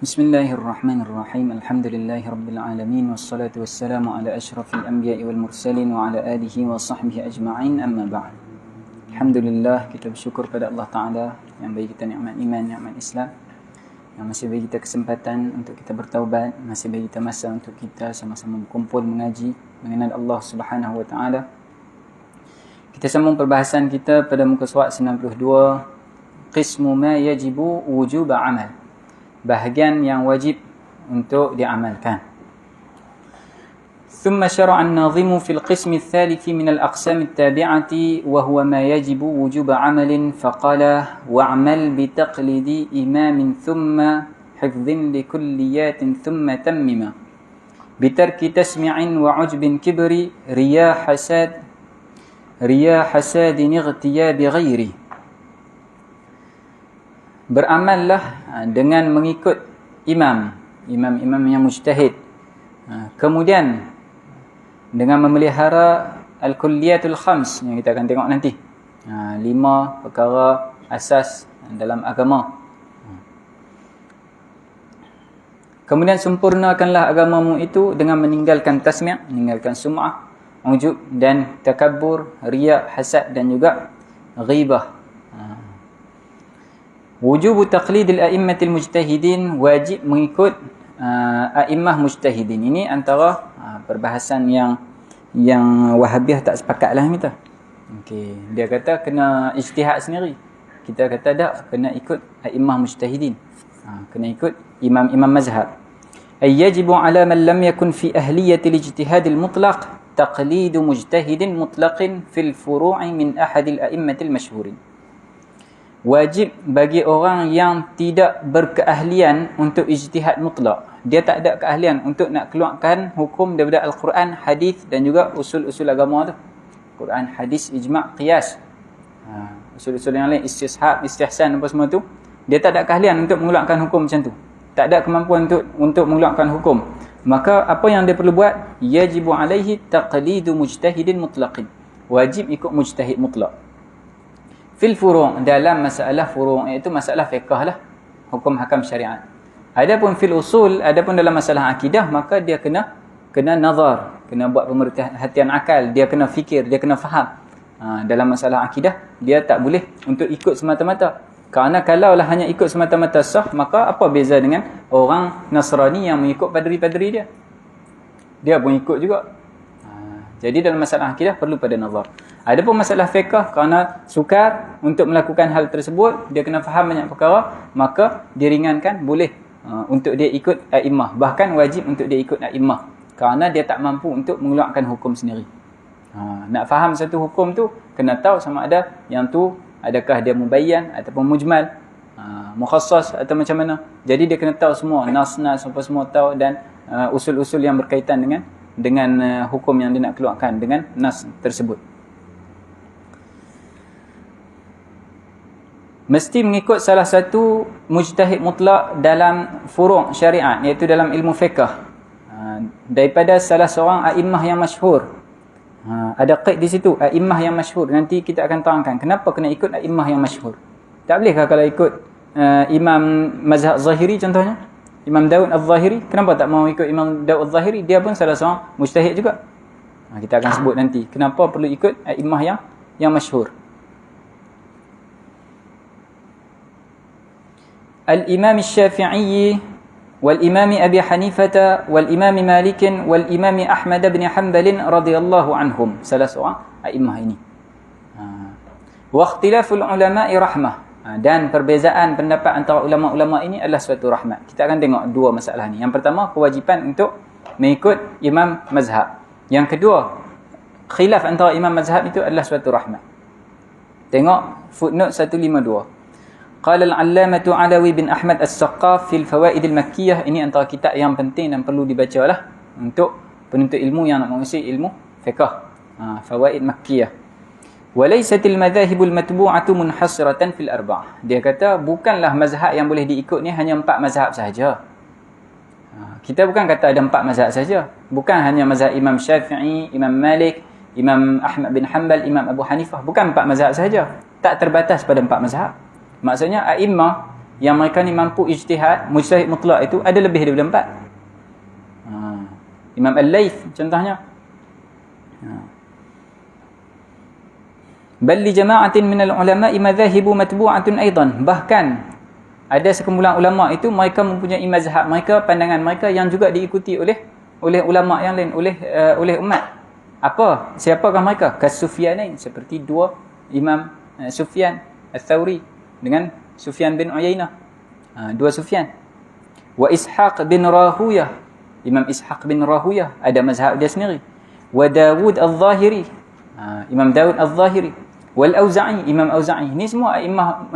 Bismillahirrahmanirrahim. Alhamdulillahirabbil alamin wassalatu wassalamu ala asyrafil anbiya'i wal mursalin wa ala alihi wa sahbihi ajma'in. Amma ba'd. Alhamdulillah, kita bersyukur pada Allah Taala yang bagi kita nikmat iman, nikmat Islam, yang masih bagi kita kesempatan untuk kita bertaubat, masih bagi kita masa untuk kita sama-sama berkumpul mengaji, mengenal Allah Subhanahu wa taala. Kita sambung perbahasan kita pada muka surat 92, qismu ma yajibu wujuba amal. Bahagian yang wajib untuk diamalkan. ثم شرع الناظم في القسم الثالث من الأقسام التابعة وهو ما يجب وجوب عمل فقال واعمل بتقليد إمام ثم حفظ لكليات ثم تمم بترك تسمع وعجب كبر ريا حساد اغتياب غيره. Beramallah dengan mengikut imam yang mujtahid. Kemudian dengan memelihara al-kulliyatul khams yang kita akan tengok nanti. 5 perkara asas dalam agama. Kemudian sempurnakanlah agamamu itu dengan meninggalkan tasmi', meninggalkan sum'ah, ujub dan takabbur, riya, hasad dan juga ghibah. Wujubu taqlidil a'immatil mujtahidin, wajib mengikut a'immah mujtahidin. Ini antara perbahasan yang Wahabiyah tak sepakat lah kita. Okey, dia kata kena ijtihad sendiri. Kita kata tak, kena ikut a'immah mujtahidin. Kena ikut imam-imam mazhab. Ay yajibu ala man lam yakun fi ahliyatil ijtihadil mutlaq taqlidu mujtahidin mutlaqin fil furu'i min ahadil a'immatil masyhurin. Wajib bagi orang yang tidak berkeahlian untuk ijtihad mutlak. Dia tak ada keahlian untuk nak keluarkan hukum daripada Al-Quran, hadis dan juga usul-usul agama tu. Quran, hadis, ijma', qiyas. Usul-usul yang lain, istishab, istihsan apa semua tu. Dia tak ada keahlian untuk mengeluarkan hukum macam tu. Tak ada kemampuan untuk mengeluarkan hukum. Maka apa yang dia perlu buat? Yajibu alaihi taqlidu mujtahidin mutlaqin. Wajib ikut mujtahid mutlak. Fil furu', dalam masalah furu', iaitu masalah fiqh lah, hukum hakam syariat. Adapun fil usul, adapun dalam masalah akidah, maka dia kena nazar, kena buat pemerhatian akal, dia kena fikir, dia kena faham. Dalam masalah akidah, dia tak boleh untuk ikut semata-mata. Kerana kalaulah hanya ikut semata-mata sah, maka apa beza dengan orang Nasrani yang mengikut padri-padri dia? Dia pun ikut juga. Jadi dalam masalah akidah perlu pada nazar. Adapun masalah fiqh, kerana sukar untuk melakukan hal tersebut, dia kena faham banyak perkara, maka diringankan, boleh untuk dia ikut a'immah. Bahkan wajib untuk dia ikut a'immah, kerana dia tak mampu untuk mengeluarkan hukum sendiri. Nak faham satu hukum tu, kena tahu sama ada yang tu adakah dia mubayyan ataupun mujmal, mukhassas atau macam mana. Jadi dia kena tahu semua, nas-nas apa semua tahu, dan usul-usul yang berkaitan dengan hukum yang dia nak keluarkan dengan nas tersebut. Mesti mengikut salah satu mujtahid mutlak dalam furu' syariat, iaitu dalam ilmu fiqh, daripada salah seorang a'immah yang masyhur. Ada qaid di situ, a'immah yang masyhur. Nanti kita akan terangkan kenapa kena ikut a'immah yang masyhur. Tak bolehkah kalau ikut imam mazhab Zahiri contohnya, Imam Daud Al-Zahiri, kenapa tak mau ikut Imam Daud Al-Zahiri? Dia pun salah seorang mujtahid juga. Kita akan sebut nanti kenapa perlu ikut a'immah yang masyhur. Al-Imam Syafi'i wal-Imam Abi Hanifah wal-Imam Malik wal-Imam Ahmad bin Hanbal radhiyallahu anhum. Salah seorang a'immah ini. Wa ikhtilaful ulama'i rahmah. Dan perbezaan pendapat antara ulama-ulama ini adalah suatu rahmat. Kita akan tengok dua masalah ni. Yang pertama, kewajipan untuk mengikut imam mazhab. Yang kedua, khilaf antara imam mazhab itu adalah suatu rahmat. Tengok footnote 152. Qala al-allamatu Alawi bin Ahmad As-Saqqaf fil Fawaid al-Makkiyah. Ini antara kitab yang penting dan perlu dibacalah untuk penuntut ilmu yang nak menguasai ilmu fiqh. Fawaid Makkiyah. Walaysatil madhahibul matbu'atu munhasiratan fil arba'ah. Dia kata bukanlah mazhab yang boleh diikut ni hanya 4 mazhab sahaja. Kita bukan kata ada 4 mazhab saja. Bukan hanya mazhab Imam Syafi'i, Imam Malik, Imam Ahmad bin Hanbal, Imam Abu Hanifah. Bukan 4 mazhab sahaja. Tak terbatas pada 4 mazhab. Maksudnya a'immah yang mereka ni mampu ijtihad, mujtahid mutlak itu ada lebih daripada 4. Imam Al-Layth contohnya. Bal li jama'atin min al-ulama'i madhahibu matbu'atun aidan. Bahkan ada sekumpulan ulama itu mereka mempunyai mazhab mereka, pandangan mereka yang juga diikuti oleh ulama yang lain, oleh umat. Siapakah mereka? Kas-Sufyanain, seperti dua Imam Sufyan Ats-Tsauri dengan Sufyan bin Uyainah. Dua Sufyan. Wa Ishaq bin Rahuyah. Imam Ishaq bin Rahuyah ada mazhab dia sendiri. Wa Dawud Al-Zahiri. Imam Dawud Al-Zahiri. Wal Auza'i, Imam Auza'i. Ini semua a'immah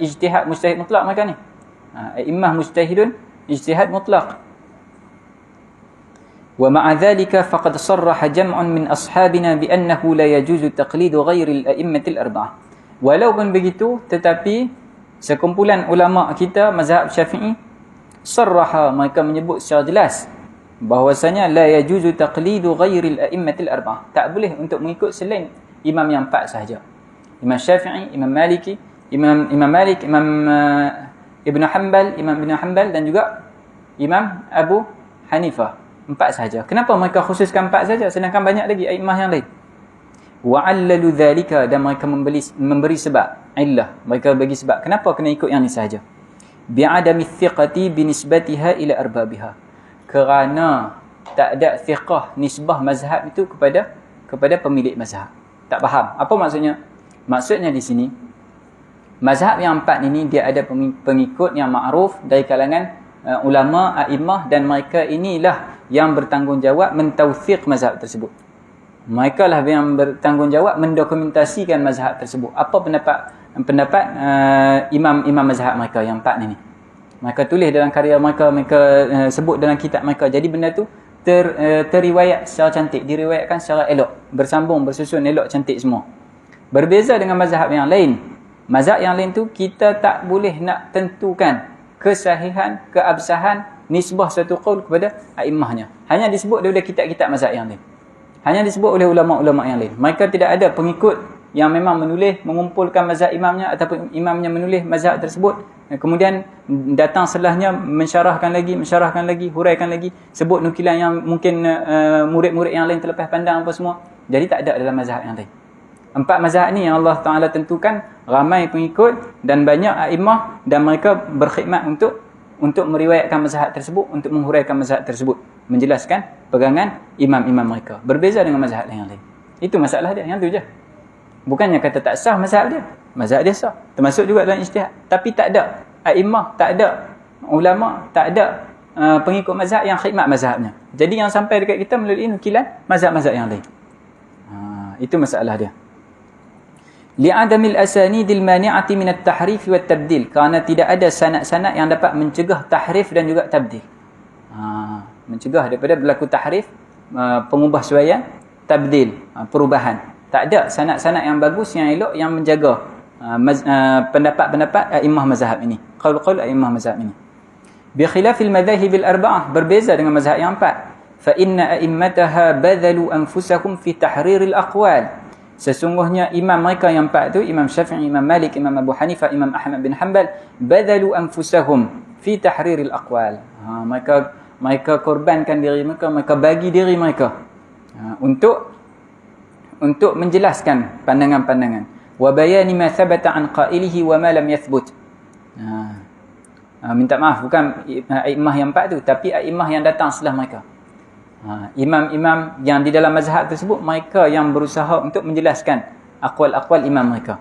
ijtihad mujtahid mutlak mereka ni. A'immah mujtahidun ijtihad mutlak. Wa ma'a dhalika faqad sarraha jam'un min ashabina bi annahu la yajuzu taqlidu ghairi al-a'immati al-arba'ah. Walaupun begitu, tetapi sekumpulan ulama kita mazhab Syafi'i sarraha, mereka menyebut secara jelas bahwasanya la yajuzu taqlidu ghairi al-a'immati al-arba'ah. Tak boleh untuk mengikut selain imam yang 4 sahaja. Imam Syafi'i, Imam Maliki, Imam Malik, Imam Ibn Hanbal dan juga Imam Abu Hanifah. 4 sahaja. Kenapa mereka khususkan 4 sahaja sedangkan banyak lagi a'immah yang lain? Wa'allalu dhalika, dan mereka memberi sebab illah. Mereka bagi sebab kenapa kena ikut yang ni sahaja. Bi'adami thiqati binisbatiha ila arbabiha. Kerana tak ada thiqah nisbah mazhab itu kepada pemilik mazhab. Tak faham. Apa maksudnya? Maksudnya di sini mazhab yang 4 ini dia ada pengikut yang ma'ruf dari kalangan ulama, a'immah, dan mereka inilah yang bertanggungjawab mentaufiq mazhab tersebut. Mereka lah yang bertanggungjawab mendokumentasikan mazhab tersebut. Apa pendapat imam-imam mazhab mereka yang 4 ini. Mereka tulis dalam karya mereka, mereka sebut dalam kitab mereka. Jadi benda tu terriwayat secara cantik, diriwayatkan secara elok, bersambung, bersusun, elok, cantik semua. Berbeza dengan mazhab yang lain. Mazhab yang lain tu kita tak boleh nak tentukan kesahihan, keabsahan, nisbah satu qaul kepada a'immahnya. Hanya disebut daripada kitab-kitab mazhab yang lain. Hanya disebut oleh ulama-ulama yang lain. Mereka tidak ada pengikut yang memang menulis, mengumpulkan mazhab imamnya ataupun imamnya menulis mazhab tersebut. Kemudian datang setelahnya mensyarahkan lagi, huraikan lagi, sebut nukilan yang mungkin murid-murid yang lain terlepas pandang apa semua. Jadi tak ada dalam mazhab yang lain. 4 mazhab ni yang Allah Ta'ala tentukan, ramai pengikut dan banyak a'immah, dan mereka berkhidmat untuk meriwayatkan mazhab tersebut, untuk menghuraikan mazhab tersebut, menjelaskan pegangan imam-imam mereka. Berbeza dengan mazhab yang lain. Itu masalah dia, yang tu je. Bukannya kata tak sah mazhab dia. Mazhab dia sah. Termasuk juga dalam ijtihad. Tapi tak ada a'immah, tak ada ulama, tak ada pengikut mazhab yang khidmat mazhabnya. Jadi yang sampai dekat kita melalui nukilan mazhab-mazhab yang lain. Itu masalah dia. Li'adamil asanidil mani'ati minat tahrif wa tabdil. Kerana tidak ada sanad-sanad yang dapat mencegah tahrif dan juga tabdil. Mencegah daripada berlaku tahrif, pengubah suaian, tabdil, perubahan. Tak ada sanad-sanad yang bagus, yang elok, yang menjaga pendapat-pendapat a'immah mazhab ini. Qaul-qaul a'immah mazhab ini. Bi khilafil madhahibil arba'ah, berbeza dengan mazhab yang 4. Fa inna a'immataha badhalu anfusahum fi tahriril aqwal. Sesungguhnya imam mereka yang 4 tu, Imam Syafi'i, Imam Malik, Imam Abu Hanifah, Imam Ahmad bin Hanbal, badhalu anfusahum fi tahriril aqwal. Mereka korbankan diri mereka, mereka bagi diri mereka untuk menjelaskan pandangan-pandangan. Wa bayani ma thabata an qailihi wa ma lam yathbut. Minta maaf, bukan a'immah yang 4 tu, tapi a'immah yang datang setelah mereka. Imam-imam yang di dalam mazhab tersebut, mereka yang berusaha untuk menjelaskan aqwal-aqwal imam mereka,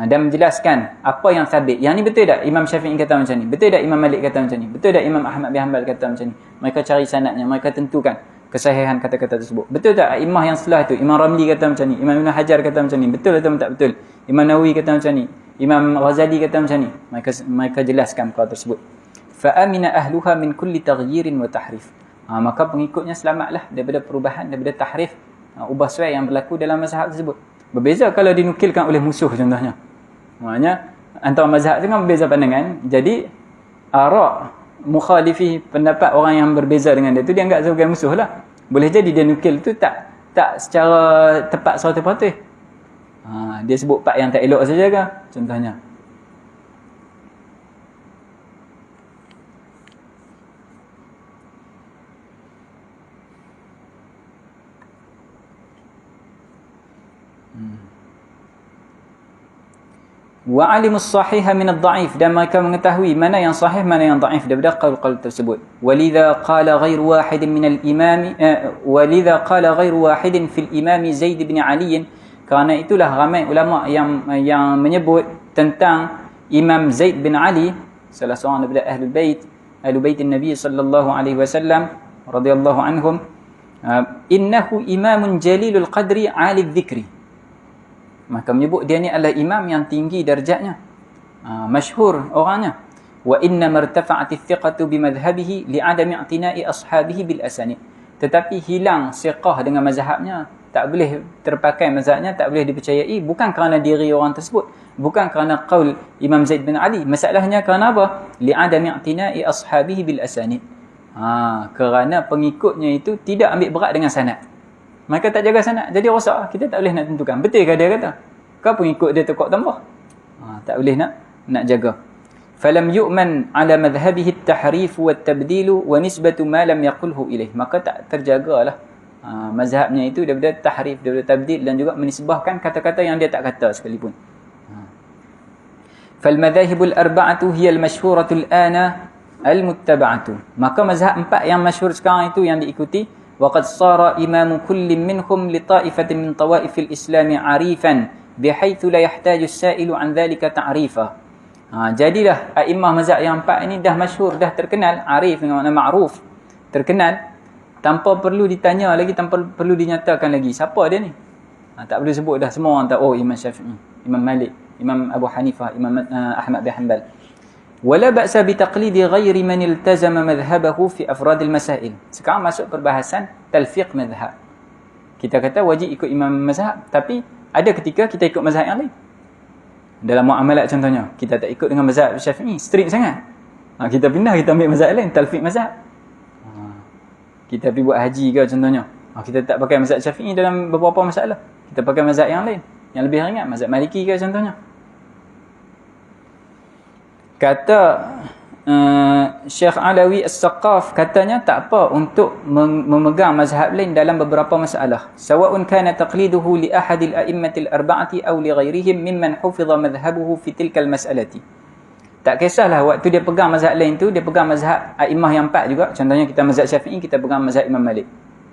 dan menjelaskan apa yang sabit. Yang ni betul tak Imam Syafi'i kata macam ni? Betul tak Imam Malik kata macam ni? Betul tak Imam Ahmad bin Hanbal kata macam ni? Mereka cari sanadnya, mereka tentukan kesahihan kata-kata tersebut. Betul tak imam yang setelah itu, Imam Ramli kata macam ni, Imam Ibn Hajar kata macam ni? Betul atau tak betul? Imam Nawawi kata macam ni, Imam Ghazali kata macam ni. Mereka jelaskan perkara tersebut. Fa amina ahluha min kulli taghyirin wa tahrif. Maka pengikutnya selamatlah daripada perubahan, daripada tahrif, ubah suai yang berlaku dalam mazhab tersebut. Berbeza kalau dinukilkan oleh musuh contohnya. Maknanya antara mazhab itu kan berbeza pandangan. Jadi ara' mukhalifi, pendapat orang yang berbeza dengan dia tu, dia anggap sebagai musuh lah. Boleh jadi dia nukil tu tak secara tepat 100%. Dia sebut part yang tak elok saja ke contohnya. Wa alimus sahiha min ad-dha'if, dan mereka mengetahui mana yang sahih mana yang dhaif daripada qaul-qaul tersebut. Walidha qala ghairu wahidin min al-imam walidha qala ghairu wahidin fil imam Zaid bin Ali, kerana itulah ramai ulama yang menyebut tentang Imam Zaid bin Ali, salah seorang daripada ahlul bait Nabi sallallahu alaihi wasallam radhiyallahu anhum, innahu imamun jalilul qadri alil dhikri. Maka menyebut dia ni adalah imam yang tinggi darjatnya, masyhur orangnya. Wa inna martafa'ati thiqatu bimadhhabihi li'adami i'tina'i ashabihi bil asanid. Tetapi hilang siqah dengan mazhabnya, tak boleh terpakai mazhabnya, tak boleh dipercayai, bukan kerana diri orang tersebut, bukan kerana qaul Imam Zaid bin Ali. Masalahnya kerana apa? Li'adami i'tina'i ashabihi bil asanid. Kerana pengikutnya itu tidak ambil berat dengan sanad. Mereka tak jaga sanad, jadi rosak. Kita tak boleh nak tentukan betul ke dia kata. Kau pengikut dia tekuk tambah. Tak boleh nak jaga. Falam yu'man ala madhhabihi at-tahrif wa at-tabdil wa nisbatu ma lam yaqulhu ilaih. Maka tak terjagalah mazhabnya itu daripada tahrif, daripada tabdil, dan juga menisbahkan kata-kata yang dia tak kata sekalipun. Fal madhahibul arba'atu hiya al-mashhuratu al-ana al-muttaba'atu. Maka mazhab empat yang masyhur sekarang itu yang diikuti. Waqad sara imamu kullin minhum li ta'ifatin min tawaifil islami 'arifan bihaitsu la yahtaju as-sa'ilu 'an dhalika ta'rifa. Jadilah a'immah mazhab yang empat ini dah masyhur, dah terkenal. Arif dengan makna ma'ruf, terkenal, tanpa perlu ditanya lagi, tanpa perlu dinyatakan lagi siapa dia ni. Tak perlu sebut dah, semua orang tahu. Imam Syafi'i, Imam Malik, Imam Abu Hanifah, Imam Ahmad bin Hanbal. Wala ba'sa bi taqlidi ghairi man iltazama madhhabahu fi afradil masail. Sekarang masuk perbahasan talfiq madhhab. Kita kata wajib ikut imam mazhab, tapi ada ketika kita ikut mazhab yang lain. Dalam muamalat contohnya, kita tak ikut dengan mazhab Syafi'i, strict sangat. Kita pindah, kita ambil mazhab lain, talfiq mazhab. Kita pergi buat haji ke contohnya, kita tak pakai mazhab Syafi'i dalam beberapa masalah. Kita pakai mazhab yang lain, yang lebih ringan, mazhab Maliki ke contohnya. Kata Syekh Alawi As-Saqaf, katanya tak apa untuk memegang mazhab lain dalam beberapa masalah. Sawa'un kana taqliduhu li ahadil a'immatil arba'ati aw li ghairihim mimman hufiza madhhabuhu fi tilkal mas'alati. Tak kisahlah waktu dia pegang mazhab lain tu, dia pegang mazhab a'immah yang empat juga. Contohnya kita mazhab Syafi'i, kita pegang mazhab Imam Malik,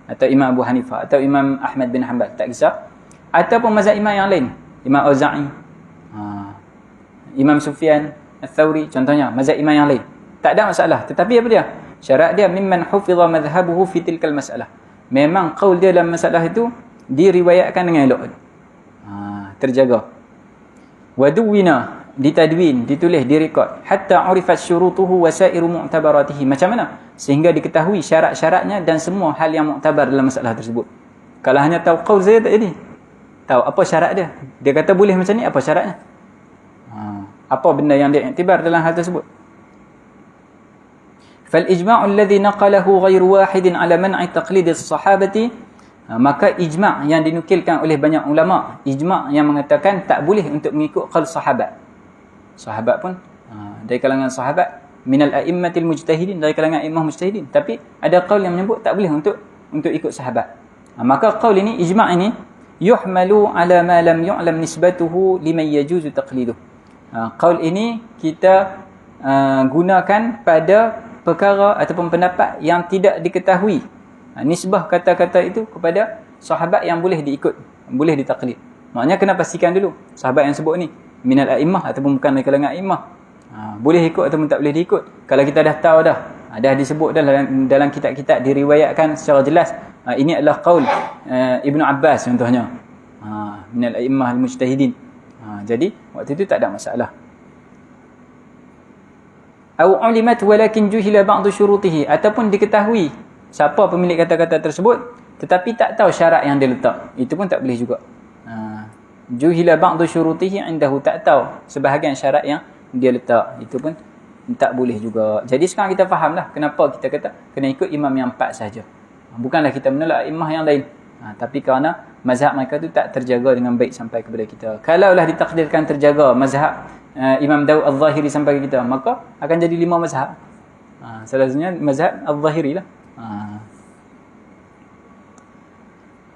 atau Imam Abu Hanifah, atau Imam Ahmad bin Hanbal, tak kisah. Ataupun mazhab imam yang lain, Imam Auza'i, Imam Sufyan Al-Thawri, contohnya mazhab imam yang lain, tak ada masalah. Tetapi apa dia? Syarat dia mimman hufiza madhhabuhu fi tilkal masalah. Memang qaul dia dalam masalah itu diriwayatkan dengan elok, terjaga. Waduwina, ditadwin, ditulis, direkod, hatta urifat syurutuhu wa sairu mu'tabaratihi. Macam mana? Sehingga diketahui syarat-syaratnya dan semua hal yang muktabar dalam masalah tersebut. Kalau hanya tahu qaul saja tak jadi. Tahu apa syarat dia. Dia kata boleh macam ni, apa syaratnya? Apa benda yang dia iktibar dalam hal tersebut. Fal ijma'u alladhi naqalahu ghairu wahidin ala man'i taqlid as-sahabati, maka ijma' yang dinukilkan oleh banyak ulama, ijma' yang mengatakan tak boleh untuk mengikut qaul sahabat. Sahabat pun dari kalangan sahabat, minal a'immatil mujtahidin, dari kalangan imam mujtahidin, tapi ada qaul yang menyebut tak boleh untuk ikut sahabat. Maka qaul ini, ijma' ini, yuhmalu ala ma lam yu'lam nisbatuhu liman yajuzu taqliduhu. Qaul ini kita gunakan pada perkara ataupun pendapat yang tidak diketahui nisbah kata-kata itu kepada sahabat yang boleh diikut, boleh ditaklid. Maknanya kena pastikan dulu sahabat yang sebut ni minal a'immah ataupun bukan dari kalangan a'immah, boleh ikut ataupun tak boleh diikut. Kalau kita dah tahu dah disebut dalam kitab-kitab, diriwayatkan secara jelas, ini adalah qaul Ibnu Abbas contohnya, minal a'immah al-mujtahidin. Jadi waktu itu tak ada masalah. Au ulimat walakin juhila ba'du syurutihi, ataupun diketahui siapa pemilik kata-kata tersebut tetapi tak tahu syarat yang dia letak, itu pun tak boleh juga. Juhila ba'du syurutihi indahu, tak tahu sebahagian syarat yang dia letak, itu pun tak boleh juga. Jadi sekarang kita fahamlah kenapa kita kata kena ikut imam yang empat saja. Bukanlah kita menolak imam yang lain, tapi kerana mazhab mereka tu tak terjaga dengan baik sampai kepada kita. Kalaulah ditakdirkan terjaga mazhab Imam Daud Al-Zahiri sampai ke kita, maka akan jadi 5 mazhab. Salah satunya mazhab Al-Zahiri lah.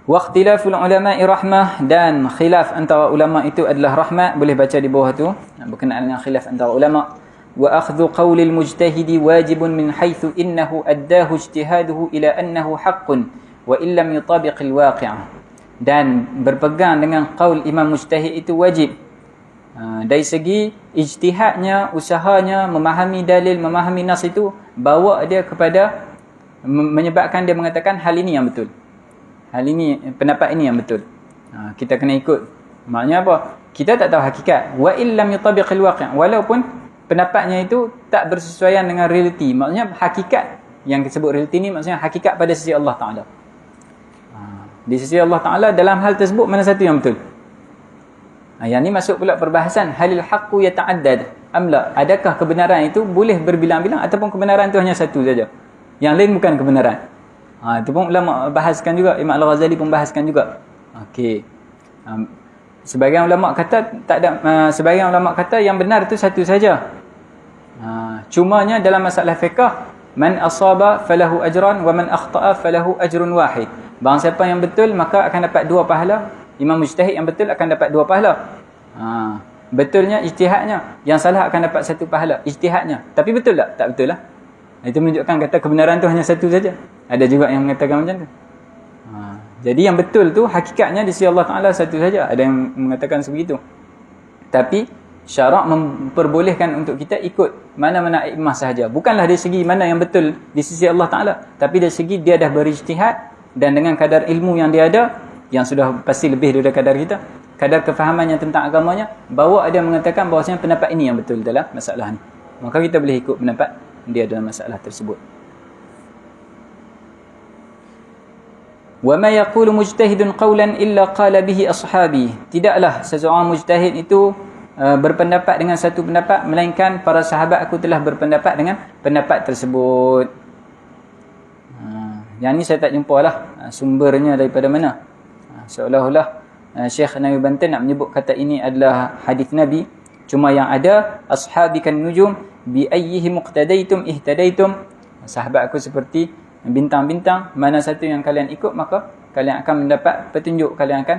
Wa ikhtilaful ulama'i rahmah, dan khilaf antara ulama itu adalah rahmat. Boleh baca di bawah tu berkenaan dengan khilaf antara ulama. Wa akhdhu qawlil mujtahidi wajibun min haythu innahu addahu ijtihaduhu ila annahu haqqun wa illam yutabiqil waqi'ah. Dan berpegang dengan qaul imam mujtahid itu wajib dari segi ijtihadnya, usahanya memahami dalil, memahami nas itu bawa dia kepada menyebabkan dia mengatakan hal ini yang betul. Hal ini, pendapat ini yang betul. Kita kena ikut. Maknanya apa? Kita tak tahu hakikat. Wa illam yutabiqil waqi'. Walaupun pendapatnya itu tak bersesuaian dengan realiti. Maksudnya hakikat yang disebut realiti ni maksudnya hakikat pada sisi Allah Ta'ala. Di sisi Allah Ta'ala dalam hal tersebut mana satu yang betul? Yang ni masuk pula perbahasan halil haqqu yata'addad amla. Adakah kebenaran itu boleh berbilang-bilang ataupun kebenaran itu hanya satu saja? Yang lain bukan kebenaran. Itu pun ulama bahaskan juga. Imam Al-Ghazali pun bahaskan juga. Okey. Sebahagian ulama kata tak ada, sebahagian ulama kata yang benar itu satu saja. Cumanya dalam masalah fiqh, man asaba falahu ajran wa man akhta'a falahu ajrun wahid. Barang siapa yang betul maka akan dapat 2 pahala. Imam mujtahid yang betul akan dapat 2 pahala. Betulnya ijtihadnya, yang salah akan dapat 1 pahala ijtihadnya. Tapi betul tak? Tak betul lah. Itu menunjukkan kata kebenaran tu hanya satu saja. Ada juga yang mengatakan macam tu. Jadi yang betul tu hakikatnya di sisi Allah Ta'ala satu saja. Ada yang mengatakan sebegitu. Tapi syarak memperbolehkan untuk kita ikut mana-mana ikmah sahaja. Bukanlah dari segi mana yang betul di sisi Allah Ta'ala, tapi dari segi dia dah berijtihad dan dengan kadar ilmu yang dia ada, yang sudah pasti lebih daripada kadar kita, kadar kefahamannya tentang agamanya, bahawa dia mengatakan bahawasanya pendapat ini yang betul dalam masalah ni. Maka kita boleh ikut pendapat dia dalam masalah tersebut. Wa ma yaqulu mujtahidun qawlan illa qala bihi ashabi. Tidaklah seseorang mujtahid itu berpendapat dengan satu pendapat melainkan para sahabat aku telah berpendapat dengan pendapat tersebut. Yang ni saya tak jumpa lah sumbernya daripada mana. Seolah-olah Syekh Nawawi Banten nak menyebut kata ini adalah hadis Nabi. Cuma yang ada ashabi kan nujum bi ayyihi muqtadaitum ihtadaitum. Sahabat aku seperti bintang-bintang, mana satu yang kalian ikut maka kalian akan mendapat petunjuk, kalian akan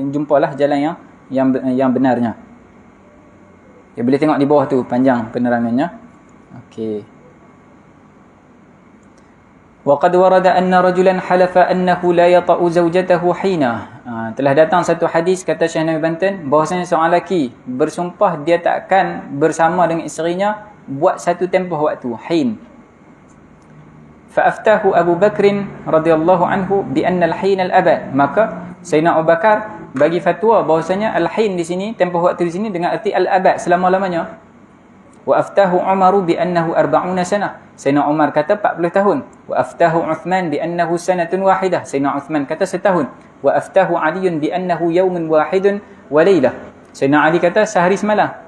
jumpalah jalan yang benarnya. Ya, boleh tengok di bawah tu panjang penerangannya. Okey. Wa qad warada anna rajulan halafa annahu la yata'u zawjatahu hina. Telah datang satu hadis kata Syekh Nawawi Banten bahwasanya seorang lelaki bersumpah dia tak akan bersama dengan isterinya buat satu tempoh waktu, hin. Fa'aftahu Abu Bakr radhiyallahu anhu bi anna al-hin al-abad. Maka Sayyidina Abu Bakar bagi fatwa bahwasanya al-hin di sini, tempoh waktu di sini dengan arti al-abad, selama-lamanya. Wa aftahu Umar bi annahu 40 sanah. Sayyidina Umar kata 40 tahun. Wa aftahu Uthman bi annahu sanatun wahidah. Sayyidina Uthman kata setahun. Wa aftahu Ali bi annahu yawmun wahidun wa lailah. Sayyidina Ali kata sehari semalam.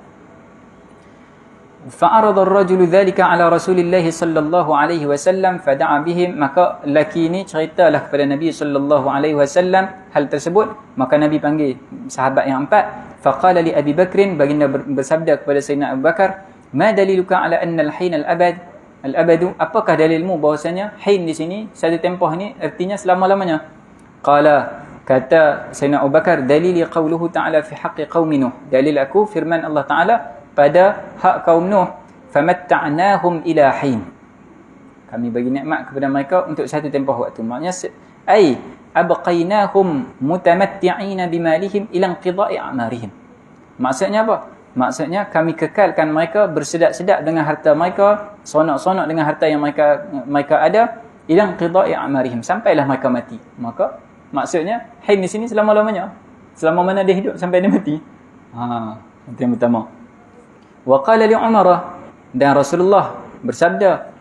Fa'arada ar-rajulu dhalika ala Rasulillah sallallahu alaihi wasallam fada'a bihim. Maka lelaki ini ceritalah kepada Nabi sallallahu alaihi wasallam hal tersebut. Maka Nabi panggil sahabat yang 4. Faqala li Abi Bakr, baginda bersabda kepada Sayyidina Abu Bakar, ma daliluka ala anna al-hin al-abadu, apakah dalilmu bahwasanya hin di sini satu tempoh ni artinya selama-lamanya? Qala, kata Sayyidina Abu Bakar, dalili qawluhu ta'ala fi haqqi qaumi Nuh. Dalil aku firman Allah Ta'ala pada hak kaum Nuh, famatta'nahum ila hin. Kami bagi nikmat kepada mereka untuk satu tempoh waktu. Maknanya ai abqainahum mutamatti'ina bimalihim ila inqidha'i a'marihim. Maksudnya apa? Maksudnya kami kekalkan mereka bersedak-sedak dengan harta mereka, sonok-sonok dengan harta yang mereka ada, ila inqidha'i a'marihim, sampailah mereka mati. Maka maksudnya hin di sini selama-lamanya. Selama mana dia hidup sampai dia mati. Itu yang pertama. Wa qala li Umar, dan Rasulullah bersabda,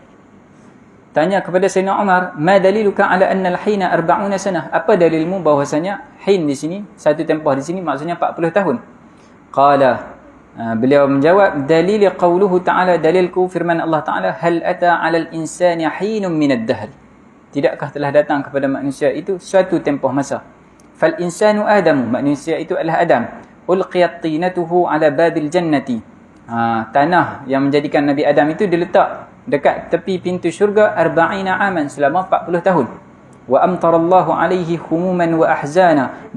tanya kepada Sayyidina Umar, ma daliluka ala anna al-hina 40 sanah? Apa dalilmu bahwasanya hin di sini, satu tempoh di sini maksudnya 40 tahun? Qala, beliau menjawab, dalil qawluhu ta'ala, dalilku firman Allah Ta'ala, hal ata 'ala al-insani hinun min ad-dahr. Tidakkah telah datang kepada manusia itu suatu tempoh masa? Fal insanu Adamu, manusia itu adalah Adam. Ulqiyat tinatuhu 'ala babil jannati. Tanah yang menjadikan Nabi Adam itu diletak dekat tepi pintu syurga 40 aman, selama 40 tahun. Wa amtarallahu alaihi humuman wa ahzana.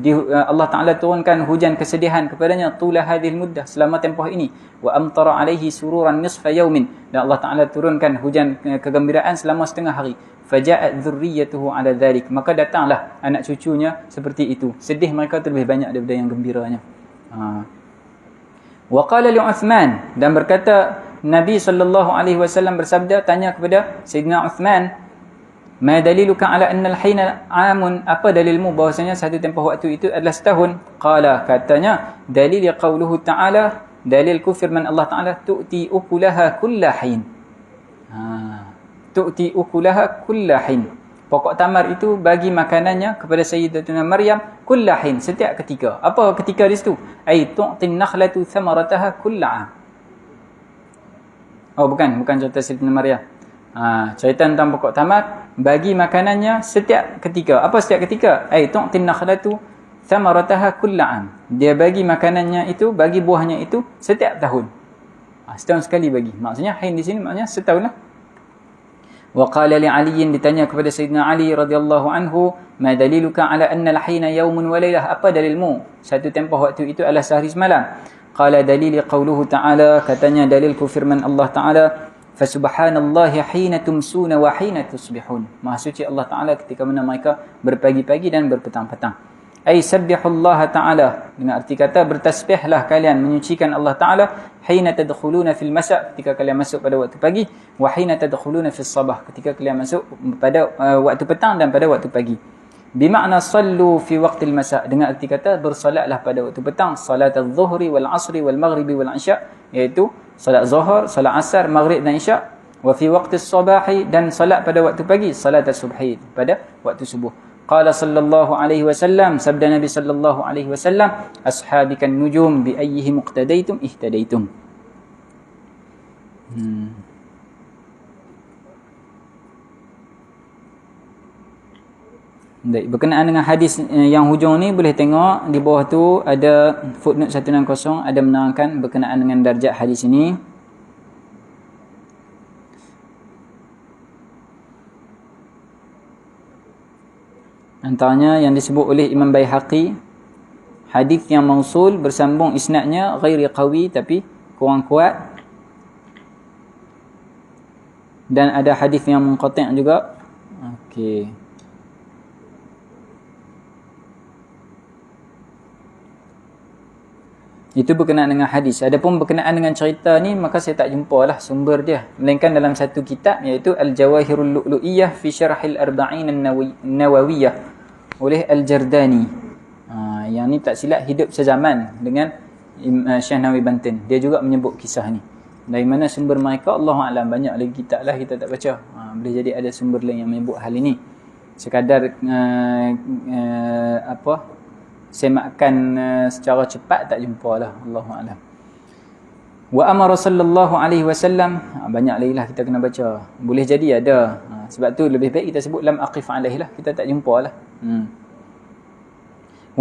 Allah Ta'ala turunkan hujan kesedihan kepadanya tula hadhil muddah, selama tempoh ini. Wa amtara alaihi sururan nisfa yaumin. Dan Allah Ta'ala turunkan hujan kegembiraan selama setengah hari. Faja'at dhurriyyatuhu ala dhalik. Maka datanglah anak cucunya seperti itu. Sedih mereka tu lebih banyak daripada yang gembiranya. Wa qala li Uthman, dan berkata Nabi sallallahu alaihi wasallam bersabda, tanya kepada Sayyidina Uthman, ma daliluka ala anna al-hina amun, apa dalilmu bahwasanya satu tempoh waktu itu adalah setahun? Qala, katanya, dalil qauluhu ta'ala, dalilku firman Allah Ta'ala, tu'ti ukulaha kulla hin. Tu'ti ukulaha kulla hin. Pokok tamar itu bagi makanannya kepada Sayyidatuna Maryam kulla hin, setiap ketika. Apa ketika di situ? Ai tu'tin nakhlatu thamarataha kulla am. Oh bukan cerita Sayyidatuna Maryam. Cerita tentang pokok tamar bagi makanannya setiap ketika. Apa setiap ketika? Ai tu'tin nakhlatu thamarataha kulla am. Dia bagi makanannya itu, bagi buahnya itu setiap tahun. Setahun sekali bagi. Maksudnya hin di sini maknanya setahun lah. Wa qala li Ali, ditanya kepada Sayyidina Ali radhiyallahu anhu, ma daliluka ala anna al-hina yawmun wa laylah, apa dalilmu satu tempoh waktu itu adalah sehari semalam? Qala dalili qauluhu ta'ala, katanya dalilku firman Allah Ta'ala, fa subhanallahi hina tumsuna wa hina tusbihun. Maha suci Allah Ta'ala ketika mana mereka berpagi-pagi dan berpetang-petang. Ay sabbihullaha ta'ala, dengan arti kata bertasbihlah kalian, menyucikan Allah Ta'ala, hina tadkhuluna fil masa', ketika kalian masuk pada waktu pagi, wa hina tadkhuluna fis sabah, ketika kalian masuk pada waktu petang dan pada waktu pagi. Bimakna sallu fi waqtil masa', dengan arti kata bersolatlah pada waktu petang, salat az-zuhri wal asri wal maghribi wal isya', iaitu salat zuhur, salat asar, maghrib dan isya'. Wa fi waqtis sabahi, dan salat pada waktu pagi, salat as-subhi, pada waktu subuh. Qala sallallahu alaihi wasallam, sabda Nabi sallallahu alaihi wasallam, ashabikan nujum bi ayyihi muqtadaitum ihtadaitum. Berkenaan dengan hadis yang hujung ni, boleh tengok di bawah tu ada footnote 160, ada menerangkan berkenaan dengan darjat hadis ini. Antaranya yang disebut oleh Imam Baihaqi, hadis yang mausul bersambung isnadnya ghairi qawi, tapi kurang kuat. Dan ada hadis yang munqati' juga. Okey. Itu berkenaan dengan hadis. Adapun berkenaan dengan cerita ni, maka saya tak jumpalah sumber dia, melainkan dalam satu kitab, iaitu Al-Jawahirul Lu'lu'iyah fi Syarhil Arba'in An-Nawawiyah oleh Al-Jardani. Yang ni tak silap hidup sezaman dengan Syekh Nawawi Banten. Dia juga menyebut kisah ni. Dari mana sumber mereka, Allahu a'lam, banyak lagi kitab lah kita tak baca. Boleh jadi ada sumber lain yang menyebut hal ini. Sekadar semakan secara cepat tak jumpa lah, Allahu a'lam. Wa amara sallallahu alaihi wasallam, banyak lagi lah kita kena baca. Boleh jadi ada. Sebab tu lebih baik kita sebut lam aqif alaihi lah, kita tak jumpa lah.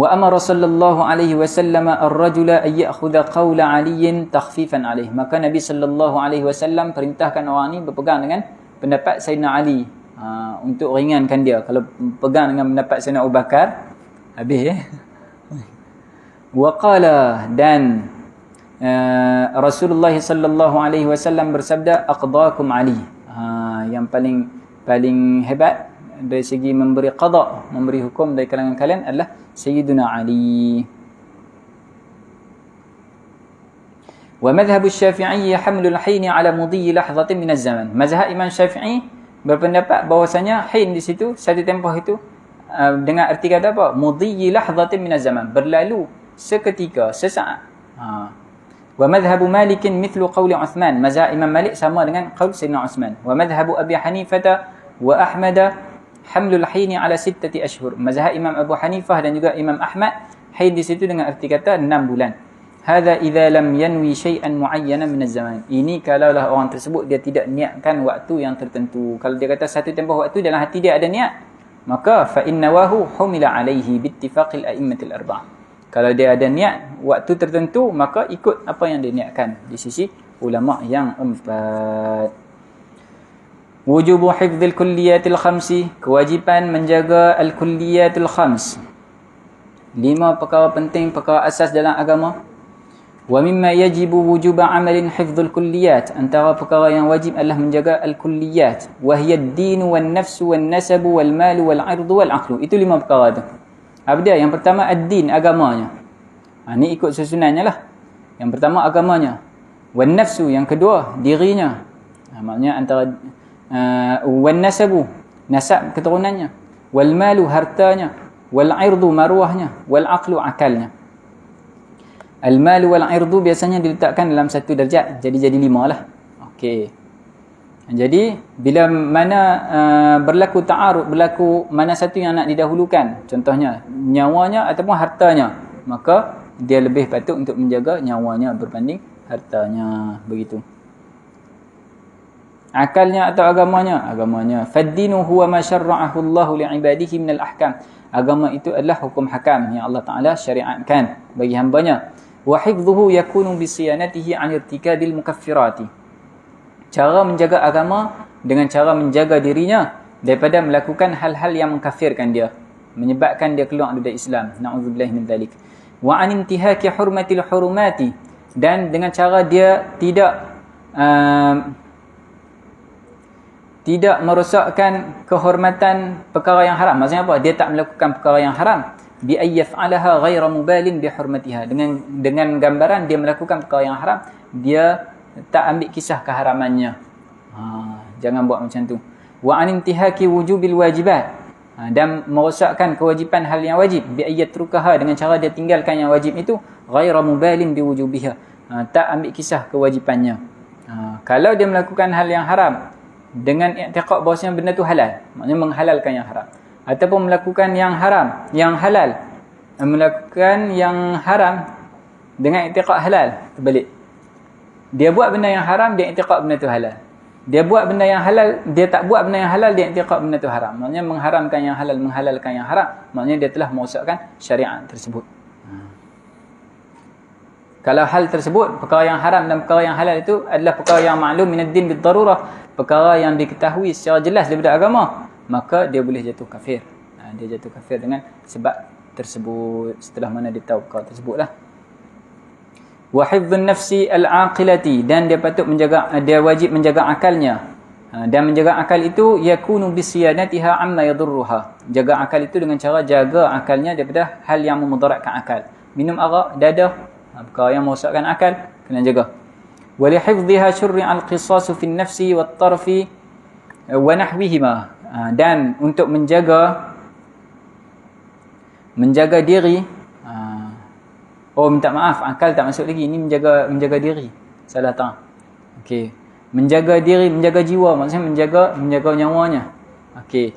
Wa amara sallallahu alaihi wasallam ar-rajula ay ya'khudha qawla aliyin takhfifan alaihi. Maka Nabi sallallahu alaihi wasallam perintahkan orang ni berpegang dengan pendapat Sayyidina Ali, untuk ringankan dia. Kalau pegang dengan pendapat Sayyidina Abu Bakar, habis Wa qala, dan Rasulullah sallallahu alaihi wasallam bersabda, aqdakum Ali, yang paling hebat dari segi memberi qada, memberi hukum dari kalangan kalian adalah Sayyiduna Ali. Wa madhhab Syafi'i hamlul hin ala mudhi lahzatin min az-zaman. Mazhab Imam Syafi'i berpendapat bahwasanya hin di situ satu tempoh itu dengan arti kata apa? Mudhi lahzatin min az-zaman, berlalu seketika, sesaat. Wa madhhabu Malik mithlu qawli Uthman. Mazhab Imam Malik sama dengan qaul Sayyidina Uthman. Wa madhhabu Abi Hanifah wa Ahmad hamlul hin ala 6 ashhur. Mazhab Imam Abu Hanifah dan juga Imam Ahmad, haid di situ dengan arti kata 6 bulan. Hadza idza lam yanwi syai'an mu'ayyanan min az-zaman. Ini kalaulah orang tersebut dia tidak niatkan waktu yang tertentu. Kalau dia kata satu tempoh waktu dalam hati dia ada niat, maka fa innahu humila alaihi bittifaqil a'immatil arba'ah. Kalau dia ada niat waktu tertentu, maka ikut apa yang dia niatkan di sisi ulama yang 4. Wujubu hifdzil kulliyatil khamsi, kewajipan menjaga al-kulliyatil khams. 5 perkara penting, perkara asas dalam agama. Wa mimma yajibu wujuba amalin hifdzul kulliyat, antara perkara yang wajib adalah menjaga al-kulliyat. Wa hiya ad-din wan nafsu wan nasabu wal malu wal 'irdu wal 'aqlu. Itu 5 perkara tu. Apa dia? Yang pertama ad-din, agamanya. Ni ikut susunannya lah. Yang pertama agamanya. Wan nafsu, yang kedua dirinya. Maknanya antara wan nasabu, nasab keturunannya. Wal malu, hartanya. Wal 'irdu, maruahnya. Wal 'aqlu, akalnya. Al malu wal 'irdu biasanya diletakkan dalam satu darjat, jadi 5 lah. Okey. Jadi bila mana berlaku ta'arud, berlaku mana satu yang nak didahulukan, contohnya nyawanya ataupun hartanya, maka dia lebih patut untuk menjaga nyawanya berbanding hartanya, begitu. Akalnya atau agamanya? Agamanya. Fad-dinu huwa ma syarra'ahu Allahu li'ibadihi minal ahkam. Agama itu adalah hukum hakam yang Allah Ta'ala syariatkan bagi hambanya. Wa hifdhuhu yakunu bi siyanatihi 'an irtikabil mukaffirati. Cara menjaga agama dengan cara menjaga dirinya daripada melakukan hal-hal yang mengkafirkan dia, menyebabkan dia keluar dari Islam. Na'udzubillahi min dzalik. Wa 'an intihaki hurmatil hurumati, dan dengan cara dia tidak merosakkan kehormatan perkara yang haram. Maksudnya apa? Dia tak melakukan perkara yang haram. Bi ayyaf'alaha ghaira mubalin bi hurmatiha. Dengan gambaran dia melakukan perkara yang haram, dia tak ambil kisah keharamannya. Jangan buat macam tu. Wa an intihaki wujubil wajibat. Dan merosakkan kewajipan hal yang wajib. Bi ayyatrukaha, dengan cara dia tinggalkan yang wajib itu ghaira mubalin bi wujubiha. Tak ambil kisah kewajipannya. Kalau dia melakukan hal yang haram dengan i'tiqad bahawasanya benda tu halal, maknanya menghalalkan yang haram, ataupun melakukan yang haram, yang halal, melakukan yang haram dengan i'tiqad halal, terbalik. Dia buat benda yang haram, dia i'tiqad benda tu halal. Dia buat benda yang halal, dia tak buat benda yang halal, dia i'tiqad benda tu haram. Maknanya mengharamkan yang halal, menghalalkan yang haram, maknanya dia telah merosakkan syariat tersebut. Kalau hal tersebut, perkara yang haram dan perkara yang halal itu adalah perkara yang maklum minad din bid darurah, perkara yang diketahui secara jelas daripada agama, maka dia boleh jatuh kafir. Dia jatuh kafir dengan sebab tersebut, setelah mana dia tahu perkara tersebutlah. Wa hifdzun nafsi al-aqilati, dan dia patut menjaga, dia wajib menjaga akalnya. Dan menjaga akal itu yakunu bisiyanatiha amma yadurruha. Jaga akal itu dengan cara jaga akalnya daripada hal yang memudaratkan akal. Minum arak, dadah, perkara yang merosakkan akal, kena jaga. Wa li hifdhiha syurri'a al-qisas fi an-nafsi wat-tarfi wa nahwihima. Dan untuk menjaga diri, minta maaf, akal tak masuk lagi, ini menjaga diri, salah tak. Okey, menjaga diri, menjaga jiwa, maksudnya menjaga nyawanya. Okey,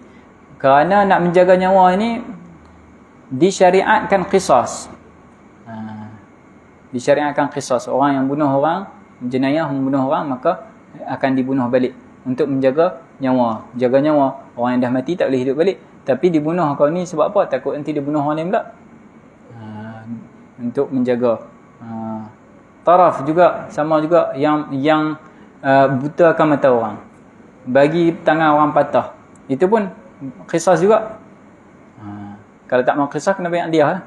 kerana nak menjaga nyawa ini disyariatkan qisas. Disyariatkan qisas. Orang yang bunuh orang, jenayah membunuh orang, maka akan dibunuh balik untuk menjaga nyawa. Jaga nyawa. Orang yang dah mati tak boleh hidup balik, tapi dibunuh kau ni sebab apa? Takut nanti dia bunuh orang lain pula. Untuk menjaga. Taraf juga sama juga, yang butakan mata orang, bagi tangan orang patah, itu pun qisas juga. Kalau tak mau qisas, kena bayar dia lah.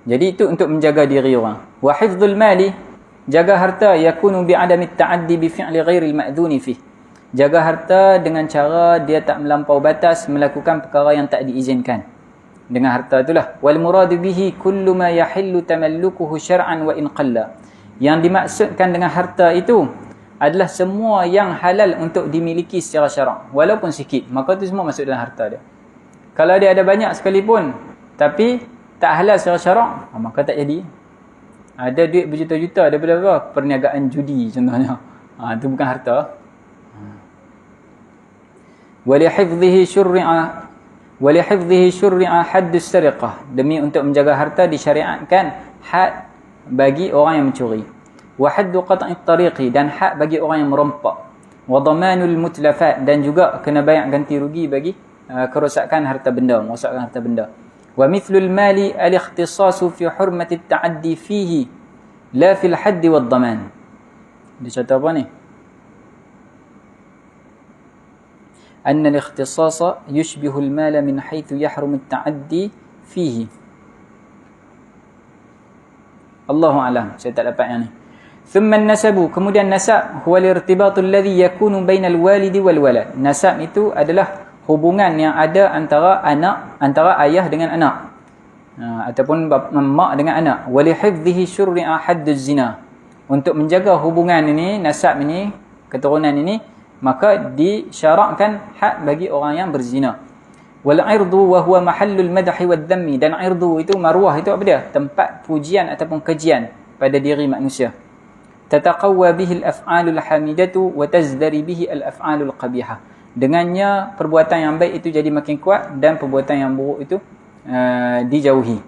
Jadi itu untuk menjaga diri orang. Wa hifdzul mali, jaga harta, yakunu bi'adami ta'addi bi fi'li ghairil ma'dhuni fih. Jaga harta dengan cara dia tak melampau batas melakukan perkara yang tak diizinkan dengan harta itulah. Wal muradu bihi kullu ma yahillu tamallukuhu syar'an wa in qalla. Yang dimaksudkan dengan harta itu adalah semua yang halal untuk dimiliki secara syarak, walaupun sikit, maka itu semua masuk dalam harta dia. Kalau dia ada banyak sekalipun tapi tak halal secara syarak, maka tak jadi. Ada duit berjuta-juta daripada apa? Perniagaan judi contohnya. Itu bukan harta. Walihifdhihi syurri'a haddus sariqah. Demi untuk menjaga harta disyariatkan had bagi orang yang mencuri. Wa haddu qat'it tariqi, dan had bagi orang yang merompak. Wa dhamanul mutlafat, dan juga kena bayar ganti rugi bagi kerosakan harta benda, merosakkan harta benda. Wa mithlul mali al-ikhtisasu fi hurmati at-ta'addi fihi la fil haddi wad dhaman. Dia kata apa ni? anna al-ikhtisasa yushbihu al-mala min haythu yahrum at-ta'addi fihi. Allahu a'lam, saya tak dapat yang ni. Thumma an-nasabu, kemudian nasab, huwa al-irtibatu alladhi yakunu bainal walidi wal walad. Nasab itu adalah hubungan yang ada antara ayah dengan anak. Ataupun mak dengan anak. Wa li hifdhihi syurri'a hadduz zina. Untuk menjaga hubungan ini, nasab ini, keturunan ini, maka disyarakkan had bagi orang yang berzina. Wal irdu wa huwa mahallul madhi wad dhammi. Dan irdu itu, maruah itu apa dia? Tempat pujian ataupun kejian pada diri manusia. Tataqawwa bihi al-af'alul hamidatu wa tazdari bihi al-af'alul qabihah. Dengannya perbuatan yang baik itu jadi makin kuat dan perbuatan yang buruk itu dijauhi.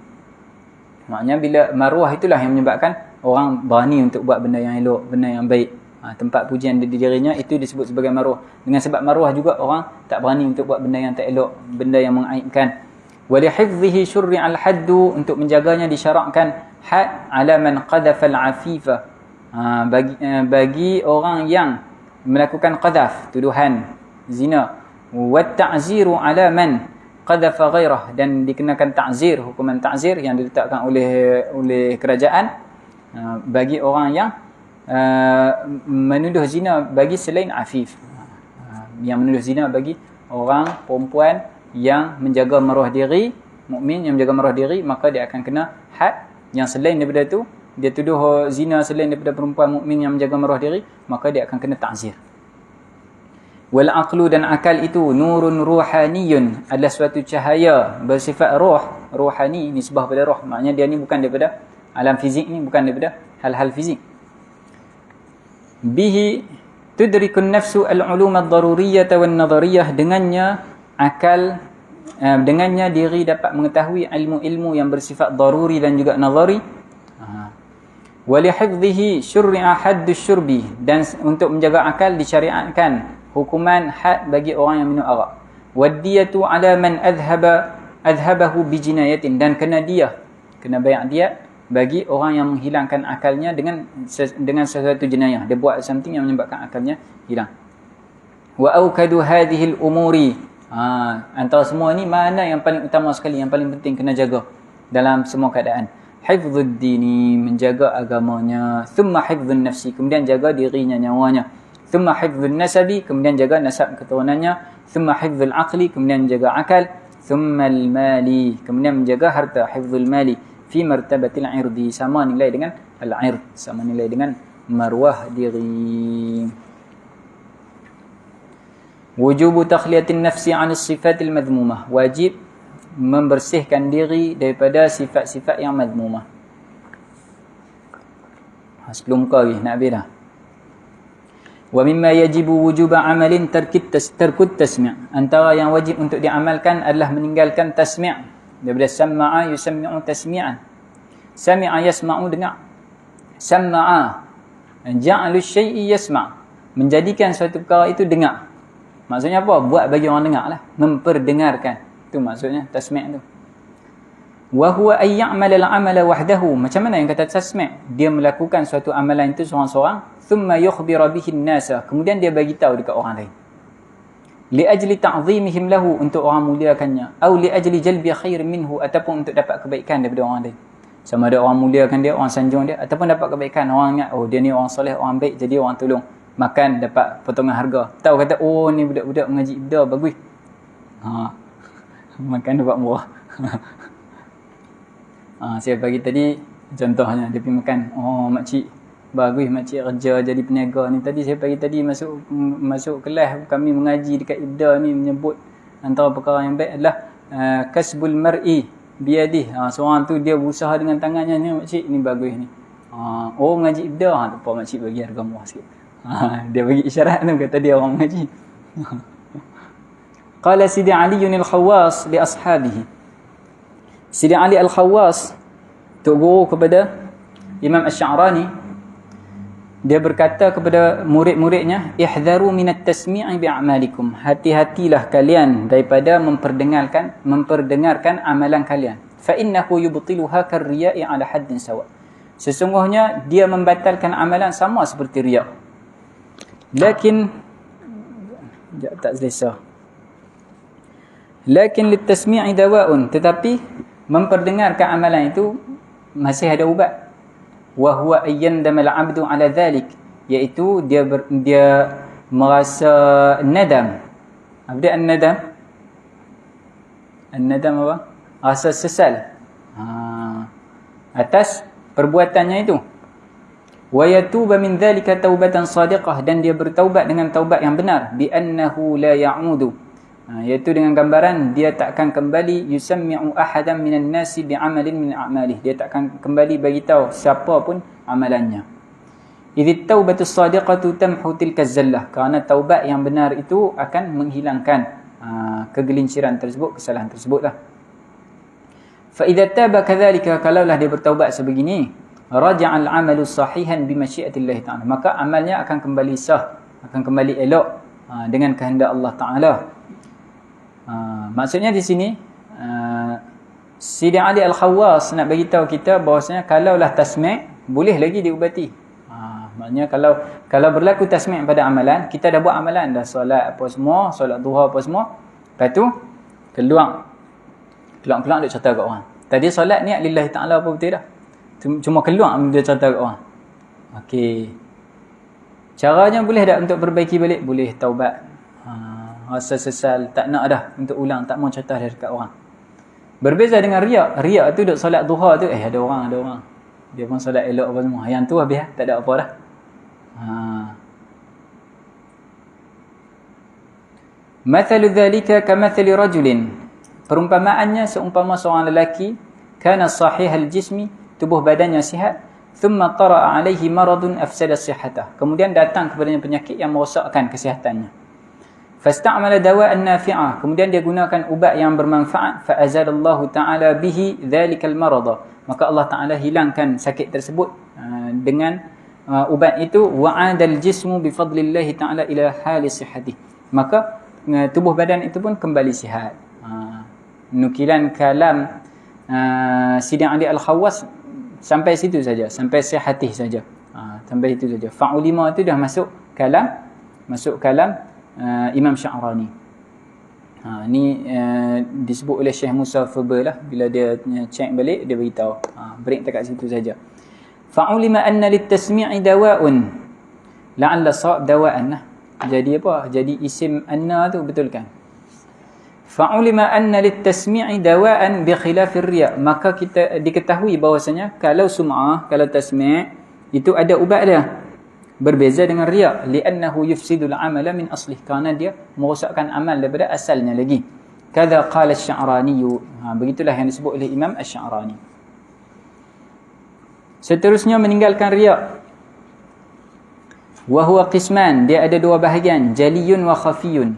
Maknanya bila maruah itulah yang menyebabkan orang berani untuk buat benda yang elok, benda yang baik. Tempat pujian di dirinya itu disebut sebagai maruah. Dengan sebab maruah juga orang tak berani untuk buat benda yang tak elok, benda yang mengaibkan. Wa li hifdhihi syurri'al haddu, untuk menjaganya disyarakkan had ala man qadhafa al-afifa. Bagi orang yang melakukan qadhaf, tuduhan zina, wa ta'ziru ala man qadhafa ghairah, dan dikenakan ta'zir, hukuman ta'zir yang diletakkan oleh kerajaan bagi orang yang menuduh zina bagi selain afif, yang menuduh zina bagi orang perempuan yang menjaga maruah diri, mukmin yang menjaga maruah diri, maka dia akan kena had. Yang selain daripada itu, dia tuduh zina selain daripada perempuan mukmin yang menjaga maruah diri, maka dia akan kena ta'zir. Wal aqlu, dan akal itu nurun ruhaniyun, adalah suatu cahaya bersifat ruhani, nisbah pada roh. Maknanya dia ni bukan daripada alam fizik, ni bukan daripada hal-hal fizik. Bihi tudrikun nafsu al-ulum ad-daruriyyah wan nadhariyah, dengannya akal, dengannya diri dapat mengetahui ilmu-ilmu yang bersifat daruri dan juga nadhari. Wa li hifdhihi syurri'a haddus syurbi, dan untuk menjaga akal disyariatkan hukuman had bagi orang yang minum arak. Wadiyatu ala man adhabahu bijinayatin, dan kena bayar diat bagi orang yang menghilangkan akalnya dengan sesuatu jenayah. Dia buat something yang menyebabkan akalnya hilang. Wa aukadu hadhihi al-umuri, antara semua ni mana yang paling utama sekali, yang paling penting kena jaga dalam semua keadaan? Hifdhud dini, menjaga agamanya. Thumma hifdhun nafsi, kemudian jaga dirinya, nyawanya. Thumma hifdhun nasabi, kemudian jaga nasab keturunannya. Thumma hifdhul aqli, kemudian jaga akal. Thumma al-mali, kemudian menjaga harta. Hifdhul mali fi martabatil irdi, sama nilai dengan al-ird, sama nilai dengan maruah diri. Wujubu takhliyatin nafsi 'an as-sifatil madhmumah, wajib membersihkan diri daripada sifat-sifat yang madhmumah. Sebelum muka lagi, nak habis dah. Wa mimma yajibu wujuba amalin tarkut tasmi', antara yang wajib untuk diamalkan adalah meninggalkan tasmi'. Daripada sama'a yusammi'u tasmi'an. Sami'a yasma'u, dengar. Sama'a ja'alu syai'i yasma', menjadikan suatu perkara itu dengar. Maksudnya apa? Buat bagi orang dengar lah, memperdengarkan. Itu maksudnya tasmi' tu. Wa huwa ay ya'mal al-'amala wahdahu, macam mana yang kata tasmi'? Dia melakukan suatu amalan itu seorang-seorang. Thumma yukhbira bihi an-nasa, kemudian dia bagi tahu dekat orang lain. Li ajli ta'zimihim lahu, untuk orang muliakannya. Atau li ajli jalbi khair minhu, ataupun untuk dapat kebaikan daripada orang lain. Sama ada orang muliakan dia, orang sanjung dia, ataupun dapat kebaikan. Orang ingat, oh dia ni orang soleh, orang baik, jadi orang tolong. Makan dapat potongan harga. Tahu kata, oh ni budak-budak mengaji ibda, bagus. Makan dapat murah. Saya bagi tadi contohnya, dia pergi makan, oh makcik bagus, makcik kerja jadi peniaga ni. Tadi saya pagi tadi masuk kelas kami mengaji dekat ibda ni, menyebut antara perkara yang baik adalah kasbul mar'i biyadih. Seorang tu dia berusaha dengan tangannya, ni makcik ni bagus ni. Oh mengaji ibda, lupa makcik bagi harga murah sikit. Dia bagi isyarat tu, kata dia orang mengaji. Qala Sidi Ali al-Khawas li ashabihi, Sidi Ali al-Khawas, tok guru kepada Imam Asy-Sya'rani, dia berkata kepada murid-muridnya, ihdharu minat tasmi'i bi'amalikum, hati-hatilah kalian daripada memperdengarkan amalan kalian. Fa innahu yubtiluha karriya'i 'ala haddin sawa, sesungguhnya dia membatalkan amalan sama seperti riya. Lakin tak selesa. Lakin litasmi'i dawa'un, tetapi memperdengarkan amalan itu masih ada ubat. Wa huwa ayyandama al-'abdu 'ala dhalik, iaitu dia merasa nadam. Apa dia an-nadam? An-nadam apa? Rasa sesal atas perbuatannya itu. Wa yatuba min dhalika taubatan sadiqah, dan dia bertaubat dengan taubat yang benar, bi annahu la ya'udu, iaitu dengan gambaran dia tak akan kembali yusammi'u ahadan minan nasi bi'amalin min a'malih, dia tak akan kembali bagi tahu siapa pun amalannya. Idh taubatus sadiqatu tamhu tilka zallah, kerana taubat yang benar itu akan menghilangkan kegelinciran tersebut, kesalahan tersebutlah. Fa idza taba kadzalika, kalaulah dia bertaubat sebegini, raja'al 'amalu sahihan bi masyiatillah ta'ala, maka amalnya akan kembali sah, akan kembali elok dengan kehendak Allah Taala. Maksudnya di sini Sidi Ali Al-Khawwas nak bagi tahu kita bahawasanya kalaulah tasmi' boleh lagi diubati. Maknanya kalau berlaku tasmi' pada amalan, kita dah buat amalan, dah solat apa semua, solat duha apa semua, lepas tu keluar duk cerita kat orang. Tadi solat niat lillahi ta'ala apa betul dah? Cuma keluar dia cerita kat orang. Okey. Caranya boleh tak untuk perbaiki balik? Boleh, taubat. Rasa sesal, tak nak dah untuk ulang, tak mau cerita dah dekat orang. Berbeza dengan riak. Riak tu duk solat duha tu, ada orang. Dia pun solat elok apa semua. Yang tu habis, tak ada apa dah. Mathalu dhalika kamathali rajulin, perumpamaannya seumpama seorang lelaki, kana sahihal jismi, tubuh badannya sihat, thumma tara'a alaihi maradun afsada sihhatah, kemudian datang kepadanya penyakit yang merosakkan kesihatannya. Fasta'mala dawa'an nafi'ah, kemudian dia gunakan ubat yang bermanfaat, fa azalallahu ta'ala bihi dhalikal marada, maka Allah Ta'ala hilangkan sakit tersebut dengan ubat itu. Wa'adal jismu bifadlillahi ta'ala ila hali sihhatih, maka tubuh badan itu pun kembali sihat. Nukilan kalam Sidi Ali Al-Khawwas sampai situ saja, sampai sihatih saja, sampai itu saja. Fa'ulima itu dah masuk kalam Imam Sya'rani. Ni disebut oleh Syekh Musa Faber lah, bila dia cek balik dia beritahu. Break dekat situ saja. Fa'ulima anna litasmi'i dawa'un, la'alla sawab dawa'an lah. Jadi apa? Jadi isim anna tu betul kan? Fa'ulima anna litasmi'i dawa'an bi khilafir riya', maka kita diketahui bahwasanya kalau sum'ah, kalau tasmi' itu ada ubat dia, berbeza dengan riya', li'annahu yufsidul amala min aslih, kerana dia merosakkan amal daripada asalnya lagi. Kadza qala asy-Sya'rani, begitulah yang disebut oleh Imam Asy-Sya'rani. Seterusnya meninggalkan riya'. Wa huwa qisman, dia ada dua bahagian, jaliyun wa khafiyun.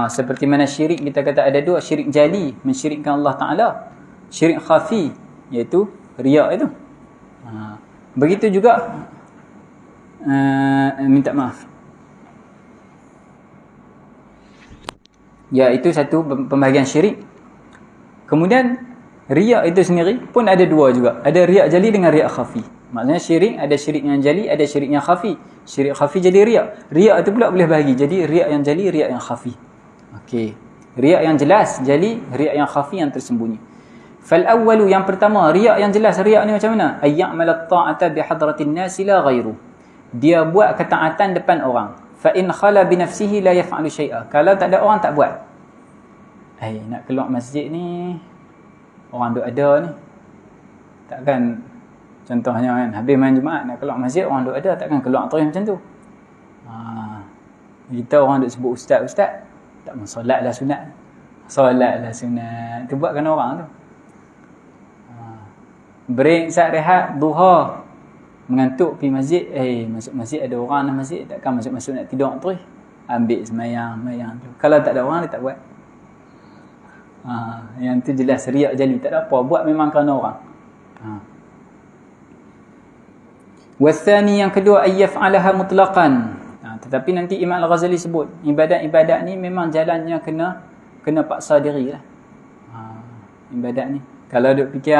Seperti mana syirik, kita kata ada dua, syirik jali, mensyirikkan Allah Ta'ala, syirik khafi, iaitu riya' itu. Begitu juga minta maaf, ya, itu satu pembahagian syirik. Kemudian riya' itu sendiri pun ada dua juga, ada riya' jali dengan riya' khafi. Maksudnya syirik, ada syirik yang jali, ada syirik yang khafi. Syirik khafi jadi riya'. Riya' itu pula boleh bahagi jadi riya' yang jali, riya' yang khafi. Okey. Riya' yang jelas jali, riya' yang khafi yang tersembunyi. Fal awwalu, yang pertama, riya' yang jelas. Riya' ni macam mana? Ayya'mal at-ta'ata bi hadratin nasi la ghairu. Dia buat ketaatan depan orang. Fa in khala bi nafsihi la yaf'alu syai'a. Kalau tak ada orang tak buat. Nak keluar masjid ni, orang duk ada ni, takkan contohnya kan, habis main Jumaat nak keluar masjid, orang duk ada, takkan keluar terus macam tu. Kita orang duk sebut ustaz, tak mau solatlah sunat. Solatlah sunat. Tu buatkan orang tu. Break saat rehat duha, mengantuk pergi masjid, masuk masjid ada orang dalam masjid, takkan masuk nak tidur terus. Ambil semayang tu. Kalau tak ada orang dia tak buat. Yang tu jelas riak jali, tak ada apa, buat memang kerana orang. Wathani, yang kedua, ayyaf'alaha mutlaqan. Tetapi nanti Imam Al-Ghazali sebut ibadat-ibadat ni memang jalannya kena paksa diri lah. Ibadat ni kalau duk fikir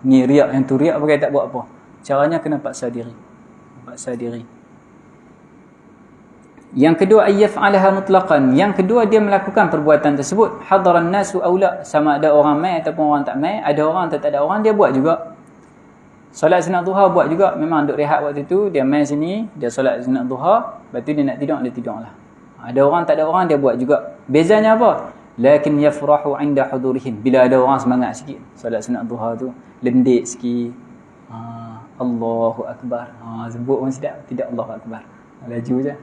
ni riak, yang tu riak, pakai tak buat apa, caranya kena paksa diri. Yang kedua, ayyaf'alaha mutlaqan. Yang kedua, dia melakukan perbuatan tersebut hadaran nasu aula, sama ada orang mai ataupun orang tak mai, ada orang atau tak ada orang, dia buat juga. Solat sunat duha buat juga, memang duk rehat waktu tu, dia mai sini, dia solat sunat duha, lepas tu dia nak tidur, dia tidurlah. Ada orang tak ada orang, dia buat juga. Bezanya apa? Lakin yafrahu 'inda hudurihim. Bila ada orang semangat sikit, solat sunat duha tu lendik sikit. Allahu akbar. Sebut pun sedap, tidak Allahu akbar. Laju je.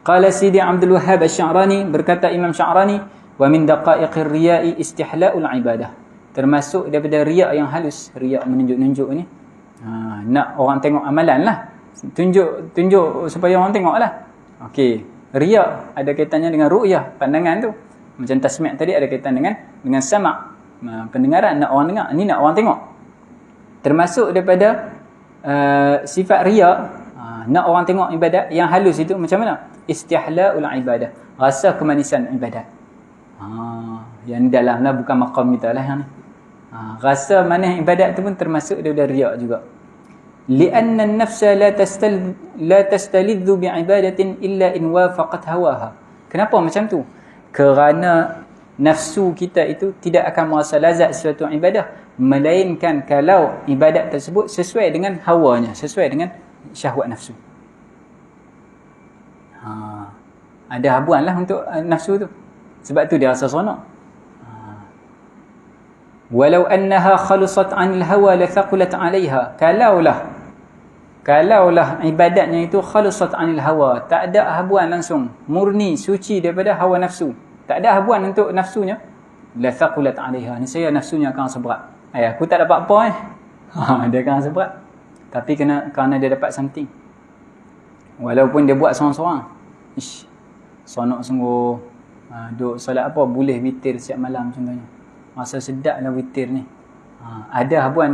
Qala Sidi Abdul Wahhab Asy-Sya'rani, berkata Imam Sya'rani, wa min daqa'iqir riya'i istihla'ul ibadah. Termasuk daripada riya' yang halus, riya' menunjuk-nunjuk ni. Nak orang tengok amalan lah. Tunjuk supaya orang tengok lah. Okey, riya' ada kaitannya dengan ru'yah, pandangan tu. Macam tasmi' tadi ada kaitan dengan sama', pendengaran, nak orang dengar. Ni nak orang tengok. Termasuk daripada sifat riya', nak orang tengok ibadat yang halus itu macam mana? Istihla'ul ibadah, rasa kemanisan ibadat. Yang dalam lah, bukan maqam kita lah yang ni. Rasa manis ibadat tu pun termasuk daripada riya' juga. Li'anna an-nafsa la tastalidhu bi'ibadatin illa in wafaqat hawaha. Kenapa macam tu? Kerana nafsu kita itu tidak akan merasa lazat sesuatu ibadah, melainkan kalau ibadat tersebut sesuai dengan hawanya, sesuai dengan syahwat nafsu. Ada habuan lah untuk nafsu tu. Sebab tu dia rasa seronok. Walau annaha khalusat 'anil hawa la thaqulat 'alayha. Kalaulah ibadatnya itu khalusat 'anil hawa, tak ada habuan langsung, murni, suci daripada hawa nafsu. Tak ada habuan untuk nafsunya, la thaqulat 'alayha. Ni saya nafsunya akan rasa berat. Aku tak dapat apa dia akan rasa berat. Tapi kerana dia dapat something. Walaupun dia buat seorang-seorang. Seronok sungguh. Duk solat apa, boleh witir setiap malam contohnya. Rasa sedap lah witir ni. Ada habuan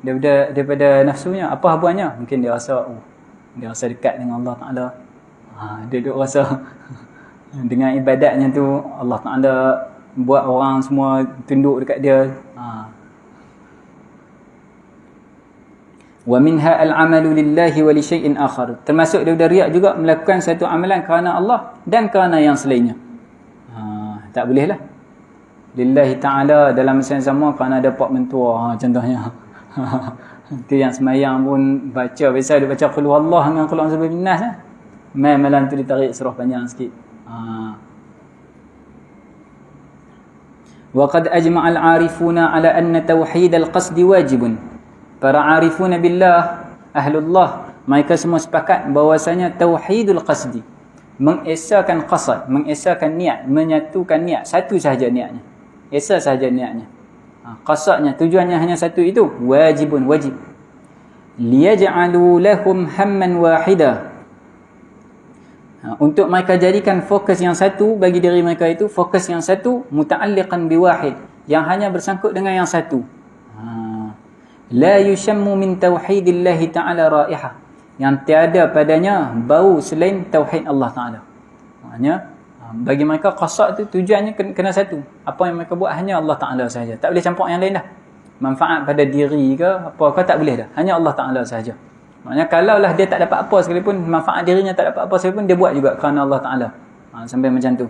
daripada nafsunya. Apa habuannya? Mungkin dia rasa dekat dengan Allah Ta'ala. Dia duk rasa dengan ibadatnya tu Allah Ta'ala buat orang semua tunduk dekat dia. Wa minha al-'amalu lillahi wa li syai'in akhar. Termasuk daripada riya' juga melakukan satu amalan kerana Allah dan kerana yang selainnya. Tak boleh lah. Lillahi ta'ala dalam masa yang sama kerana ada pak mentua contohnya. Itu yang semayang pun baca, biasa dia baca qul huwallah dengan qul a'udzu birabbin nas. Mai malam tu ditarik surah panjang sikit. Wa qad ajma'a al-'arifuna 'ala anna tauhid al-qasd wajibun. Para arifuna billah, ahlullah, mereka semua sepakat bahawasanya tauhidul qasdi, mengesakan qasad, mengesakan niat, menyatukan niat, satu sahaja niatnya, esa sahaja niatnya, qasadnya, tujuannya hanya satu, itu wajib. Liyaj'alu lahum hamman wahida, untuk mereka jadikan fokus yang satu bagi diri mereka, itu fokus yang satu, muta'alliqan biwahid, yang hanya bersangkut dengan yang satu. La yushammu min tauhidillahi ta'ala raihah, yang tiada padanya bau selain tauhid Allah Ta'ala. Maknanya bagi mereka qasad tu tujuannya kena satu. Apa yang mereka buat hanya Allah Ta'ala sahaja, tak boleh campur yang lain dah. Manfaat pada diri ke apa ke tak boleh dah, hanya Allah Ta'ala sahaja. Maknanya kalaulah dia tak dapat apa sekalipun, manfaat dirinya tak dapat apa sekalipun, dia buat juga kerana Allah Ta'ala. Sampai macam tu.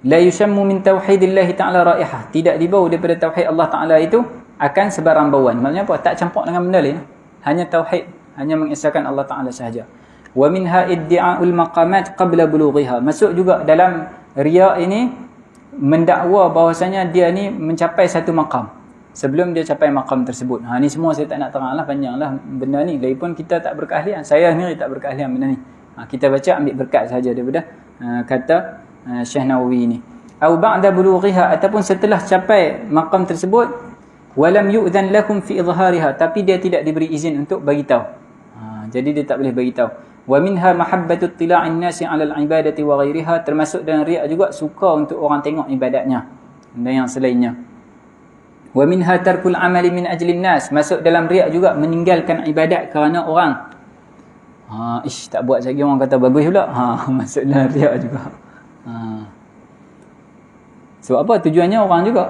La yushammu min tauhidillahi ta'ala raihah, tidak dibau daripada tauhid Allah Ta'ala itu akan sebarang bauan. Maksudnya apa? Tak campur dengan benda lain, hanya tauhid, hanya mengesahkan Allah Ta'ala sahaja. Wa minha iddi'a'ul maqamat qabla bulughiha. Masuk juga dalam riya' ini mendakwa bahawasanya dia ni mencapai satu maqam sebelum dia capai maqam tersebut. Ni semua saya tak nak teranglah, panjanglah benda ni. Lagipun kita tak berkeahlian, saya sendiri tak berkeahlian benda ni. Kita baca ambil berkat saja daripada kata Syekh Nawawi ni. Au ba'da bulughiha, ataupun setelah capai maqam tersebut, walam yu'dhan lakum fi izhariha, tapi dia tidak diberi izin untuk bagi tahu. Jadi dia tak boleh bagi tahu. Wa minha mahabbatu ittila'in nasi 'ala al-ibadati wa ghairiha, termasuk dalam riya' juga suka untuk orang tengok ibadatnya dan yang selainnya. Wa minha tarkul 'amali min ajli an-nas, masuk dalam riya' juga meninggalkan ibadat kerana orang. Tak buat lagi orang kata bagus pula. Masuk dalam riya' juga. Sebab apa? Tujuannya orang juga.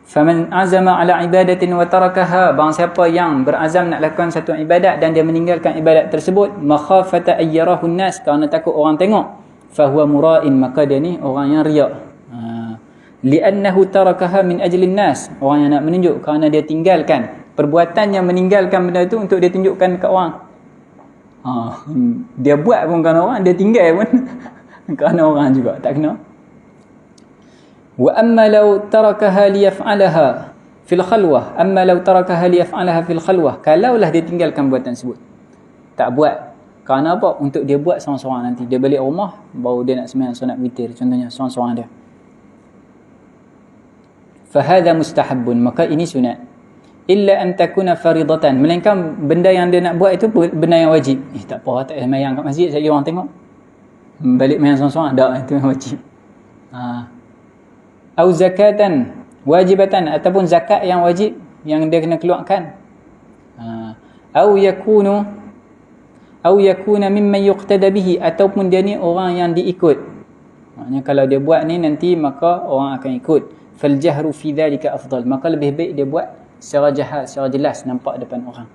Faman azama ala ibadatin wa tarakaha, barang siapa yang berazam nak lakukan satu ibadat dan dia meninggalkan ibadat tersebut makhafata ayyarahu nas, kerana takut orang tengok, fahuwa mura'in, maka dia ni orang yang riak. Li'annahu tarakaha min ajlin nas, orang yang nak menunjuk kerana dia tinggalkan perbuatan yang meninggalkan benda itu untuk dia tunjukkan kat orang. Dia buat pun kerana orang, dia tinggal pun kerana orang juga, tak kena. Wa amma law tarakaha liyaf'alaha fil khalwah, amma law tarakaha liyaf'alaha fil khalwah, kalaulah dia tinggalkan buatan tersebut, tak buat kerana apa? Untuk dia buat seorang-seorang, nanti dia balik rumah baru dia nak sembahyang sunat witir contohnya, seorang-seorang dia, fahadha mustahabbun, maka ini sunat. Illa an takuna faridatan, melainkan benda yang dia nak buat itu benda yang wajib. Tak apa, tak payah sembahyang kat masjid sekali orang tengok, balik sembahyang seorang-seorang, tak, itu yang wajib. Au zakatan wajibatan, ataupun zakat yang wajib yang dia kena keluarkan. Au yakuna mimman yuqtada bihi, ataupun dia ni orang yang diikut. Maknanya kalau dia buat ni nanti maka orang akan ikut. Fal jahru fi dhalika afdal, maka lebih baik dia buat secara jahat, secara jelas, nampak depan orang.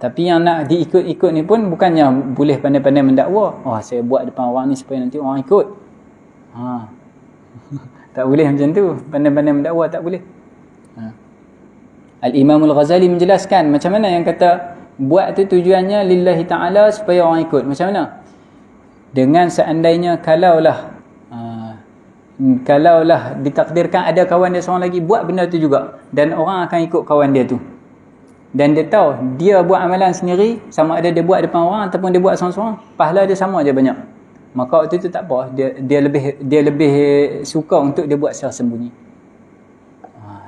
Tapi yang nak diikut-ikut ni pun bukannya boleh pandai-pandai mendakwa. Saya buat depan orang ni supaya nanti orang ikut. Tak boleh macam tu, pandai-pandai mendakwa tak boleh. Al-Imam Al-Ghazali menjelaskan macam mana yang kata buat tu tujuannya lillahi ta'ala supaya orang ikut. Macam mana? Dengan seandainya kalaulah ditakdirkan ada kawan dia seorang lagi buat benda tu juga, dan orang akan ikut kawan dia tu, dan dia tahu dia buat amalan sendiri, sama ada dia buat depan orang ataupun dia buat seorang-seorang, pahala dia sama aja banyak, maka waktu itu tak apa, dia lebih suka untuk dia buat secara sembunyi.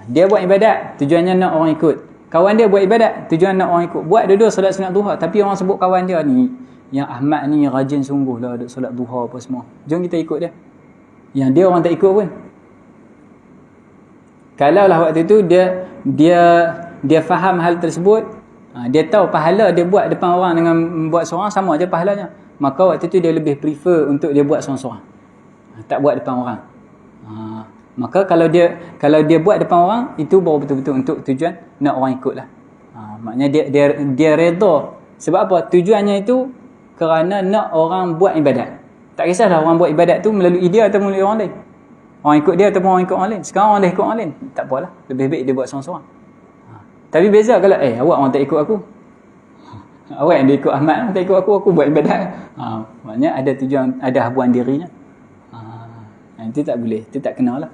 Dia buat ibadat tujuannya nak orang ikut, kawan dia buat ibadat tujuan nak orang ikut, buat dua-dua solat sunat duha, tapi orang sebut kawan dia ni, yang Ahmad ni rajin sungguh lah duk solat duha apa semua, jom kita ikut dia. Yang dia orang tak ikut pun, kalau lah waktu tu dia faham hal tersebut, dia tahu pahala dia buat depan orang dengan buat seorang sama aja pahalanya, maka waktu tu dia lebih prefer untuk dia buat seorang-seorang, tak buat depan orang. Maka kalau dia buat depan orang, itu baru betul-betul untuk tujuan nak orang ikut lah. Maknanya dia redha. Sebab apa? Tujuannya itu kerana nak orang buat ibadat. Tak kisahlah orang buat ibadat tu melalui dia atau melalui orang lain, orang ikut dia ataupun orang ikut orang lain. Sekarang orang dah ikut orang lain, tak apalah, lebih baik dia buat seorang-seorang. Tapi beza kalau awak orang tak ikut aku, awak yang dia ikut Ahmad, orang tak ikut aku buat ibadat. Maknanya ada tujuan, ada habuan dirinya. Itu tak boleh, itu tak kenalah.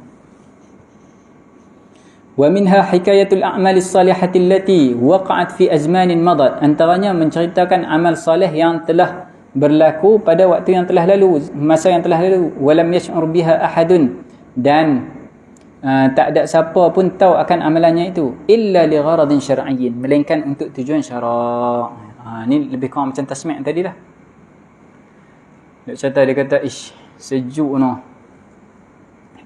Wa minha hikayatul a'malis salihati allati waqa'at fi azmanin madat, antaranya menceritakan amal salih yang telah berlaku pada waktu yang telah lalu, masa yang telah lalu. Walam yash'ur biha ahadun, dan tak ada siapa pun tahu akan amalannya itu, illa li gharadin syar'iyyin, melainkan untuk tujuan syarak. Ni lebih kurang macam tasmi' tadi lah. Dia kata sejuk noh,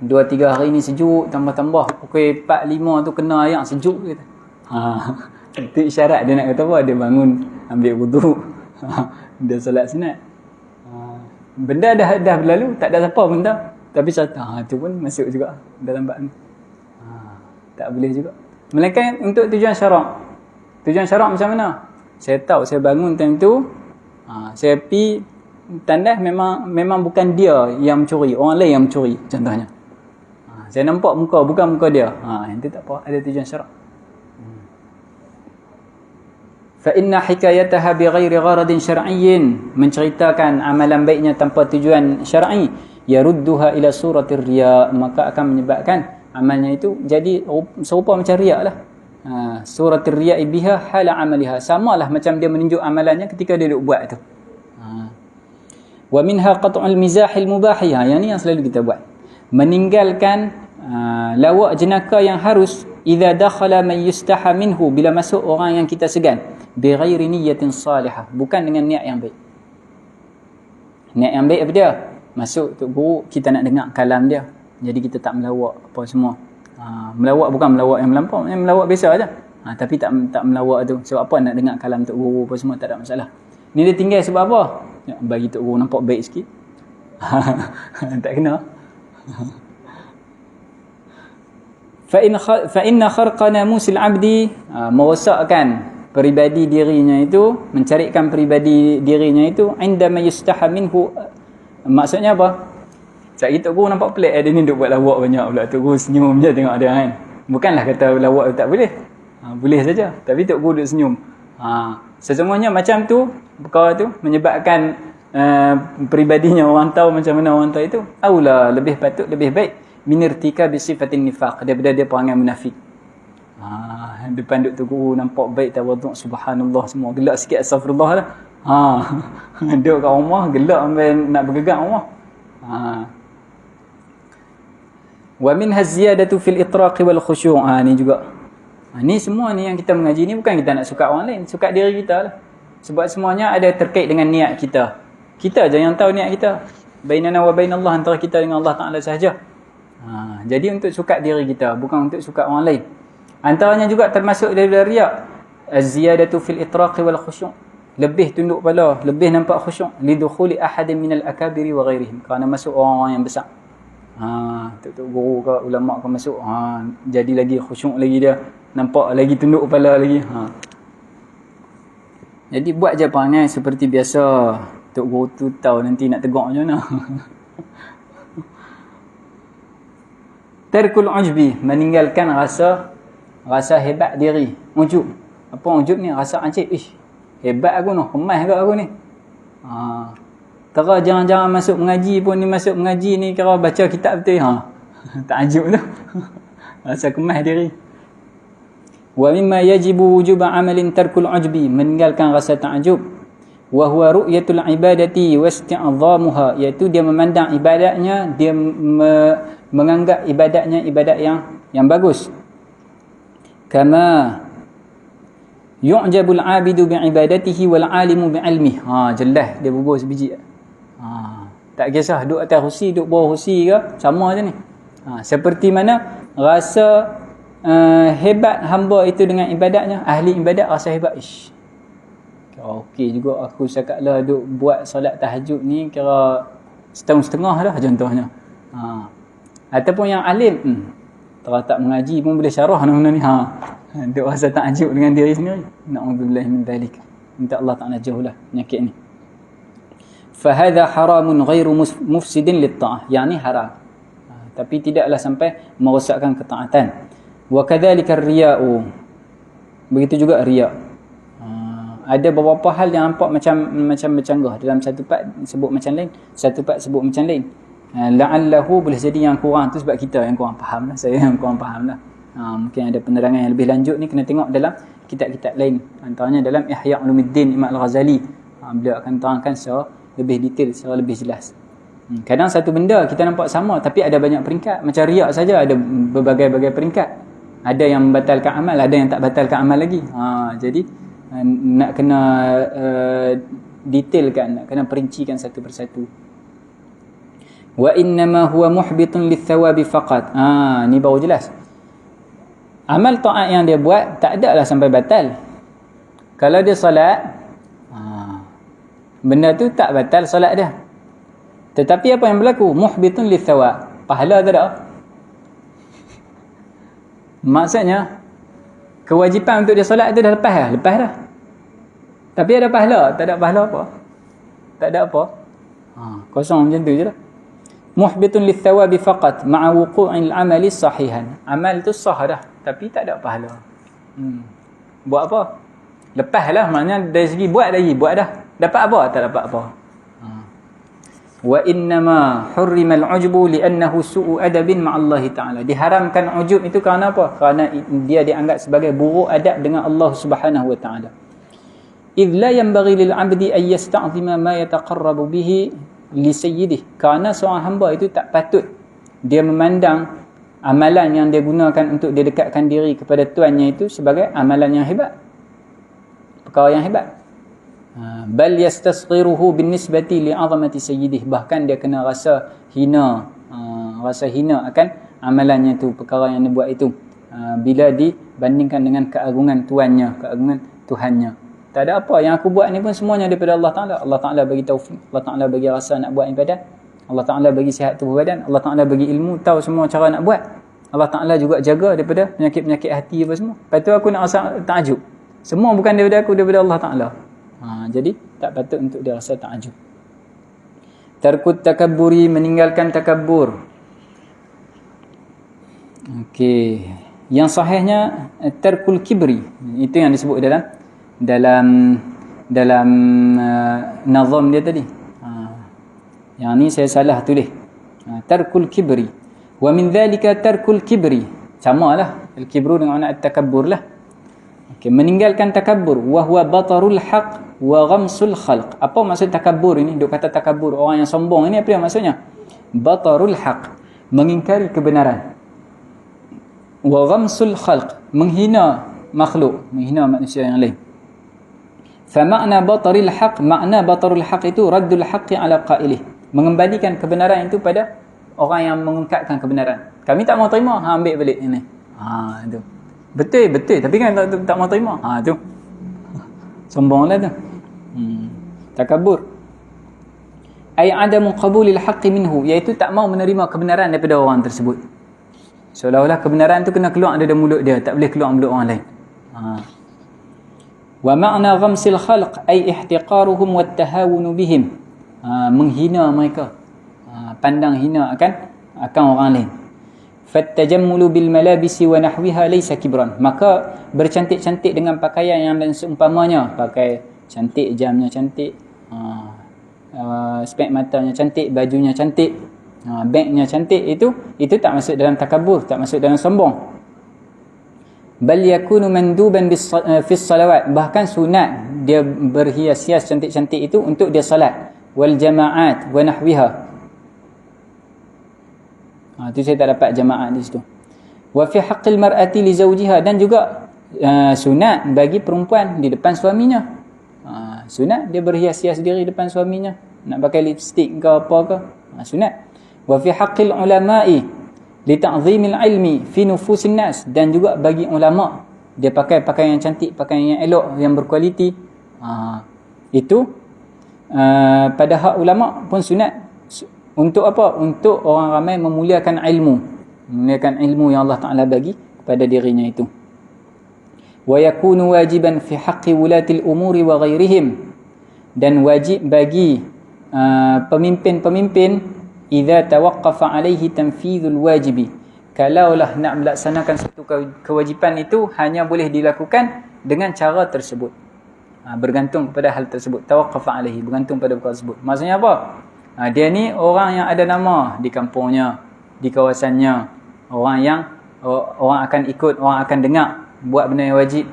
2-3 hari ni sejuk, tambah-tambah pukul 4-5 tu kena ayam sejuk kata. Itu isyarat dia nak kata apa? Dia bangun, ambil wudu, dia solat sunat. Benda dah berlalu, tak ada siapa pun tahu, tapi itu pun masuk juga dalam bab ni. Tak boleh juga, melainkan untuk tujuan syarak. Tujuan syarak macam mana? Saya tahu saya bangun time tu, saya pergi tandas, memang bukan dia yang mencuri, orang lain yang mencuri contohnya. Saya nampak muka, bukan muka dia. Itu tak apa, ada tujuan syarak. Fa inna hikayataha bighairi gharadin syar'iyyin, menceritakan amalan baiknya tanpa tujuan syar'i, yarudduha ila suratir riya, maka akan menyebabkan amalnya itu jadi serupa macam riak lah. Suratir riya biha hala amaliha, samalah macam dia menunjuk amalannya ketika dia duk buat tu. Wa minha qat'ul mizahil mubahiyah, yang ni yang selalu kita buat, meninggalkan lawak jenaka yang harus, idza dakhala man yustaha minhu, bila masuk orang yang kita segan, bighairi niyatin salihah, bukan dengan niat yang baik. Niat yang baik apa dia? Masuk Tok Guru, kita nak dengar kalam dia, jadi kita tak melawak apa semua. Melawak bukan melawak yang melampau, yang melawak biasa aja. Tapi tak melawak tu sebab apa? Nak dengar kalam Tok Guru apa semua, tak ada masalah. Ni dia tinggal sebab apa? Bagi Tok Guru nampak baik sikit. Tak kena. fa inna kharqa namusil abdi, merosakkan peribadi dirinya itu, mencarikan peribadi dirinya itu, indama yustaha minhu. Maksudnya apa? Sekali Tok Guru nampak pelik, dia ni duk buat lawak banyak pula. Tok Guru senyum je tengok dia kan. Bukanlah kata lawak tak boleh. Boleh saja. Tapi Tok Guru duk senyum. Sesungguhnya macam tu, perkara tu menyebabkan peribadinya orang tahu macam mana orang tahu itu. Aula, lebih patut, lebih baik minirtika bisifatin nifaq, daripada dia perangai munafik. Depan Tok Guru nampak baik tawaduk, subhanallah, semua gelak sikit, astagfirullah lah. Duduk kat rumah gelak sampai nak bergerak rumah. Wa minha ziyadatu fil itraq wal khusyu'. Ni juga. Ni semua ni yang kita mengaji ni bukan kita nak suka orang lain, suka diri kita lah. Sebab semuanya ada terkait dengan niat kita. Kita je yang tahu niat kita. Bainana wa bainallah, antara kita dengan Allah Ta'ala sahaja. Jadi untuk suka diri kita, bukan untuk suka orang lain. Antaranya juga termasuk dari riya, az-ziyadatu fil itraq wal khusyu'. Lebih tunduk kepala, lebih nampak khusyuk, lidukhuli ahadin minal akabiri wa ghairihim, kerana masuk orang-orang yang besar. Tok Guru ke ulama ke masuk, jadi lagi khusyuk lagi dia, nampak lagi tunduk kepala lagi. Jadi buat je perangai seperti biasa. Tok Guru tu tahu nanti nak tegur macam mana. Tarkul ujbi, meninggalkan rasa hebat diri. Ujub. Apa ujub ni? Rasa ancik. Hebat aku ni, kemas kat aku ni. Kira jangan-jangan masuk mengaji pun ni, masuk mengaji ni kira baca kitab betul. Takjub tu. Rasa kemas diri. Wa mimma yajibu wujuba amalin tarkul ujbi, meninggalkan rasa takjub. Wa huwa ru'yatul ibadati wa isti'dhamuha, iaitu dia memandang ibadatnya, dia menganggap ibadatnya ibadat yang bagus. Kama yu'jabul 'abidu bi'ibadatihi wal 'alimu bi'ilmihi. Jelas dia bubuh sebiji. Tak kisah duduk atas kursi, duduk bawah kursi ke, sama je ni. Seperti mana rasa hebat hamba itu dengan ibadatnya, ahli ibadat rasa hebat. Okey juga aku cakaplah duk buat solat tahajud ni kira setahun setengah dah contohnya. Ataupun yang alim, kalau tak mengaji pun boleh syarah benda ni. Duk rasa takjub dengan diri sendiri. Na'udzubillah min dzalik. Minta Allah Ta'ala jauhlah penyakit ni. Fahadha haramun ghairu mufsidin lit-ta'ah, yakni haram. Tapi tidaklah sampai merosakkan ketaatan. Wa kadzalika ar-riya'u. Begitu juga riya'. Ada beberapa hal yang nampak macam bercanggah. Dalam satu part sebut macam lain, satu part sebut macam lain. La'allahu, boleh jadi yang kurang tu sebab kita yang kurang faham lah. Saya yang kurang faham lah. Mungkin ada penerangan yang lebih lanjut ni kena tengok dalam kitab-kitab lain. Antaranya dalam Ihya Ulumuddin Imam Al-Ghazali. Beliau akan terangkan secara lebih detail, secara lebih jelas. Kadang satu benda kita nampak sama tapi ada banyak peringkat. Macam riak saja ada berbagai-bagai peringkat. Ada yang membatalkan amal, ada yang tak batalkan amal lagi. Jadi nak kena detailkan, nak kena perincikan satu persatu. Wa innama huwa muhbitun lithawabi faqat. Ni baru jelas. Amal taat yang dia buat tak ada lah sampai batal. Kalau dia solat, benda tu tak batal solat dia. Tetapi apa yang berlaku? Muhbitun lithawab. Pahala tak ada. Maksudnya kewajipan untuk dia solat tu dah lepas dah. Lepas dah. Tapi ada pahala. Tak ada pahala apa? Tak ada apa? Kosong macam tu je lah. Muhbitun lithawabi faqat ma'a wuqu'il amali sahihan. Amal tu sah dah. Tapi tak ada pahala. Buat apa? Lepas lah. Maknanya dari segi buat lagi. Buat dah. Dapat apa? Tak dapat apa. Wa innama hurrimal ujbu li'annahu su'u adabin ma'allahi ta'ala. Diharamkan ujub itu kerana apa? Kerana dia dianggap sebagai buruk adab dengan Allah Subhanahu wa ta'ala. Idh la yanbaghi lil 'abdi an yasta'zima ma yataqarrabu bihi li sayyidih. Kerana seorang hamba itu tak patut dia memandang amalan yang dia gunakan untuk dia dekatkan diri kepada tuannya itu sebagai amalan yang hebat. Perkara yang hebat. Bal yastasghiruhu binisbati li'azamati sayyidih. Bahkan dia kena rasa hina, rasa hina akan amalannya itu, perkara yang dia buat itu, bila dibandingkan dengan keagungan tuannya, keagungan Tuhannya. Tak ada apa, yang aku buat ni pun semuanya daripada Allah Ta'ala. Allah Ta'ala bagi taufik, Allah Ta'ala bagi rasa nak buat ibadat, Allah Ta'ala bagi sihat tubuh badan, Allah Ta'ala bagi ilmu, tahu semua cara nak buat. Allah Ta'ala juga jaga daripada penyakit-penyakit hati apa semua. Lepas tu aku nak rasa ta'ajub. Semua bukan daripada aku, daripada Allah Ta'ala. Jadi tak patut untuk dia rasa ta'ajub. Tarkut takabburi, meninggalkan takabbur. Okey. Yang sahihnya tarkul kibri. Itu yang disebut dalam nazam dia tadi. Yang ni saya salah tulis. Tarkul kibri. Wa min dhalika tarkul kibri. Samalah al-kibru dengan makna at-takabbur lah. Okey, meninggalkan takabbur wa huwa batarul haq wa ghamsul khalq. Apa maksud takabbur ini? Duk kata takabbur, orang yang sombong ini apa yang maksudnya? Batarul haq, mengingkari kebenaran. Wa ghamsul khalq, menghina makhluk, menghina manusia yang lain. Fa makna bataril haq, makna batarul haq itu raddul haqqi ala qailih, mengembalikan kebenaran itu pada orang yang mengungkapkan kebenaran. Kami tak mau terima, ambil balik ini. Itu. Betul, tapi kan tak mau terima. Tu. Sombonglah tu. Takabur. Ai adamu qabulil haqqi minhu, iaitu tak mau menerima kebenaran daripada orang tersebut. Seolah-olah kebenaran tu kena keluar dari mulut dia, tak boleh keluar mulut orang lain. Wa ma'na ghamsil khalq ay ihtiqaruhum wat tahawun bihim. Menghina mereka. Pandang hina akan orang lain. Fattajammulu bil malabisi wa nahwiha laysa kibran. Maka bercantik-cantik dengan pakaian yang dan seumpamanya, pakai cantik, jamnya cantik, spek matanya cantik, bajunya cantik, bagnya cantik, itu tak masuk dalam takabur, tak masuk dalam sombong. Bal yakunu manduban fi salawat, bahkan sunat dia berhias-hias cantik-cantik itu untuk dia salat, wal jamaat wa nahwiha. Itu saya tak dapat jamaah di situ. Wa fi haqqil mar'ati li zawjiha, dan juga sunat bagi perempuan di depan suaminya. Sunat dia berhias-hias diri depan suaminya, nak pakai lipstick ke apa ke, sunat. Wa fi haqqil ulama'i li ta'zimil ilmi fi nufusin nas, dan juga bagi ulama dia pakai pakaian yang cantik, pakaian yang elok, yang berkualiti. Itu pada hak ulama pun sunat. Untuk apa? Untuk orang ramai memuliakan ilmu. Memuliakan ilmu yang Allah Ta'ala bagi kepada dirinya itu. Wa yakunu wajiban fi haqqi wulatil umuri wa ghairihim, dan wajib bagi pemimpin-pemimpin idza tawaqqafa alaihi tanfidhul wajibi, kalaulah nak melaksanakan satu kewajipan itu hanya boleh dilakukan dengan cara tersebut. Bergantung kepada hal tersebut. Tawaqqafa alaihi, bergantung pada perkara tersebut. Maksudnya apa? Dia ni orang yang ada nama di kampungnya, di kawasannya, orang akan ikut, orang akan dengar buat benda yang wajib.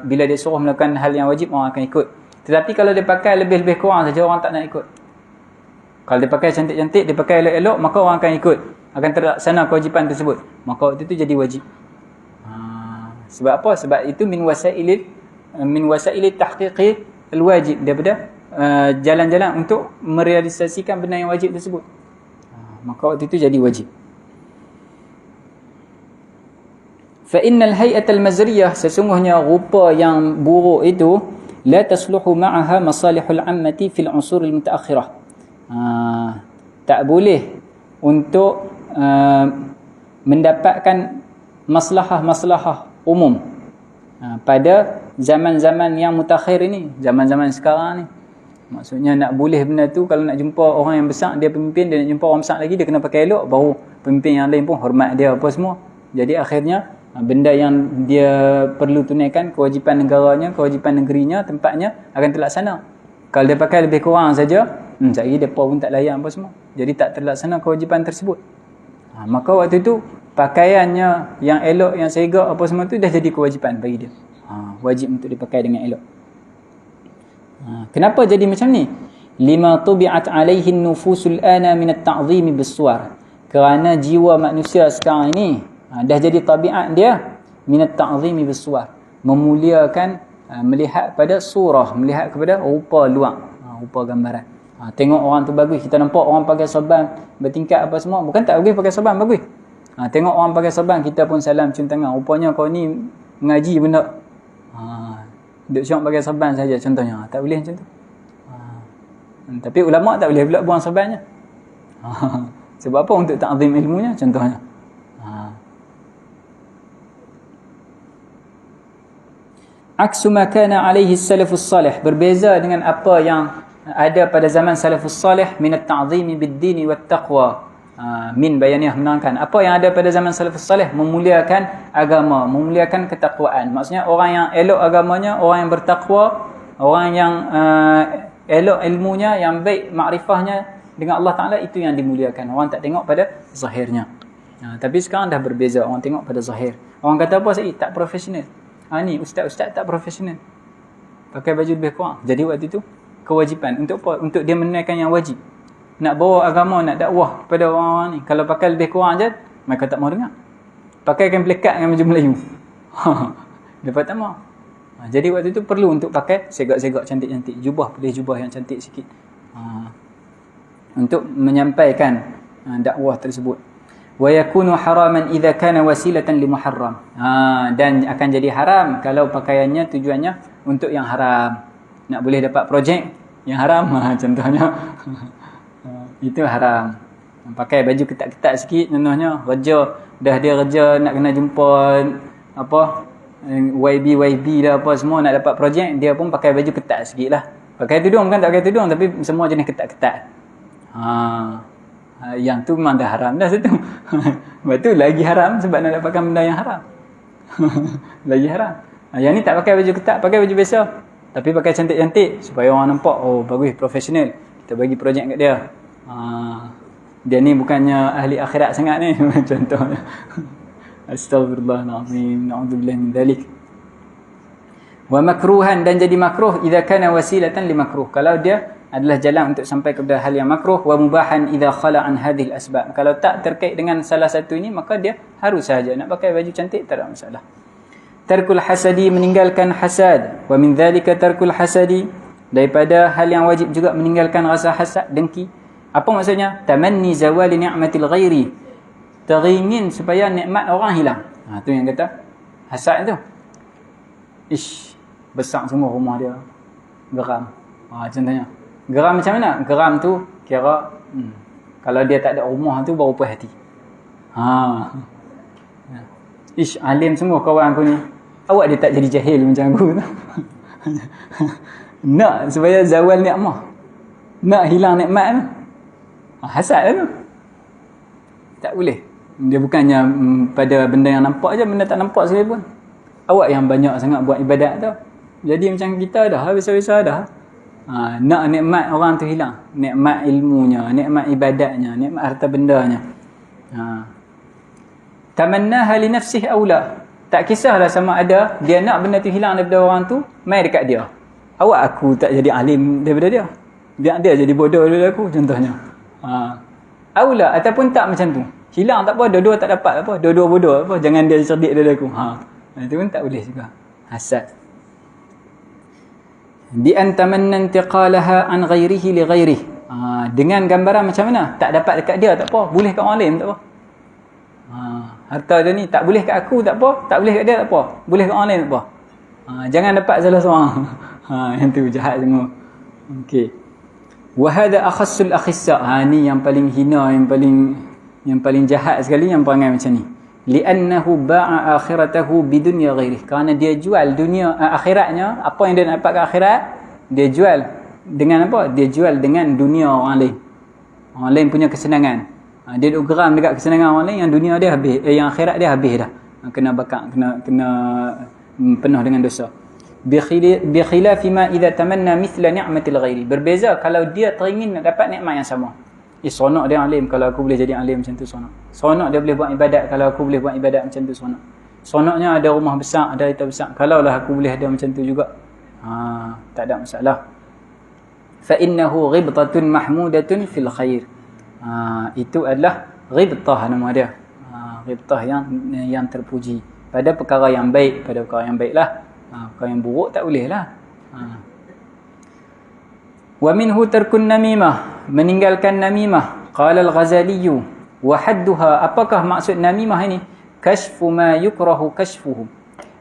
Bila dia suruh melakukan hal yang wajib, orang akan ikut. Tetapi kalau dia pakai lebih-lebih kurang saja, orang tak nak ikut. Kalau dia pakai cantik-cantik, dia pakai elok-elok, maka orang akan ikut, akan terlaksana kewajipan tersebut, maka waktu itu jadi wajib. Sebab apa? Sebab itu min wasailit tahqiqi al-wajib, daripada jalan-jalan untuk merealisasikan benda yang wajib tersebut. Maka waktu itu jadi wajib. Fa innal hay'atal mazriyah, sesungguhnya rupa yang buruk itu, la tasluhu ma'aha masalihul 'ammati fil 'usuril mutaakhirah. Tak boleh untuk mendapatkan maslahah-maslahah umum pada zaman-zaman yang mutakhir ini, zaman-zaman sekarang ni. Maksudnya nak boleh benda tu, kalau nak jumpa orang yang besar, dia pemimpin, dia nak jumpa orang besar lagi, dia kena pakai elok, baru pemimpin yang lain pun hormat dia apa semua. Jadi akhirnya benda yang dia perlu tunaikan, kewajipan negaranya, kewajipan negerinya, tempatnya akan terlaksana. Kalau dia pakai lebih kurang saja, sekejap lagi depa pun tak layan apa semua. Jadi tak terlaksana kewajipan tersebut. Maka waktu itu pakaiannya yang elok, yang segak apa semua tu dah jadi kewajipan bagi dia. Wajib untuk dipakai dengan elok. Kenapa jadi macam ni? Lima tubi'at alaihi nufusul ana min at-ta'zimi bis-suwar. Kerana jiwa manusia sekarang ini dah jadi tabiat dia min at-ta'zimi bis-suwar, memuliakan, melihat pada surah, melihat kepada rupa luar, rupa gambaran. Tengok orang tu bagus, kita nampak orang pakai sorban bertingkat apa semua, bukan tak bagus pakai sorban, bagus. Tengok orang pakai sorban, kita pun salam cium tangan, rupanya kau ni mengaji benda. Duk syok pakai sorban saja contohnya, tak boleh macam tu. Tapi ulama tak boleh pula buang sorbannya. Sebab apa? Untuk ta'zim ilmunya contohnya. aksu ma kana alaihi salafus salih, berbeza dengan apa yang ada pada zaman salafus salih min at-ta'zimi bid-din wat taqwa. Min bayaniyah menerangkan apa yang ada pada zaman salafus salih, memuliakan agama, memuliakan ketakwaan. Maksudnya orang yang elok agamanya, orang yang bertakwa, orang yang elok ilmunya, yang baik makrifahnya dengan Allah Ta'ala, itu yang dimuliakan. Orang tak tengok pada zahirnya. Tapi sekarang dah berbeza, orang tengok pada zahir. Orang kata apa Syed? Tak profesional. Ni ustaz-ustaz tak profesional, pakai baju lebih kurang. Jadi waktu itu kewajipan untuk apa? Untuk dia menunaikan yang wajib, nak bawa agama, nak dakwah kepada orang-orang ni. Kalau pakai lebih kurang je, mereka tak mau dengar. Pakaikan pelekat dengan baju Melayu, mereka tak mau. Jadi waktu itu perlu untuk pakai segak-segak cantik-cantik, jubah, pilih jubah yang cantik sikit, untuk menyampaikan dakwah tersebut. Wa yakunu haraman idza kana wasilatan li muharram. Dan akan jadi haram kalau pakaiannya tujuannya untuk yang haram. Nak boleh dapat projek yang haram, contohnya itu haram. Pakai baju ketat-ketat sikit, contohnya kerja, dah dia kerja nak kena jumpa apa YB dah apa semua, nak dapat projek, dia pun pakai baju ketat sikit lah. Pakai tudung, bukan tak pakai tudung, tapi semua jenis ketat-ketat. Yang tu memang dah haram dah situ. Sebab tu lagi haram, sebab nak dapatkan benda yang haram. Lagi haram. Yang ni tak pakai baju ketat, pakai baju biasa, tapi pakai cantik-cantik supaya orang nampak, oh bagus, profesional, kita bagi projek kat dia. Dia ni bukannya ahli akhirat sangat ni. Contohnya. Astaghfirullahalazim, na'udzubillah min dzalik. Wa makruhan, dan jadi makruh idza kana wasilatan li makruh, kalau dia adalah jalan untuk sampai kepada hal yang makruh. Wa mubahan idza khala an hadhil asbab, kalau tak terkait dengan salah satu ini, maka dia harus saja nak pakai baju cantik, tak ada masalah. Tarkul hasadi, meninggalkan hasad. Wa min dzalika tarkul hasadi, daripada hal yang wajib juga meninggalkan rasa hasad, dengki. Apa maksudnya? Tamanni zawali ni'matil ghairi, teringin supaya nikmat orang hilang. Tu yang kata hasad tu. Besar semua rumah dia, geram. Contohnya geram macam mana? Geram tu kira kalau dia tak ada rumah tu baru puas hati. Alim semua kawan aku ni, awak dia tak jadi jahil macam aku tu. Nak supaya zawal nikmat, nak hilang nikmat tu, hasad tu. Tak boleh. Dia bukannya pada benda yang nampak je, benda tak nampak sekali pun. Awak yang banyak sangat buat ibadat tu, jadi macam kita dah habis-habis dah. Nak nikmat orang tu hilang, nikmat ilmunya, nikmat ibadatnya, nikmat harta bendanya. Tamannaha li nafsihi aw la, tak kisahlah sama ada dia nak benda tu hilang daripada orang tu, mai dekat dia. Awak aku tak jadi alim daripada dia, biar dia jadi bodoh daripada aku, contohnya. Aw la, ataupun tak macam tu, hilang tak apa, dua-dua tak dapat apa, dua-dua bodoh apa, jangan dia cerdik daripada aku. Itu pun tak boleh juga, hasad. Bi an tamanna intiqalaha an ghairihi li ghairihi, dengan gambaran macam mana? Tak dapat dekat dia tak apa, boleh kat orang lain tak apa. Harta dia ni tak boleh kat aku tak apa, tak boleh kat dia tak apa, boleh kat orang lain tak apa. Jangan dapat salah seorang. Yang tu jahat semua. Okey. Wa hadha akhassul akhissa, ni yang paling hina, yang paling jahat sekali yang perangai macam ni. Li'annahu ba'a akhiratahu bidunya ghairihi, kerana dia jual dunia akhiratnya, apa yang dia nak dapat kat akhirat, dia jual dengan apa? Dia jual dengan dunia orang lain. Orang lain punya kesenangan. Dia duk geram dekat kesenangan orang lain, yang dunia dia habis, yang akhirat dia habis dah. Kena bakar, kena penuh dengan dosa. Bi khilafi ma idza tamanna mithla ni'matil ghairi, berbeza kalau dia teringin nak dapat nikmat yang sama. Seronok dia alim, kalau aku boleh jadi alim macam tu seronok. Seronok dia boleh buat ibadat, kalau aku boleh buat ibadat macam tu seronok. Seronoknya ada rumah besar, ada harta besar, kalaulah aku boleh ada macam tu juga. Tak ada masalah. Fa innahu ghibtatun mahmudatun fil khair. Itu adalah ghibtah nama dia. Ghibtah yang terpuji pada perkara yang baik, pada perkara yang baiklah. Perkara yang buruk tak boleh lah. Wa minhu tarkun namimah, meninggalkan namimah. Qala al-Ghazali wa hadduha, apakah maksud namimah ini? Kashfu ma yukrahu kashfuhu,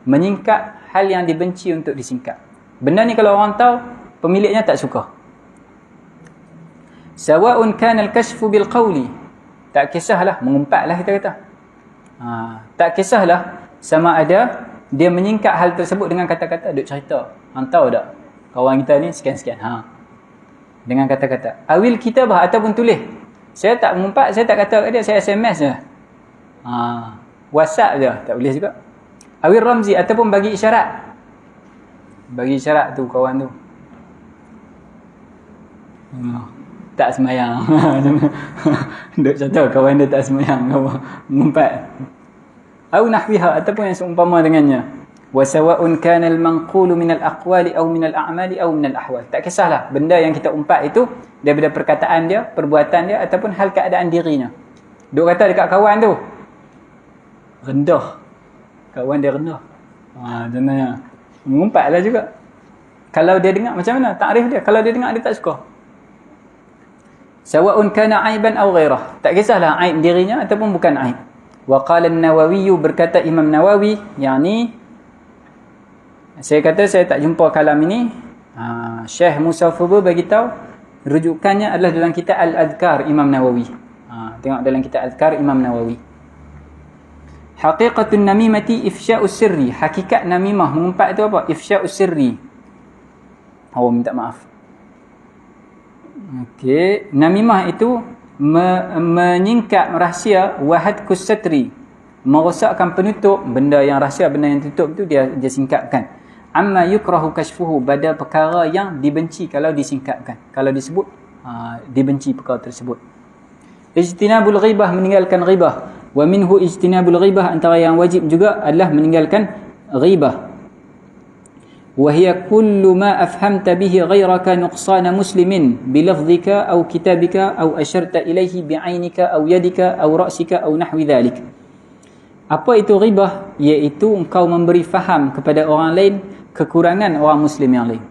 menyingkap hal yang dibenci untuk disingkap. Benda ni kalau orang tahu, pemiliknya tak suka. Sawa'un kana al-kashfu bil qawli, tak kisahlah, mengumpatlah kita kata. Tak kisahlah sama ada dia menyingkat hal tersebut dengan kata-kata, duk cerita. Hang tahu tak? Kawan kita ni sekian-sekian. Dengan kata-kata. Awil kitabah ataupun tulis. Saya tak mengumpat, saya tak kata kat dia, saya SMS je. WhatsApp je, tak boleh juga. Awil ramzi ataupun bagi isyarat. Bagi isyarat tu kawan tu. Tak semayang. Duk contoh kawan dia tak semayang, kawan mengumpat. Au nahwiha ataupun yang seumpama dengannya. Wa sawa'un kana al-manqulu min al-aqwali aw min al-a'mali aw min al-ahwal. Tak kisahlah benda yang kita umpat itu daripada perkataan dia, perbuatan dia ataupun hal keadaan dirinya. Duk kata dekat kawan tu, rendah. Kawan dia rendah. Contohnya mengumpatlah juga. Kalau dia dengar macam mana? Takrif dia. Kalau dia dengar dia tak suka. Sawa'un kana aiban aw ghairah. Tak kisahlah aib dirinya ataupun bukan aib. Wa qala an-Nawawi, berkata Imam Nawawi, yakni saya kata saya tak jumpa kalam ini. Syekh Musa Fubu bagi tahu rujukannya adalah dalam kitab Al-Adhkar Imam Nawawi. Tengok dalam kitab Al-Adhkar Imam Nawawi. Haqiqatun namimati ifsya'us sirri. Hakikat namimah mengumpat itu apa? Ifsya'us sirri. Minta maaf. Okey, namimah itu menyingkap rahsia, wahad kusatri, merosakkan penutup, benda yang rahsia, benda yang tutup itu dia singkapkan. Amma yukrahu kashfuhu, pada perkara yang dibenci kalau disingkapkan. Kalau disebut dibenci perkara tersebut. Ijtinabul ghibah, meninggalkan ghibah. Wa minhu ijtinabul ghibah, antara yang wajib juga adalah meninggalkan ghibah. وهي كل ما أفهمت به غيرك نقصان مسلم بلفظك أو كتابك أو أشرت إليه بعينك أو يدك أو رأسك أو نحو ذلك. Apa itu ghibah? Iaitu engkau memberi faham kepada orang lain kekurangan orang Muslim yang lain.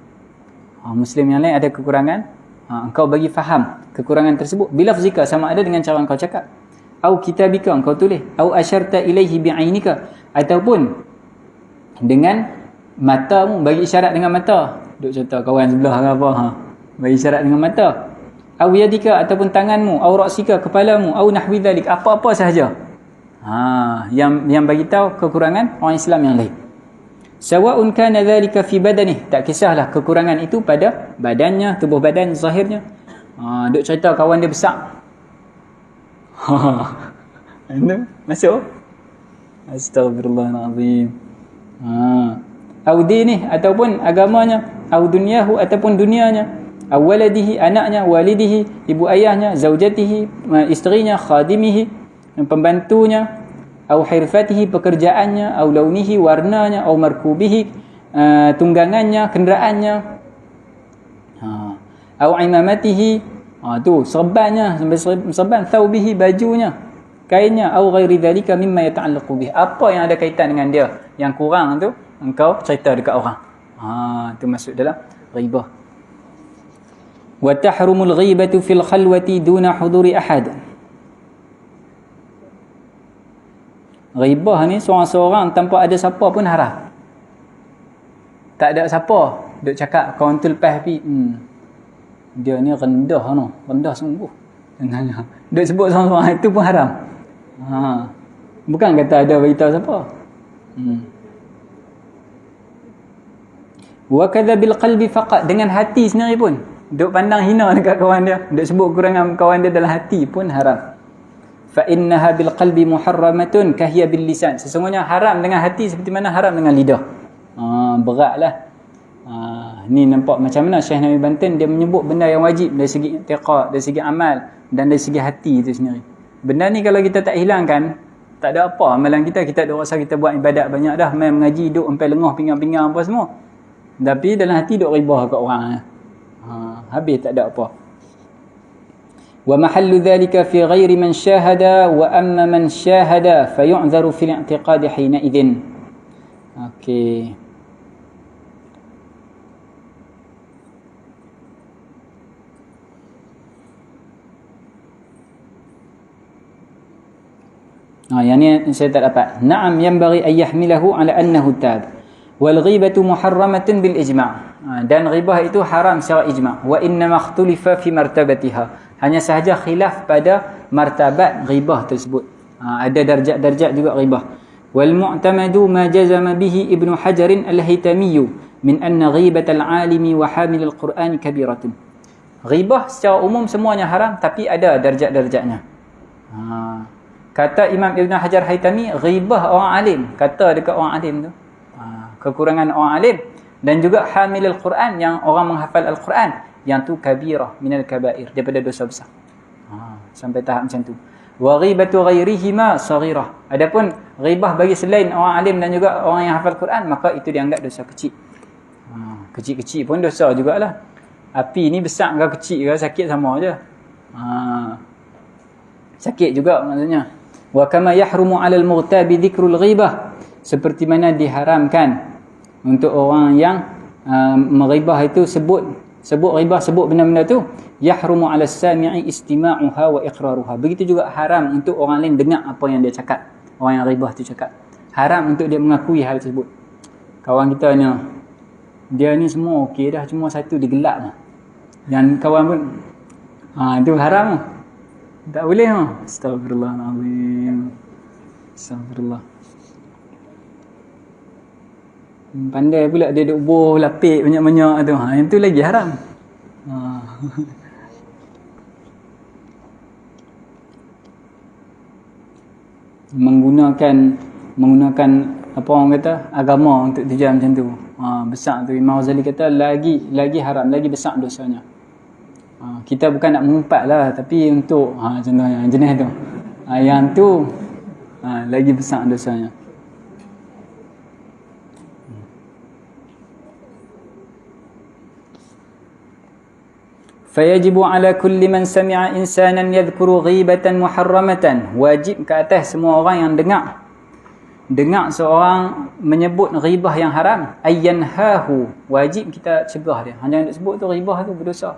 Muslim yang lain ada kekurangan, engkau bagi faham kekurangan tersebut. Bilafzika, sama ada dengan cara engkau cakap. Au kitabika, engkau tulis. Au asyarta ilaihi bi'ainika, ataupun dengan matamu, bagi isyarat dengan mata. Duk contoh kawan sebelah ke apa, bagi isyarat dengan mata. Au yadika, ataupun tanganmu. Au ra'sika, kepalamu. Au nahwi dhalik, apa-apa sahaja. Yang bagi tahu kekurangan orang Islam yang lain. Sawa'un kana dhalika fi badanih, tak kisahlah kekurangan itu pada badannya, tubuh badan zahirnya. Duk cerita kawan dia besar. Ini masuk. Astagfirullahalazim. Au dinih, ataupun agamanya. Au dunyahu, ataupun dunianya. Au waladihi, anaknya. Walidihi, ibu ayahnya. Zaujatihi, isterinya. Khadimihi, pembantunya. Au hirfatihi, pekerjaannya. Au launihi, warnanya. Au markubihi, tunggangannya, kenderaannya. Au imamatihi, tu serbannya, serban. Thawbihi, bajunya, kainnya. Au ghairi dhalika mimma yata'allaqu bih, apa yang ada kaitan dengan dia, yang kurang tu engkau cerita dekat orang. Itu masuk dalam ghibah. Wa tahrumul ghibatu fil khalwati duna huduri ahad. Ghibah ni seorang-seorang tanpa ada siapa pun haram. Tak ada siapa duk cakap kawan tu lepas pi, dia ni rendah no, rendah sungguh. Jangan duk sebut seorang-seorang itu pun haram. Bukan kata ada beritahu siapa. Wa kadza bil qalbi faqat, dengan hati sendiri pun duk pandang hina dekat kawan dia, duk sebut kurangan kawan dia dalam hati pun haram. Fa innaha bil qalbi muharramatun kahiya bil lisan, sesungguhnya haram dengan hati seperti mana haram dengan lidah. Beratlah. Ni nampak macam mana Syekh Nawawi Banten dia menyebut benda yang wajib dari segi i'tiqad, dari segi amal dan dari segi hati itu sendiri. Benda ni kalau kita tak hilangkan, tak ada apa amalan kita. Kita duk rasa kita buat ibadat banyak dah, main mengaji duk sampai lengah pinggang-pinggang apa semua, tapi dalam hati duk ribah kat orang. Habis tak ada apa. Wa mahallu dhalika fi ghairi man syahada wa amma man syahada fayu'dharu fil i'tiqad hina idzin. Okey. Yang ni saya tak dapat. Na'am yanbaghi an yahmilahu ala annahu tab. Wal ghibatu muharramatun bil ijma'. Dan ghibah itu haram secara ijma'. Wa inna makhtulifa fi martabatiha. Hanya sahaja khilaf pada martabat ghibah tersebut. Ada darjat-darjat juga ghibah. Wal mu'tamadu ma jazama bihi Ibnu Hajar al-Haytami min anna ghibat al-alimi wa hamil al-Quran kabiratun. Ghibah secara umum semuanya haram, tapi ada darjat-darjatnya. Kata Imam Ibn Hajar Haytami, ghibah orang alim, kata dekat orang alim tu, kekurangan orang alim, dan juga hamil al-Quran, yang orang menghafal al-Quran, yang tu kabirah minal kabair, daripada dosa besar. Sampai tahap macam tu. Wa ghibatu ghairihima saghirah. Adapun ghibah bagi selain orang alim dan juga orang yang hafal Quran, maka itu dianggap dosa kecil. Kecil-kecil pun dosa jugalah. Api ni besar ke kecil ke, sakit sama aja. Sakit juga maksudnya. Wa kama yahrumu 'alal mughtabi dhikrul ghibah, seperti mana diharamkan untuk orang yang meribah itu sebut ghibah, sebut benda-benda tu, yahrumu 'alas sami'i istima'uha wa iqraruha. Begitu juga haram untuk orang lain dengar apa yang dia cakap. Orang yang ribah tu cakap, haram untuk dia mengakui hal tersebut. Kawan kita ni, dia ni semua okey dah, cuma satu digelak lah. Yang kawan pun itu haram. Tak boleh. Astagfirullahalazim. Astagfirullah. Pandai pula dia duk boh lapik banyak-banyak tu. Yang tu lagi haram. Menggunakan apa orang kata, agama untuk tujuan macam tu. Besar tu. Imam Ghazali kata lagi haram, lagi besar dosanya. Kita bukan nak mengumpat lah, tapi untuk contohnya jenis tu, yang tu lagi besar dosanya. Fayajibu ala kulli man sami'a insanan yadhkuru ghibatan muharramatan, wajib ke atas semua orang yang dengar seorang menyebut ghibah yang haram, ayyanhahu, wajib kita cegah dia. Jangan nak sebut tu ghibah tu berdosa.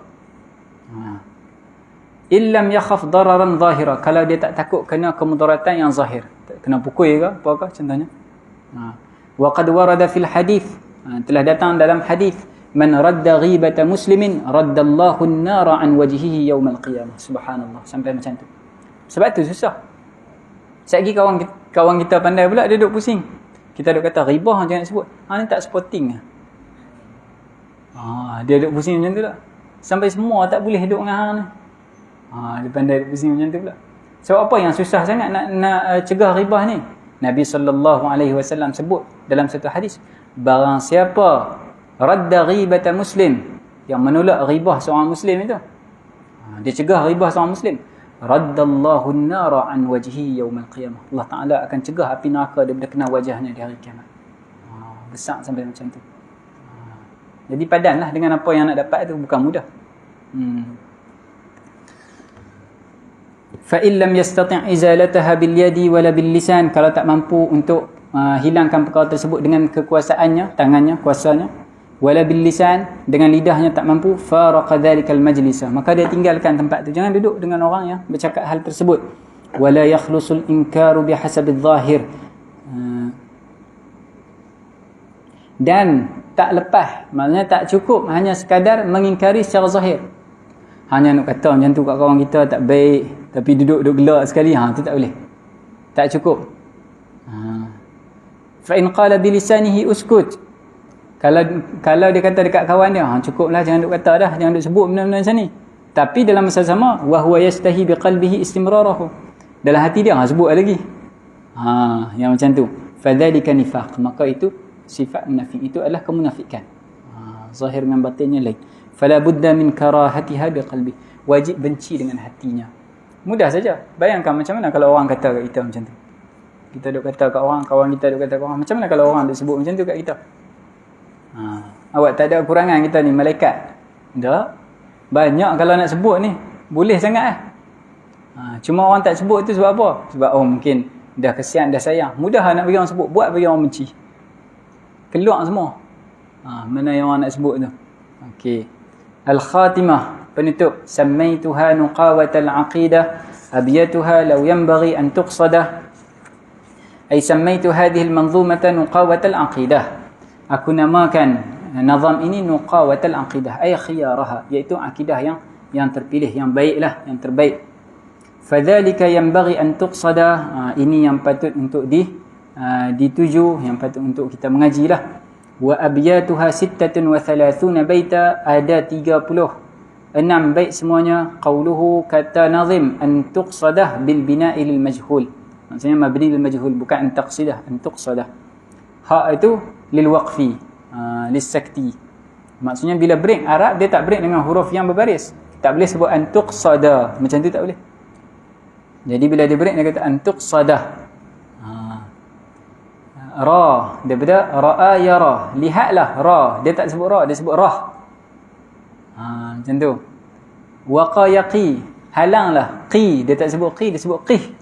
Illam yakhaf dararan zahira, kalau dia tak takut kena kemudaratan yang zahir, kena pukul ke apakah contohnya. Wa qad warada fil hadith, telah datang dalam hadis, man radda ghibata muslimin raddallahu an-nara an wajhihi yaumal qiyamah. Subhanallah, sampai macam tu. Sebab tu susah. Sekali kawan kita pandai pula, dia duduk pusing. Kita duduk kata ghibah jangan sebut. Ni tak sporting lah. Dia duduk pusing macam tu lah. Sampai semua tak boleh duduk dengan hang ni. Dia pandai duduk pusing macam tu pula. Sebab apa yang susah sangat nak cegah ghibah ni? Nabi SAW sebut dalam satu hadis, barang siapa radda ghibata muslim, yang menolak ghibah seorang muslim itu, dia cegah ghibah seorang muslim, raddallahu an-nara an wajhi yaumal qiyamah, Allah Taala akan cegah api neraka daripada kena wajahnya di hari kiamat. Besar sampai macam tu. Jadi padanlah dengan apa yang nak dapat tu, bukan mudah. Fa in lam yastati' izalataha bil yadi wala bil lisan, kalau tak mampu untuk hilangkan perkara tersebut dengan kekuasaannya, tangannya, kuasanya, wala bil lisan, dengan lidahnya tak mampu, faraqa dzalikal majlisa, maka dia tinggalkan tempat tu. Jangan duduk dengan orang yang bercakap hal tersebut. Wala yakhlusul inkaru bihasabil zahir, dan tak lepas, maknanya tak cukup hanya sekadar mengingkari secara zahir. Hanya nak kata macam tu kat kawan kita tak baik, tapi duduk gelak sekali, tu tak boleh. Tak cukup. Fa in qala bi lisanihi uskut, kalau dia kata dekat kawan dia, cukuplah, jangan duk kata dah, jangan duk sebut benda-benda macam ni. Tapi dalam masa sama, wa huwa yastahi bi qalbihi istimrarahu, dalam hati dia sebut lagi. Yang macam tu, fadzalika nifaq, maka itu sifat munafik, itu adalah kemunafikan. Zahir dengan batinnya lain. Fala budda min karahatiha biqalbi, wajib benci dengan hatinya. Mudah saja. Bayangkan macam mana kalau orang kata kat kita macam tu. Kita duk kata kat orang, kawan kita duk kata kat orang, macam mana kalau orang duk sebut macam tu kat kita? Awak tak ada kekurangan kita ni malaikat? Tak. Banyak kalau nak sebut ni, boleh sangat lah. Cuma orang tak sebut tu sebab apa? Sebab mungkin dah kesian, dah sayang. Mudah nak bagi orang sebut, buat bagi orang benci. Keluar semua. Mana yang orang nak sebut tu. Okey. Al-khatimah, penutup. Sammaituha nuqawatal aqidah abiyatuha law yanbaghi an tuqsada. Ay sammaitu hadhihi al-manzumata nuqawatal aqidah. Aku namakan nazam ini nuqawatal aqidah, ay khiyaraha, iaitu akidah yang terpilih, yang baiklah, yang terbaik. Fadzalika yanbaghi an tuqsada, ini yang patut untuk dituju yang patut untuk kita mengajilah. Wa abyatuha 36 baita, ada 36 bait semuanya. Qauluhu, kata nazim, an tuqsadah bil bina'i lil majhul, maksudnya mabni lil majhul, bukan an taqsidah, an tuqsadah. Ha itu lil waqfi, lis sakti, maksudnya bila break Arab dia tak break dengan huruf yang berbaris, tak boleh sebut an tuqsada, macam tu tak boleh. Jadi bila dia break dia kata an tuqsadah. Ra daripada ra'a yara, lihatlah ra, dia tak sebut ra, dia sebut rah. Macam tu. Waqa yaqi, halanglah. Qi, dia tak sebut qi, dia sebut qih.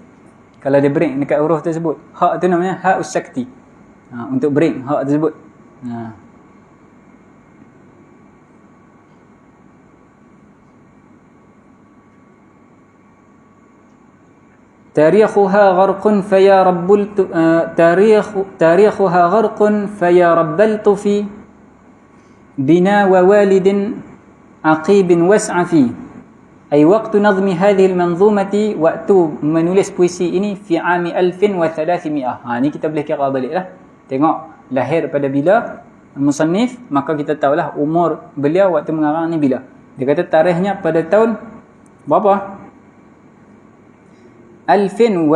Kalau dia break dekat huruf tersebut, ha tu namanya ha us-sakti. Untuk break ha tersebut. تاريخها غرق فيا رب تاريخها غرق فيا رب الطفي بنا ووالد عقيب واسع في. أي وقت نظم هذه المنظومة، waktu menulis puisi ini fi ami 1300. Ni kita boleh kira balik lah. Tengok lahir pada bila musannif, maka kita tahulah umur beliau waktu mengarang ni bila. Dia kata tarikhnya pada tahun berapa? 1300,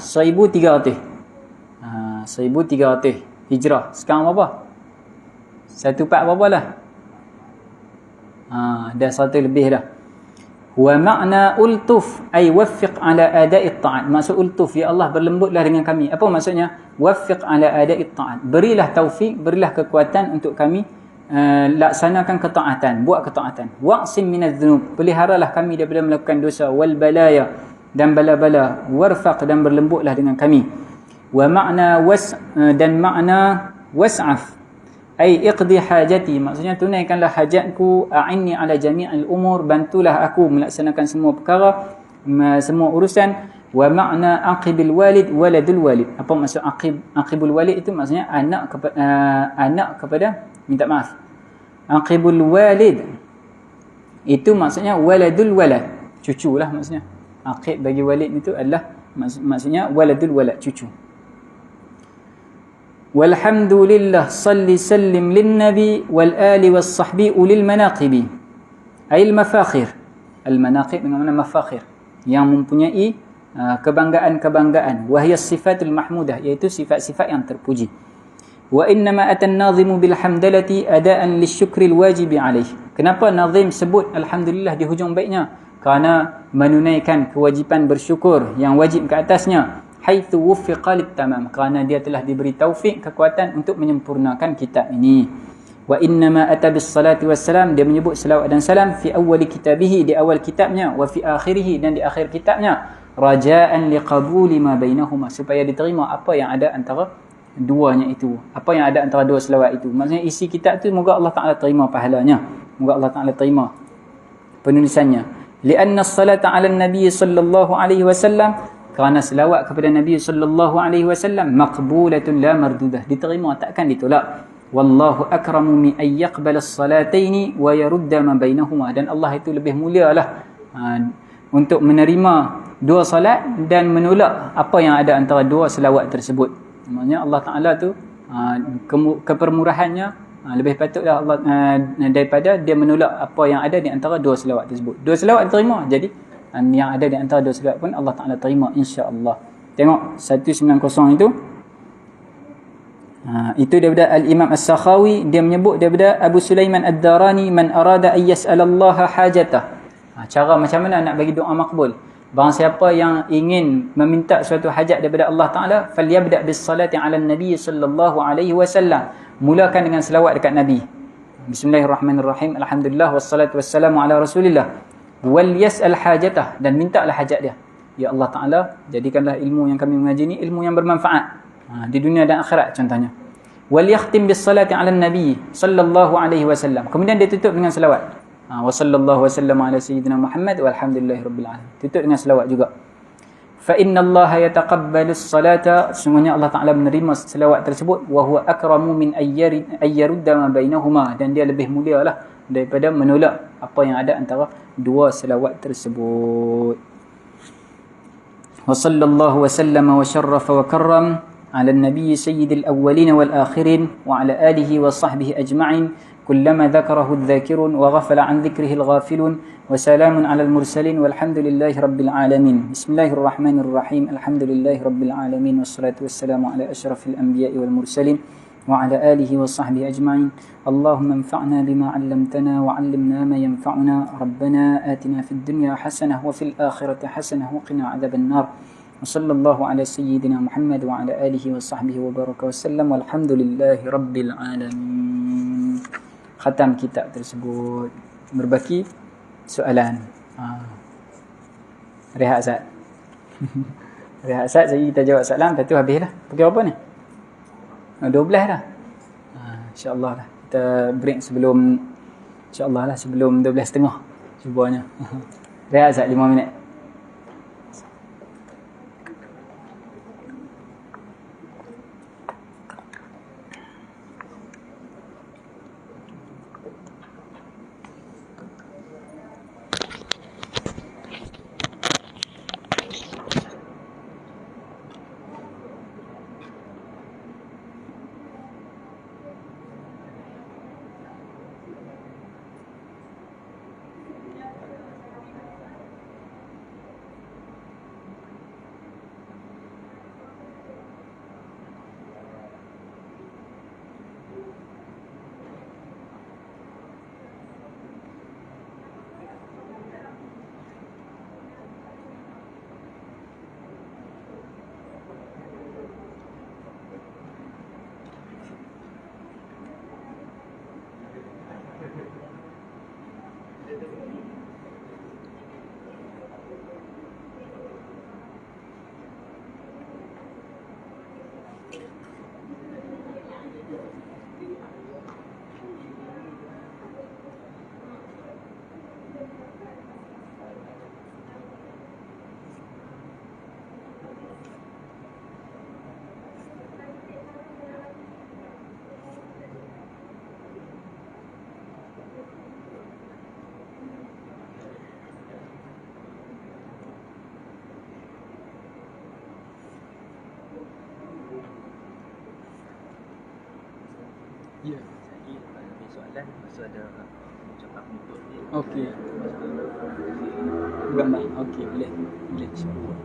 1300. 1300 hijrah. Sekarang berapa? 14 berapa lah? Dah 100 lebih dah. Wa ma'na ultuf ay waffiq ala ada'i ta'at. Maksud ultuf, ya Allah berlembutlah dengan kami. Apa maksudnya? Waffiq ala ada'i ta'at. Berilah taufik, berilah kekuatan untuk kami laksanakan ketaatan, buat ketaatan. Wa'sim minadz dzunub, peliharalah kami daripada melakukan dosa, wal balaya, dan bala-bala, warfaq, dan berlembutlah dengan kami. Wa ma'na dan makna was'af ay iqdi hajati, maksudnya tunaikanlah hajatku, a'inni ala jami'il umur, bantulah aku melaksanakan semua perkara, semua urusan. Wa ma'na aqibil walid waladul walid. Apa maksud aqibul walid itu? Maksudnya anak kepada, minta maaf, aqibul walid itu maksudnya waladul walad, cucu lah maksudnya. Aqib bagi walid itu adalah maksudnya waladul walad, cucu. Walhamdulillah salli sallim lin nabi wal ali was sahbi ulil manaqibi, ay al mafakhir. Al manaqib dengan mana mafakhir, yang mempunyai kebanggaan-kebanggaan. Wahiyas sifatul mahmudah, iaitu sifat-sifat yang terpuji. Wa innama atan nazimu bil hamdalati adaan lisyukril wajibi alaih. Kenapa nazim sebut alhamdulillah di hujung baitnya? Kerana menunaikan kewajipan bersyukur yang wajib ke atasnya. Haitsu wuffiqa lit-tamam, kerana dia telah diberi taufik, kekuatan untuk menyempurnakan kitab ini. Wa innama ata bis salati wassalam, dia menyebut selawat dan salam fi awwali kitabihi, di awal kitabnya, wa fi akhirih, dan di akhir kitabnya, rajaan liqabuli ma bainahuma, supaya diterima apa yang ada antara duanya itu, apa yang ada antara dua selawat itu. Maksudnya isi kitab tu moga Allah Taala terima pahalanya, moga Allah Taala terima penulisannya. Lianna as-salata 'ala an-nabi sallallahu alaihi wasallam, kerana selawat kepada Nabi sallallahu alaihi wasallam maqbulatun la mardudah, diterima takkan ditolak. Wallahu akramu min ay yaqbala as-salataini wa yarudda ma bainahuma, dan Allah itu lebih mulialah untuk menerima dua salat dan menolak apa yang ada antara dua selawat tersebut. Maksudnya Allah Taala tu kepermurahannya lebih patutlah Allah daripada dia menolak apa yang ada di antara dua selawat tersebut. Dua selawat diterima, jadi yang ada di antara dua selawat pun Allah Taala terima insya-Allah. Tengok 190 itu daripada Al-Imam As-Sakhawi, dia menyebut daripada Abu Sulaiman Ad-Darani, man arada ay yas'alallaha hajatah. Cara macam mana nak bagi doa makbul? Barang siapa yang ingin meminta suatu hajat daripada Allah Taala, falyabda bis salati 'ala an-nabi sallallahu alaihi wasallam, mulakan dengan selawat dekat Nabi. Bismillahirrahmanirrahim, alhamdulillah wassalatu wassalamu ala rasulillah. Wal yas'al hajatah, dan mintalah hajat dia. Ya Allah Taala, jadikanlah ilmu yang kami mengaji ni ilmu yang bermanfaat di dunia dan akhirat contohnya. Wal yakhtim bis salati 'ala an-nabi sallallahu alaihi wasallam, kemudian dia tutup dengan selawat. Wa sallallahu wasallam ala sayyidina Muhammad walhamdulillahirabbil alamin, tutup dengan selawat juga. Fa innallaha yataqabbalus salata, sungguhnya Allah Taala menerima selawat tersebut. Wa huwa akramu min ayyarudda ma bainahuma, dan dia lebih mulialah daripada menolak apa yang ada antara dua selawat tersebut. Wa sallallahu wa sallama wa syarrafa wa karram على النبي سيد الأولين والآخرين وعلى آله وصحبه أجمعين كلما ذكره الذاكرون وغفل عن ذكره الغافلون وسلام على المرسلين والحمد لله رب العالمين. بسم الله الرحمن الرحيم. الحمد لله رب العالمين والصلاة والسلام على أشرف الأنبياء والمرسلين وعلى آله وصحبه أجمعين. اللهم انفعنا بما علمتنا وعلمنا ما ينفعنا. ربنا آتنا في الدنيا حسنة وفي الآخرة حسنة وقنا عذاب النار. وصلى الله على سيدنا محمد وعلى آله وصحبه وبارك وسلم والحمد لله رب العالمين. Khatam kitab tersebut. Berbaki soalan. Rehat Ustaz. Rehat Ustaz, jadi kita jawab soalan, lepas tu habislah. Pukul apa ni? 12 dah. InsyaAllah lah. Kita break sebelum, InsyaAllah lah sebelum 12.30 cubanya. Rehat Ustaz 5 minit. Ya. Jadi ada soalan masa ada cakap untuk ni. Okey. Gambar. Okey, boleh. Boleh insya-Allah.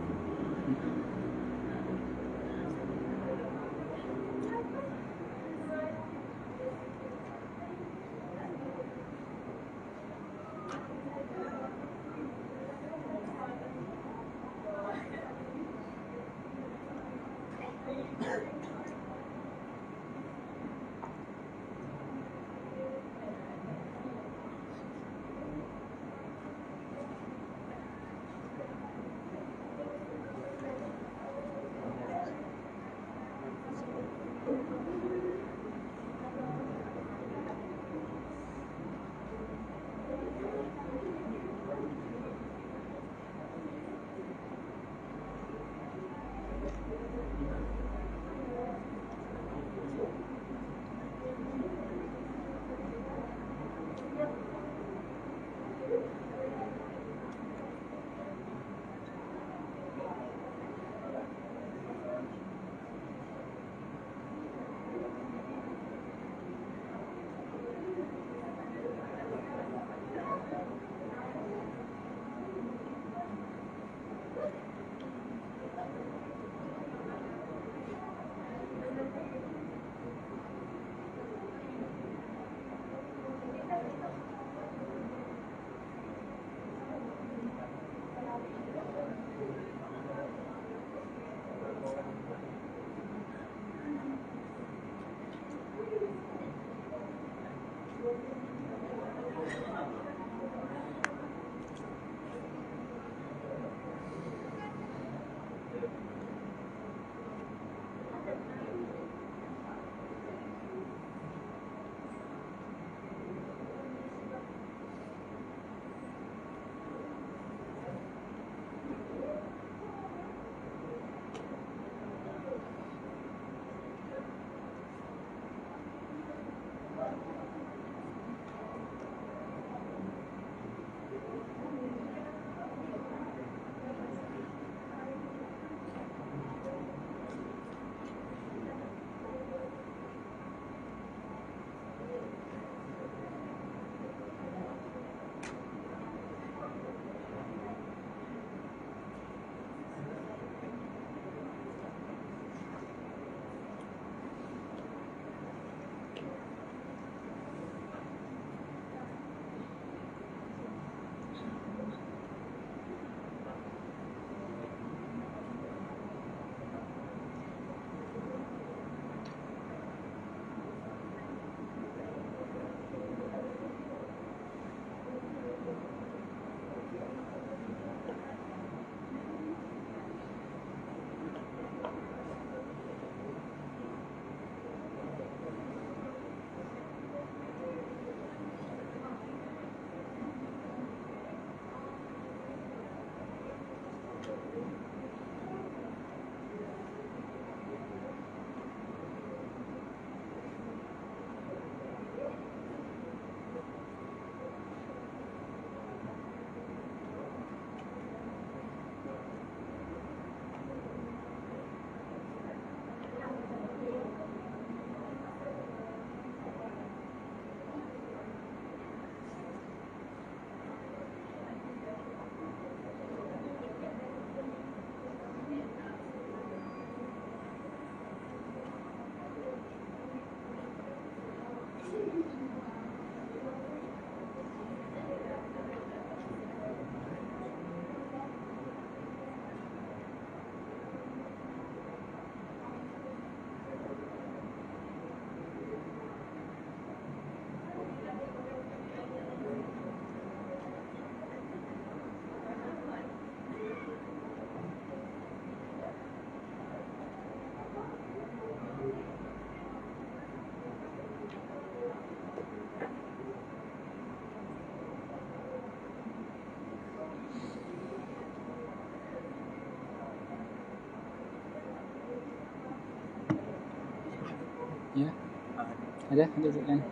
Ada soalan?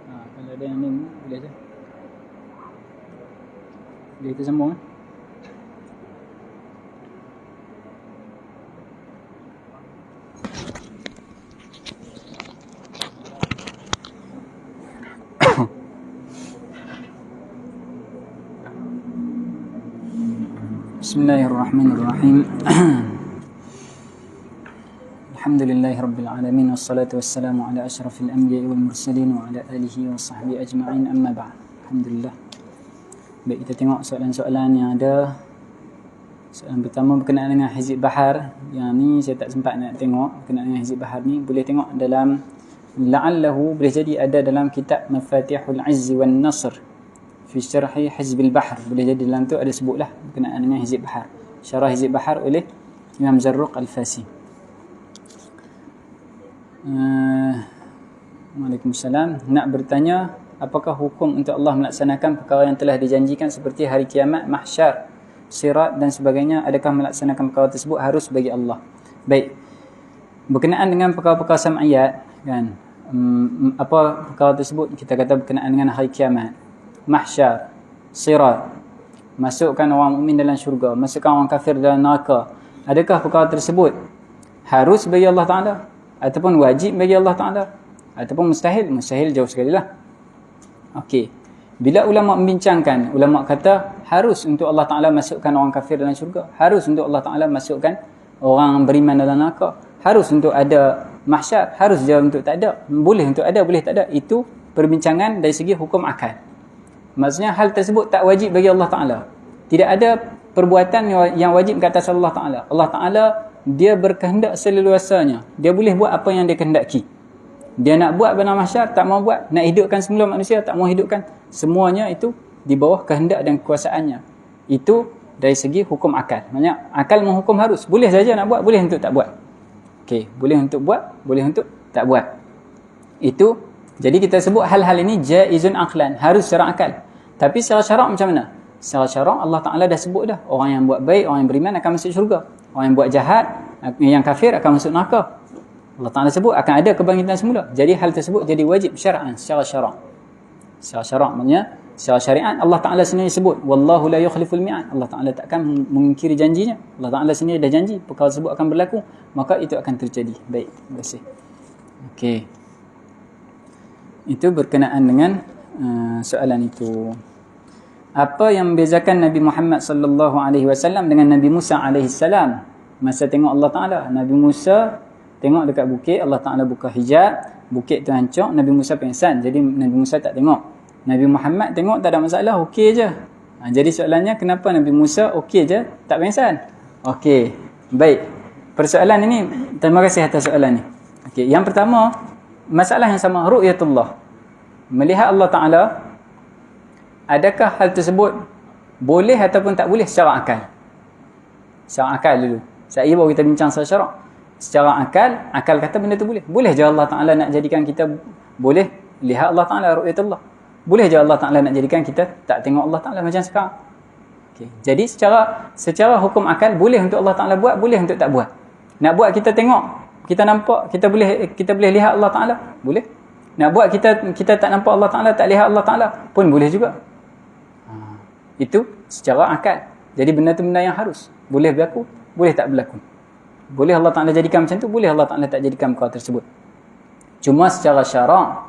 Kalau ada yang ni boleh je. Boleh kita sambung. Bismillahirrahmanirrahim. Alhamdulillahirabbil alamin wassalatu wassalamu ala asyrafil anbiya'i wal mursalin wa ala alihi wa sahbihi ajma'in, amma ba'd. Alhamdulillah. Baik, kita tengok soalan-soalan yang ada. Soalan pertama berkenaan dengan hizib bahar. Yang ni saya tak sempat nak tengok berkenaan dengan hizib bahar ni. Boleh tengok dalam, la'allahu, boleh jadi ada dalam kitab Mafatihul Izzi wan Nasr fi syarhi Hizbil Bahr. Boleh jadi dalam tu ada sebutlah berkenaan dengan hizib bahar. Syarah hizib bahar oleh Imam Zarruq Al-Fasi. Waalaikumsalam. Nak bertanya, apakah hukum untuk Allah melaksanakan perkara yang telah dijanjikan seperti hari kiamat, mahsyar, sirat dan sebagainya? Adakah melaksanakan perkara tersebut harus bagi Allah? Baik. Berkenaan dengan perkara-perkara sam'iyat, kan? Apa perkara tersebut? Kita kata berkenaan dengan hari kiamat, mahsyar, sirat, masukkan orang mukmin dalam syurga, masukkan orang kafir dalam neraka. Adakah perkara tersebut harus bagi Allah Ta'ala ataupun wajib bagi Allah Ta'ala ataupun mustahil? Mustahil jauh sekali lah. Okey. Bila ulama membincangkan, ulama kata harus untuk Allah Ta'ala masukkan orang kafir dalam syurga, harus untuk Allah Ta'ala masukkan orang beriman dalam neraka, harus untuk ada mahsyar, harus je untuk tak ada, boleh untuk ada, boleh tak ada. Itu perbincangan dari segi hukum akal. Maksudnya hal tersebut tak wajib bagi Allah Ta'ala. Tidak ada perbuatan yang wajib ke atas Allah Ta'ala. Allah Ta'ala dia berkehendak seleluasanya. Dia boleh buat apa yang dia kehendaki. Dia nak buat benar mahsyar, tak mau buat. Nak hidupkan semula manusia, tak mau hidupkan. Semuanya itu di bawah kehendak dan kekuasaannya. Itu dari segi hukum akal. Maksudnya akal menghukum harus. Boleh saja nak buat, boleh untuk tak buat. Okey, boleh untuk buat, boleh untuk tak buat. Itu, jadi kita sebut hal-hal ini jaizun aqlan, harus secara akal. Tapi secara syarak macam mana? Secara syarak Allah Ta'ala dah sebut dah. Orang yang buat baik, orang yang beriman akan masuk syurga. Orang yang buat jahat, yang kafir akan masuk neraka. Allah Ta'ala sebut akan ada kebangkitan semula. Jadi hal tersebut jadi wajib syara'an, secara syarak. Secara syarak maknanya, secara syariat Allah Ta'ala sendiri sebut, wallahu la yukhliful mi'ad. Allah Ta'ala takkan mengingkiri janjinya. Allah Ta'ala sendiri dah janji perkara tersebut akan berlaku, maka itu akan terjadi. Baik, terima kasih. Okey. Itu berkenaan dengan soalan itu. Apa yang membezakan Nabi Muhammad sallallahu alaihi wasallam dengan Nabi Musa alaihi salam? Masa tengok Allah Taala, Nabi Musa tengok dekat bukit, Allah Taala buka hijab, bukit tu hancur, Nabi Musa pengsan. Jadi Nabi Musa tak tengok. Nabi Muhammad tengok tak ada masalah, okey je. Jadi soalannya, kenapa Nabi Musa okey je, tak pengsan? Okey. Baik. Persoalan ini, terima kasih atas soalan ni. Okey, yang pertama, masalah yang sama, ru'yatullah. Melihat Allah Taala, adakah hal tersebut boleh ataupun tak boleh secara akal? Secara akal dulu. Saya baru kita bincang secara syarak. Secara akal, akal kata benda tu boleh. Boleh je Allah Ta'ala nak jadikan kita boleh lihat Allah Ta'ala, ru'yatullah. Boleh je Allah Ta'ala nak jadikan kita tak tengok Allah Ta'ala macam sekarang. Okay. Jadi secara hukum akal, boleh untuk Allah Ta'ala buat, boleh untuk tak buat. Nak buat kita tengok, kita nampak, kita boleh lihat Allah Ta'ala, boleh. Nak buat kita tak nampak Allah Ta'ala, tak lihat Allah Ta'ala pun boleh juga. Itu secara akal. Jadi benda tu benda yang harus. Boleh berlaku, boleh tak berlaku. Boleh Allah Ta'ala jadikan macam tu, boleh Allah Ta'ala tak jadikan perkara tersebut. Cuma secara syarak,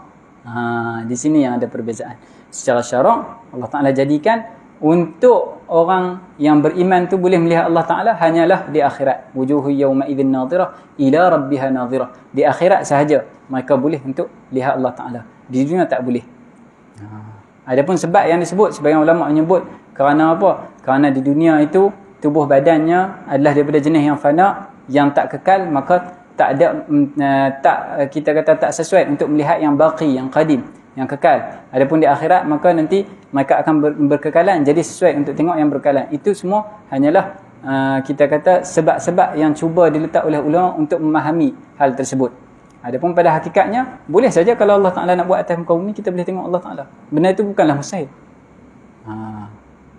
di sini yang ada perbezaan. Secara syarak, Allah Ta'ala jadikan untuk orang yang beriman tu boleh melihat Allah Ta'ala hanyalah di akhirat. Wujuhu yawma idzin nadhirah ila rabbiha nadhirah. Di akhirat sahaja mereka boleh untuk lihat Allah Ta'ala. Di dunia tak boleh. Adapun sebab yang disebut, sebagian ulama menyebut kerana apa? Kerana di dunia itu tubuh badannya adalah daripada jenis yang fana, yang tak kekal, maka tak ada kita kata tak sesuai untuk melihat yang baqi, yang qadim, yang kekal. Adapun di akhirat, maka nanti mereka akan berkekalan, jadi sesuai untuk tengok yang berkekalan. Itu semua hanyalah kita kata sebab-sebab yang cuba diletak oleh ulama untuk memahami hal tersebut. Adapun pada hakikatnya, boleh saja kalau Allah Ta'ala nak buat atas muka bumi, kita boleh tengok Allah Ta'ala. Benda itu bukanlah mustahil.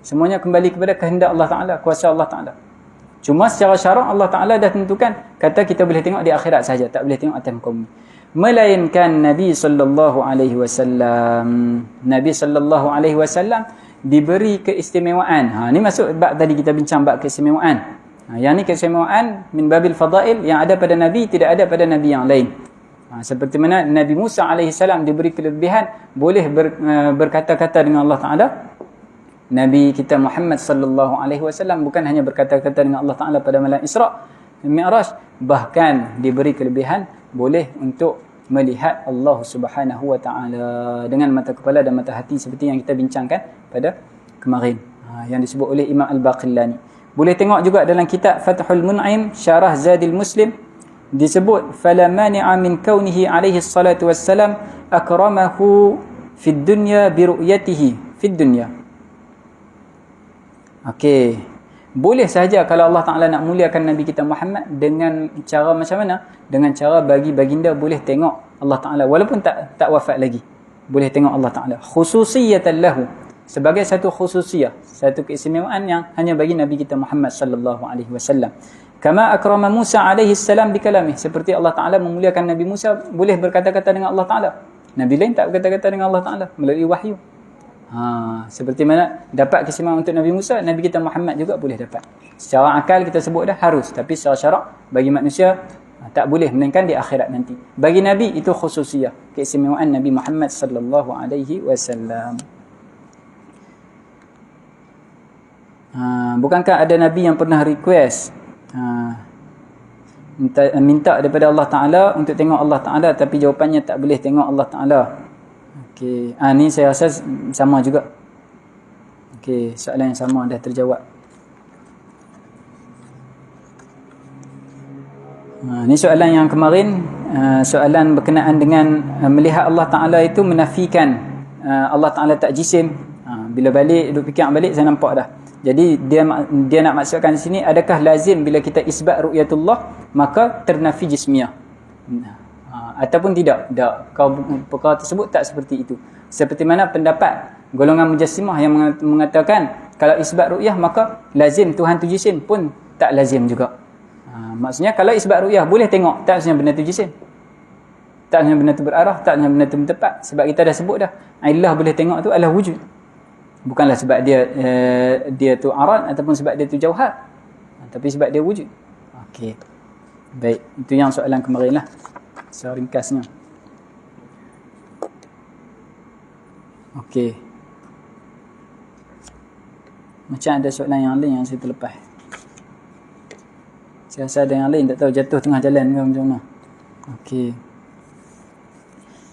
Semuanya kembali kepada kehendak Allah Ta'ala, kuasa Allah Ta'ala. Cuma secara syarak Allah Ta'ala dah tentukan, kata kita boleh tengok di akhirat saja, tak boleh tengok atas muka bumi. melainkan Nabi sallallahu alaihi wasallam. Nabi sallallahu alaihi wasallam diberi keistimewaan. Ni masuk bab tadi kita bincang bab keistimewaan. Yang ni keistimewaan min babil fadail, yang ada pada Nabi tidak ada pada Nabi yang lain. Seperti mana Nabi Musa alaihi salam diberi kelebihan boleh berkata-kata dengan Allah Taala. Nabi kita Muhammad sallallahu alaihi wasallam bukan hanya berkata-kata dengan Allah Taala pada malam Isra' Mi'raj, bahkan diberi kelebihan boleh untuk melihat Allah Subhanahu wa taala dengan mata kepala dan mata hati, seperti yang kita bincangkan pada kemarin, yang disebut oleh Imam Al-Baqillani. Boleh tengok juga dalam kitab Fathul Mun'im Syarah Zadil Muslim, disebut fala mani'a min kaunihi alaihi salatu wassalam akramahu fid dunya bi ru'yatihi fid dunya. Okey, boleh sahaja kalau Allah Taala nak muliakan Nabi kita Muhammad dengan cara macam mana? Dengan cara bagi baginda boleh tengok Allah Taala walaupun tak wafat lagi. Boleh tengok Allah Taala khususiyatan lahu, sebagai satu khususiyah, satu keistimewaan yang hanya bagi Nabi kita Muhammad sallallahu alaihi wasallam. Kama akrama Musa alaihi salam bi kalamih, seperti Allah Taala memuliakan Nabi Musa boleh berkata-kata dengan Allah Taala. Nabi lain tak berkata-kata dengan Allah Taala melalui wahyu. Seperti mana dapat keistimewaan untuk Nabi Musa, Nabi kita Muhammad juga boleh dapat. Secara akal kita sebut dah harus, tapi secara syarak bagi manusia tak boleh, melainkan di akhirat nanti. Bagi Nabi itu khususiyah, keistimewaan Nabi Muhammad sallallahu alaihi wasallam. Bukankah ada Nabi yang pernah request minta daripada Allah Ta'ala untuk tengok Allah Ta'ala, tapi jawapannya tak boleh tengok Allah Ta'ala? Okey, ni saya rasa sama juga. Okey, soalan yang sama dah terjawab. Ni soalan yang kemarin, soalan berkenaan dengan melihat Allah Ta'ala itu menafikan Allah Ta'ala tak jisim. Bila balik, duk fikir balik, saya nampak dah. Jadi dia nak maksudkan di sini, adakah lazim bila kita isbat ru'yatullah maka ternafi jismiyah? Ataupun tidak? Tak. Perkara tersebut tak seperti itu. Seperti mana pendapat golongan mujassimah yang mengatakan kalau isbat ru'yah maka lazim Tuhan tu jisim, pun tak lazim juga. Maksudnya kalau isbat ru'yah boleh tengok, tak maksudnya benda tu jisim. Tak maksudnya benda tu berarah, tak maksudnya benda tu bertepat. Sebab kita dah sebut dah, ilah boleh tengok tu adalah wujud. Bukanlah sebab dia tu arad ataupun sebab dia tu jauhar, tapi sebab dia wujud. Okey. Baik, itu yang soalan kemarin lah. Secara ringkasnya. Okey. Macam ada soalan yang lain yang saya terlepas. Saya rasa ada yang lain, tak tahu jatuh tengah jalan ke macam mana. Okey.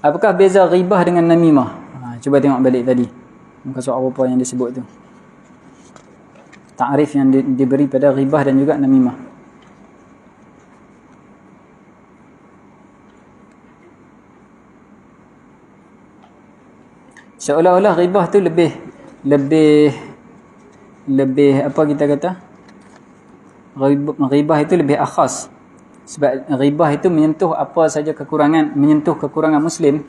Apakah beza ghibah dengan namimah? Cuba tengok balik tadi. Muka soal apa yang disebut tu. Ta'rif yang diberi pada ghibah dan juga namimah. Seolah-olah ghibah tu lebih apa kita kata? Ghibah itu lebih akhas. Sebab ghibah itu menyentuh apa saja kekurangan, menyentuh kekurangan Muslim,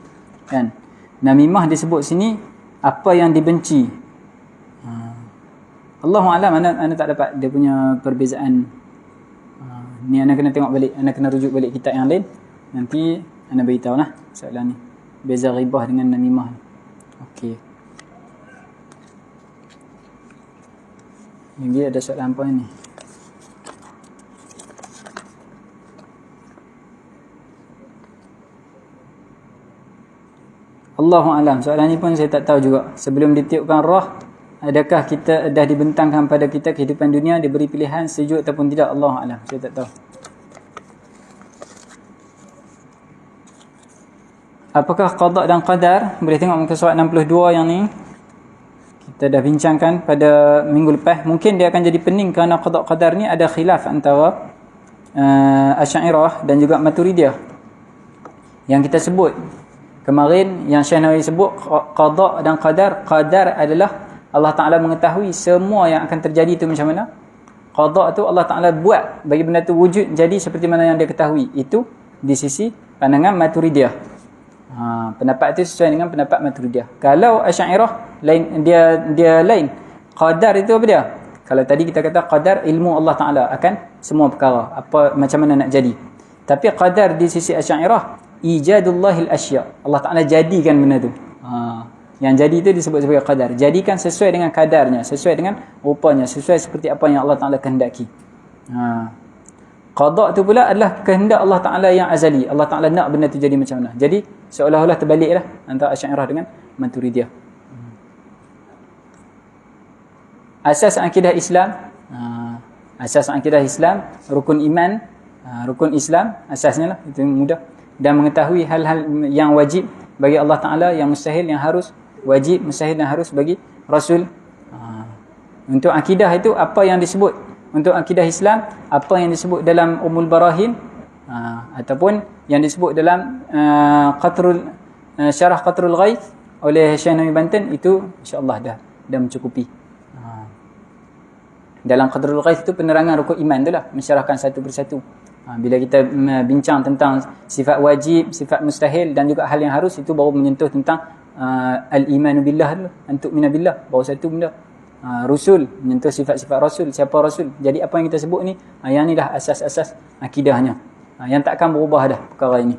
kan? Namimah disebut sini apa yang dibenci. Allahu a'lam, ana tak dapat dia punya perbezaan. Ni ana kena tengok balik, ana kena rujuk balik kitab yang lain. Nanti ana beritahu lah soalan ni. Beza ghibah dengan namimah. Okey. Lagi ada soalan apa ni? Allahu a'lam. Soalan ni pun saya tak tahu juga. Sebelum ditiupkan roh, adakah kita dah dibentangkan pada kita kehidupan dunia, diberi pilihan sejuk ataupun tidak? Allahu a'lam. Saya tak tahu. Apakah qada dan qadar? Boleh tengok muka surat 62 yang ni. Kita dah bincangkan pada minggu lepas. Mungkin dia akan jadi pening kerana qada qadar ni ada khilaf antara Asy'ariyah dan juga Maturidiyah. Yang kita sebut kemarin, yang Syekh Nawawi sebut qada dan qadar. Qadar adalah Allah Ta'ala mengetahui semua yang akan terjadi itu macam mana. Qada tu Allah Ta'ala buat bagi benda tu wujud jadi seperti mana yang dia ketahui. Itu di sisi pandangan Maturidiyah. Pendapat itu sesuai dengan pendapat Maturidiyah. Kalau Asy'ariyah lain, dia lain. Qadar itu apa dia? Kalau tadi kita kata qadar ilmu Allah Ta'ala akan semua perkara, apa macam mana nak jadi. Tapi qadar di sisi Asy'ariyah ijadullahil asya. Allah Ta'ala jadikan benda tu. Yang jadi itu disebut sebagai qadar. Jadikan sesuai dengan kadarnya, sesuai dengan rupanya, sesuai seperti apa yang Allah Ta'ala kehendaki. Qada tu pula adalah kehendak Allah Ta'ala yang azali. Allah Ta'ala nak benda tu jadi macam mana. Jadi seolah-olah terbaliklah antara Asy'ariyah dengan Maturidiyah. Asas akidah Islam, asas akidah Islam, rukun iman, rukun Islam, asasnya lah, itu mudah. Dan mengetahui hal-hal yang wajib bagi Allah Ta'ala, yang mustahil, yang harus, wajib, mustahil dan harus bagi Rasul. Untuk akidah itu apa yang disebut, untuk akidah Islam apa yang disebut dalam Ummul Barahin, ataupun yang disebut dalam Syarah Qatrul Ghaith oleh Syekh Nami Banten, itu insya-Allah dah mencukupi. Dalam Qatrul Ghaith itu penerangan rukun iman tu lah, mensyarahkan satu persatu. Bila kita bincang tentang sifat wajib, sifat mustahil dan juga hal yang harus, itu baru menyentuh tentang al-imanu billah dulu, antuk mina billah, baru satu benda. Rasul, menyentuh sifat-sifat Rasul, siapa Rasul. Jadi apa yang kita sebut ni, yang ni dah asas-asas akidahnya, yang takkan berubah dah perkara ini.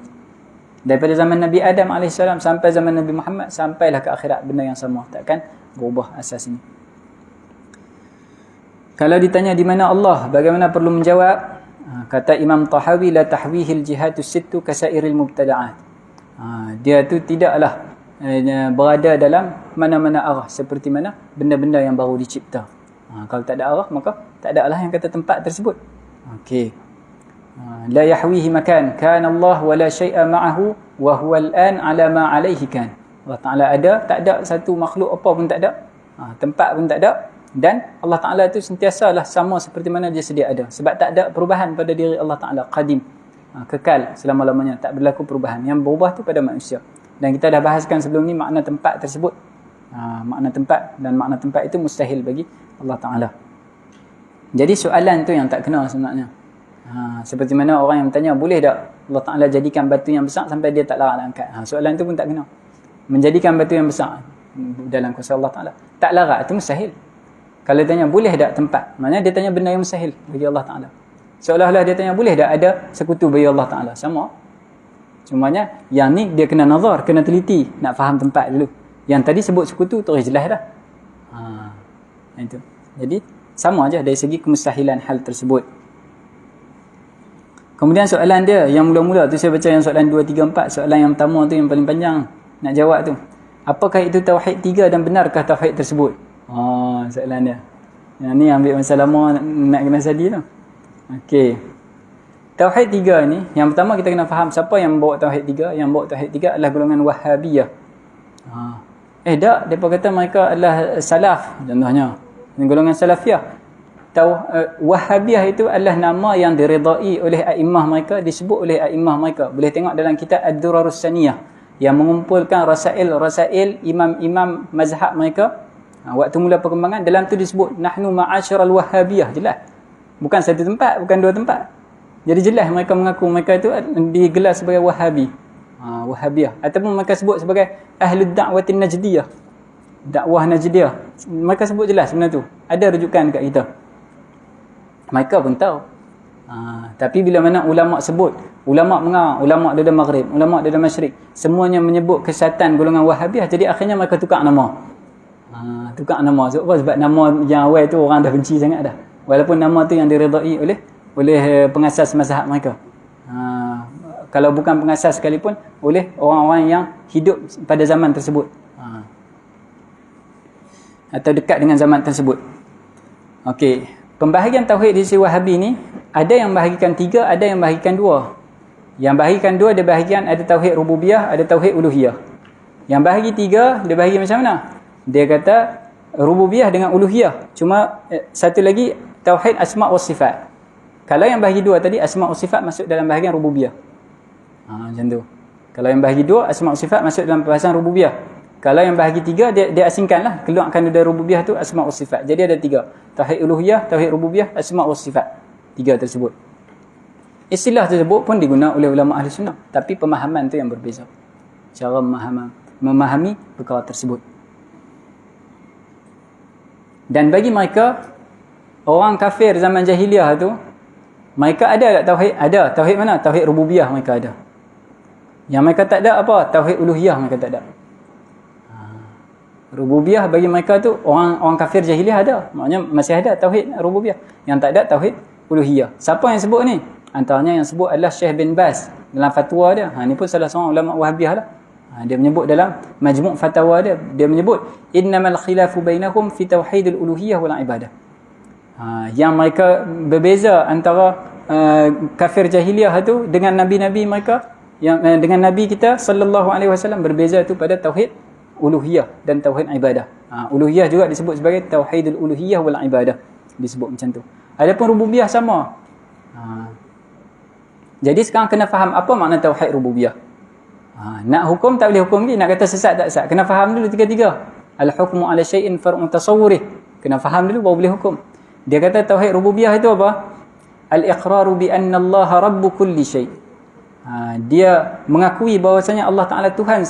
Daripada zaman Nabi Adam AS sampai zaman Nabi Muhammad, sampailah ke akhirat, benda yang sama, takkan berubah asas ini. Kalau ditanya di mana Allah, bagaimana perlu menjawab? Kata Imam Tahawi, la tahwihil jihatus sittu kasairil mubtada'at. Dia tu tidaklah berada dalam mana-mana arah, seperti mana benda-benda yang baru dicipta. Kalau tak ada arah, maka tak ada lah yang kata tempat tersebut. Okey. La yahwihi makan, kana Allah wa la syai'a ma'ahu wa huwa al-an 'ala ma 'alayhi kan. Allah Ta'ala ada, tak ada satu makhluk apa pun tak ada. Tempat pun tak ada. Dan Allah Ta'ala itu sentiasalah sama seperti mana dia sedia ada. Sebab tak ada perubahan pada diri Allah Ta'ala. Qadim, kekal selama-lamanya, tak berlaku perubahan. Yang berubah tu pada manusia. Dan kita dah bahaskan sebelum ni makna tempat tersebut. Makna tempat, dan makna tempat itu mustahil bagi Allah Ta'ala. Jadi soalan tu yang tak kena sebenarnya. Seperti mana orang yang bertanya, boleh tak Allah Ta'ala jadikan batu yang besar sampai dia tak larat nak angkat? Soalan tu pun tak kena. Menjadikan batu yang besar dalam kuasa Allah Ta'ala, tak larat, itu mustahil. Kalau tanya boleh tak tempat, maknanya dia tanya benda yang mustahil bagi Allah Ta'ala. Seolah-olah dia tanya boleh tak ada sekutu bagi Allah Ta'ala. Sama. Cumanya yang ni dia kena nazar, kena teliti, nak faham tempat dulu. Yang tadi sebut sekutu tu jelas dah. Itu. Jadi sama aja dari segi kemustahilan hal tersebut. Kemudian soalan dia yang mula-mula tu, saya baca yang soalan 2, 3, 4. Soalan yang pertama tu yang paling panjang nak jawab tu. Apakah itu tauhid 3 dan benarkah tauhid tersebut? Soalan dia. Yang ni ambil masa lama nak kena sadi tu. Okey. Tauhid 3 ni, yang pertama kita kena faham siapa yang membawa tauhid 3. Yang bawa tauhid 3 adalah golongan Wahhabiyah. Tak, depa kata mereka adalah salaf contohnya. Golongan Salafiyah. Wahhabiyah itu adalah nama yang diredai oleh a'immah mereka, disebut oleh a'immah mereka. Boleh tengok dalam kitab Ad-Durarus Saniyah yang mengumpulkan rasail imam-imam mazhab mereka. Waktu mula perkembangan, dalam tu disebut nahnu ma'asyiral wahhabiyah, jelas. Bukan satu tempat, bukan dua tempat. Jadi jelas mereka mengaku mereka itu digelar sebagai Wahhabi. Wahhabiyah, ataupun mereka sebut sebagai ahlud da'watin najdiyah. Dakwah Najdiyah. Mereka sebut jelas benda tu. Ada rujukan dekat kita. Mereka pun tahu. Tapi bila mana ulama sebut, ulama mengarang, ulama dari Maghrib, ulama dari Masyrik, semuanya menyebut kesatan golongan Wahhabiyah, jadi akhirnya mereka tukar nama. Tukar nama. Sebab nama yang awal tu orang dah benci sangat dah. Walaupun nama tu yang diredai oleh pengasas mazhab mereka. Kalau bukan pengasas sekalipun, oleh orang-orang yang hidup pada zaman tersebut. Atau dekat dengan zaman tersebut. Okey, pembahagian tauhid di sisi Wahhabi ni, ada yang bahagikan 3, ada yang bahagikan 2. Yang bahagikan 2 dia bahagian ada tauhid rububiyah, ada tauhid uluhiyah. Yang bahagi 3 dia bahagi macam mana? Dia kata rububiyah dengan uluhiyah. Cuma satu lagi tauhid asma' was sifat. Kalau yang bahagi 2 tadi, asma' was sifat masuk dalam bahagian rububiyah. Macam tu. Kalau yang bahagi 2, asma' was sifat masuk dalam perbahasan rububiyah. Kalau yang bahagi 3, dia asingkanlah, keluarkan dari rububiyah tu asma' was sifat. Jadi ada 3. Tauhid uluhiyah, tauhid rububiyah, asma' was sifat. 3 tersebut. Istilah tersebut pun digunakan oleh ulama ahli sunnah, tapi pemahaman tu yang berbeza. Cara memahami perkara tersebut. Dan bagi mereka, orang kafir zaman jahiliah tu, mereka ada tak tauhid? Ada. Tauhid mana? Tauhid rububiyah mereka ada. Yang mereka tak ada apa? Tauhid uluhiyah mereka tak ada. Rububiyah bagi mereka tu orang kafir jahiliah ada. Maknanya masih ada tauhid rububiyah. Yang tak ada tauhid uluhiyah. Siapa yang sebut ni? Antaranya yang sebut adalah Syekh bin Baz dalam fatwa dia. Ni pun salah seorang ulama Wahabiyah lah. Dia menyebut dalam majmu' fatwa dia menyebut innamal khilafu bainakum fi tauhidil uluhiyah wal ibadah. Yang mereka berbeza antara kafir jahiliah tu dengan nabi-nabi mereka, yang dengan nabi kita sallallahu alaihi wasallam, berbeza tu pada tauhid uluhiyah dan tauhid ibadah. Uluhiyah juga disebut sebagai tauhidul uluhiyah wal ibadah, disebut macam tu. Adapun rububiyah sama. Jadi sekarang kena faham apa makna tauhid rububiyah. Nak hukum tak boleh hukum lagi, nak kata sesat tak sesat, kena faham dulu tiga-tiga. Al-hukmu ala syai'in far'un tasawwurih. Kena faham dulu baru boleh hukum. Dia kata tauhid rububiyah itu apa? Al-iqraru bi anna Allah rabbu kulli syai'. Dia mengakui bahawasanya Allah Taala Tuhan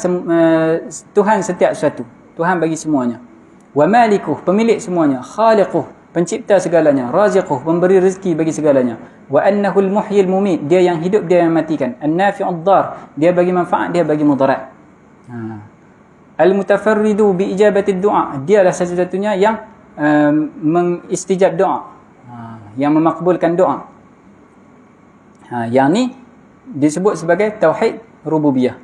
setiap sesuatu, Tuhan bagi semuanya. Wa malikuh, pemilik semuanya. Khaliquh, pencipta segalanya. Raziquh, pemberi rezeki bagi segalanya. Wa annahul muhyil mumit, dia yang hidup, dia yang matikan. An-nafi'ud dar, dia bagi manfaat, dia bagi mudarat. Al-mutafarridu bi ijabati du'a, dialah satu-satunya yang mengistijab doa, yang memakbulkan doa. Yang ni disebut sebagai tauhid rububiyah.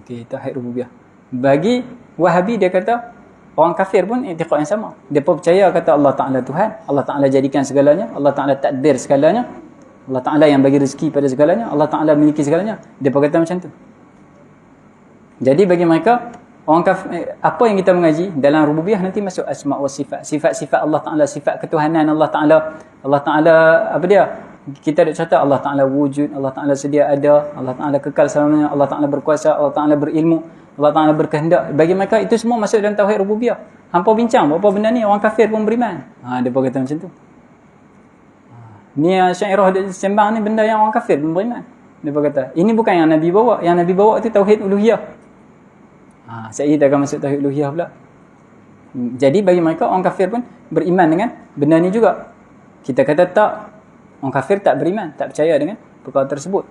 Okey, tauhid rububiyah. Bagi Wahabi dia kata orang kafir pun i'tiqad yang sama. Dia pun percaya kata Allah Taala Tuhan, Allah Taala jadikan segalanya, Allah Taala takdir segalanya, Allah Taala yang bagi rezeki pada segalanya, Allah Taala memiliki segalanya. Dia pun kata macam tu. Jadi bagi mereka orang kafir, apa yang kita mengaji dalam rububiyah nanti masuk asma wa sifat. Sifat-sifat Allah Taala, sifat ketuhanan Allah Taala. Allah Taala apa dia? Kita ada cerita Allah Taala wujud, Allah Taala sedia ada, Allah Taala kekal selamanya, Allah Taala berkuasa, Allah Taala berilmu, Allah Taala berkehendak. Bagi mereka itu semua masuk dalam tauhid rububiyah. Hampa bincang apa benda ni, orang kafir pun beriman. Dia pun kata macam tu. Ni Syairah dia sembang ni benda yang orang kafir pun beriman. Dia pun kata, ini bukan yang Nabi bawa. Yang Nabi bawa itu tauhid uluhiyah. Saya tak akan masuk tauhid uluhiyah pula. Jadi bagi mereka orang kafir pun beriman dengan benda ni juga. Kita kata tak, orang kafir tak beriman, tak percaya dengan perkara tersebut.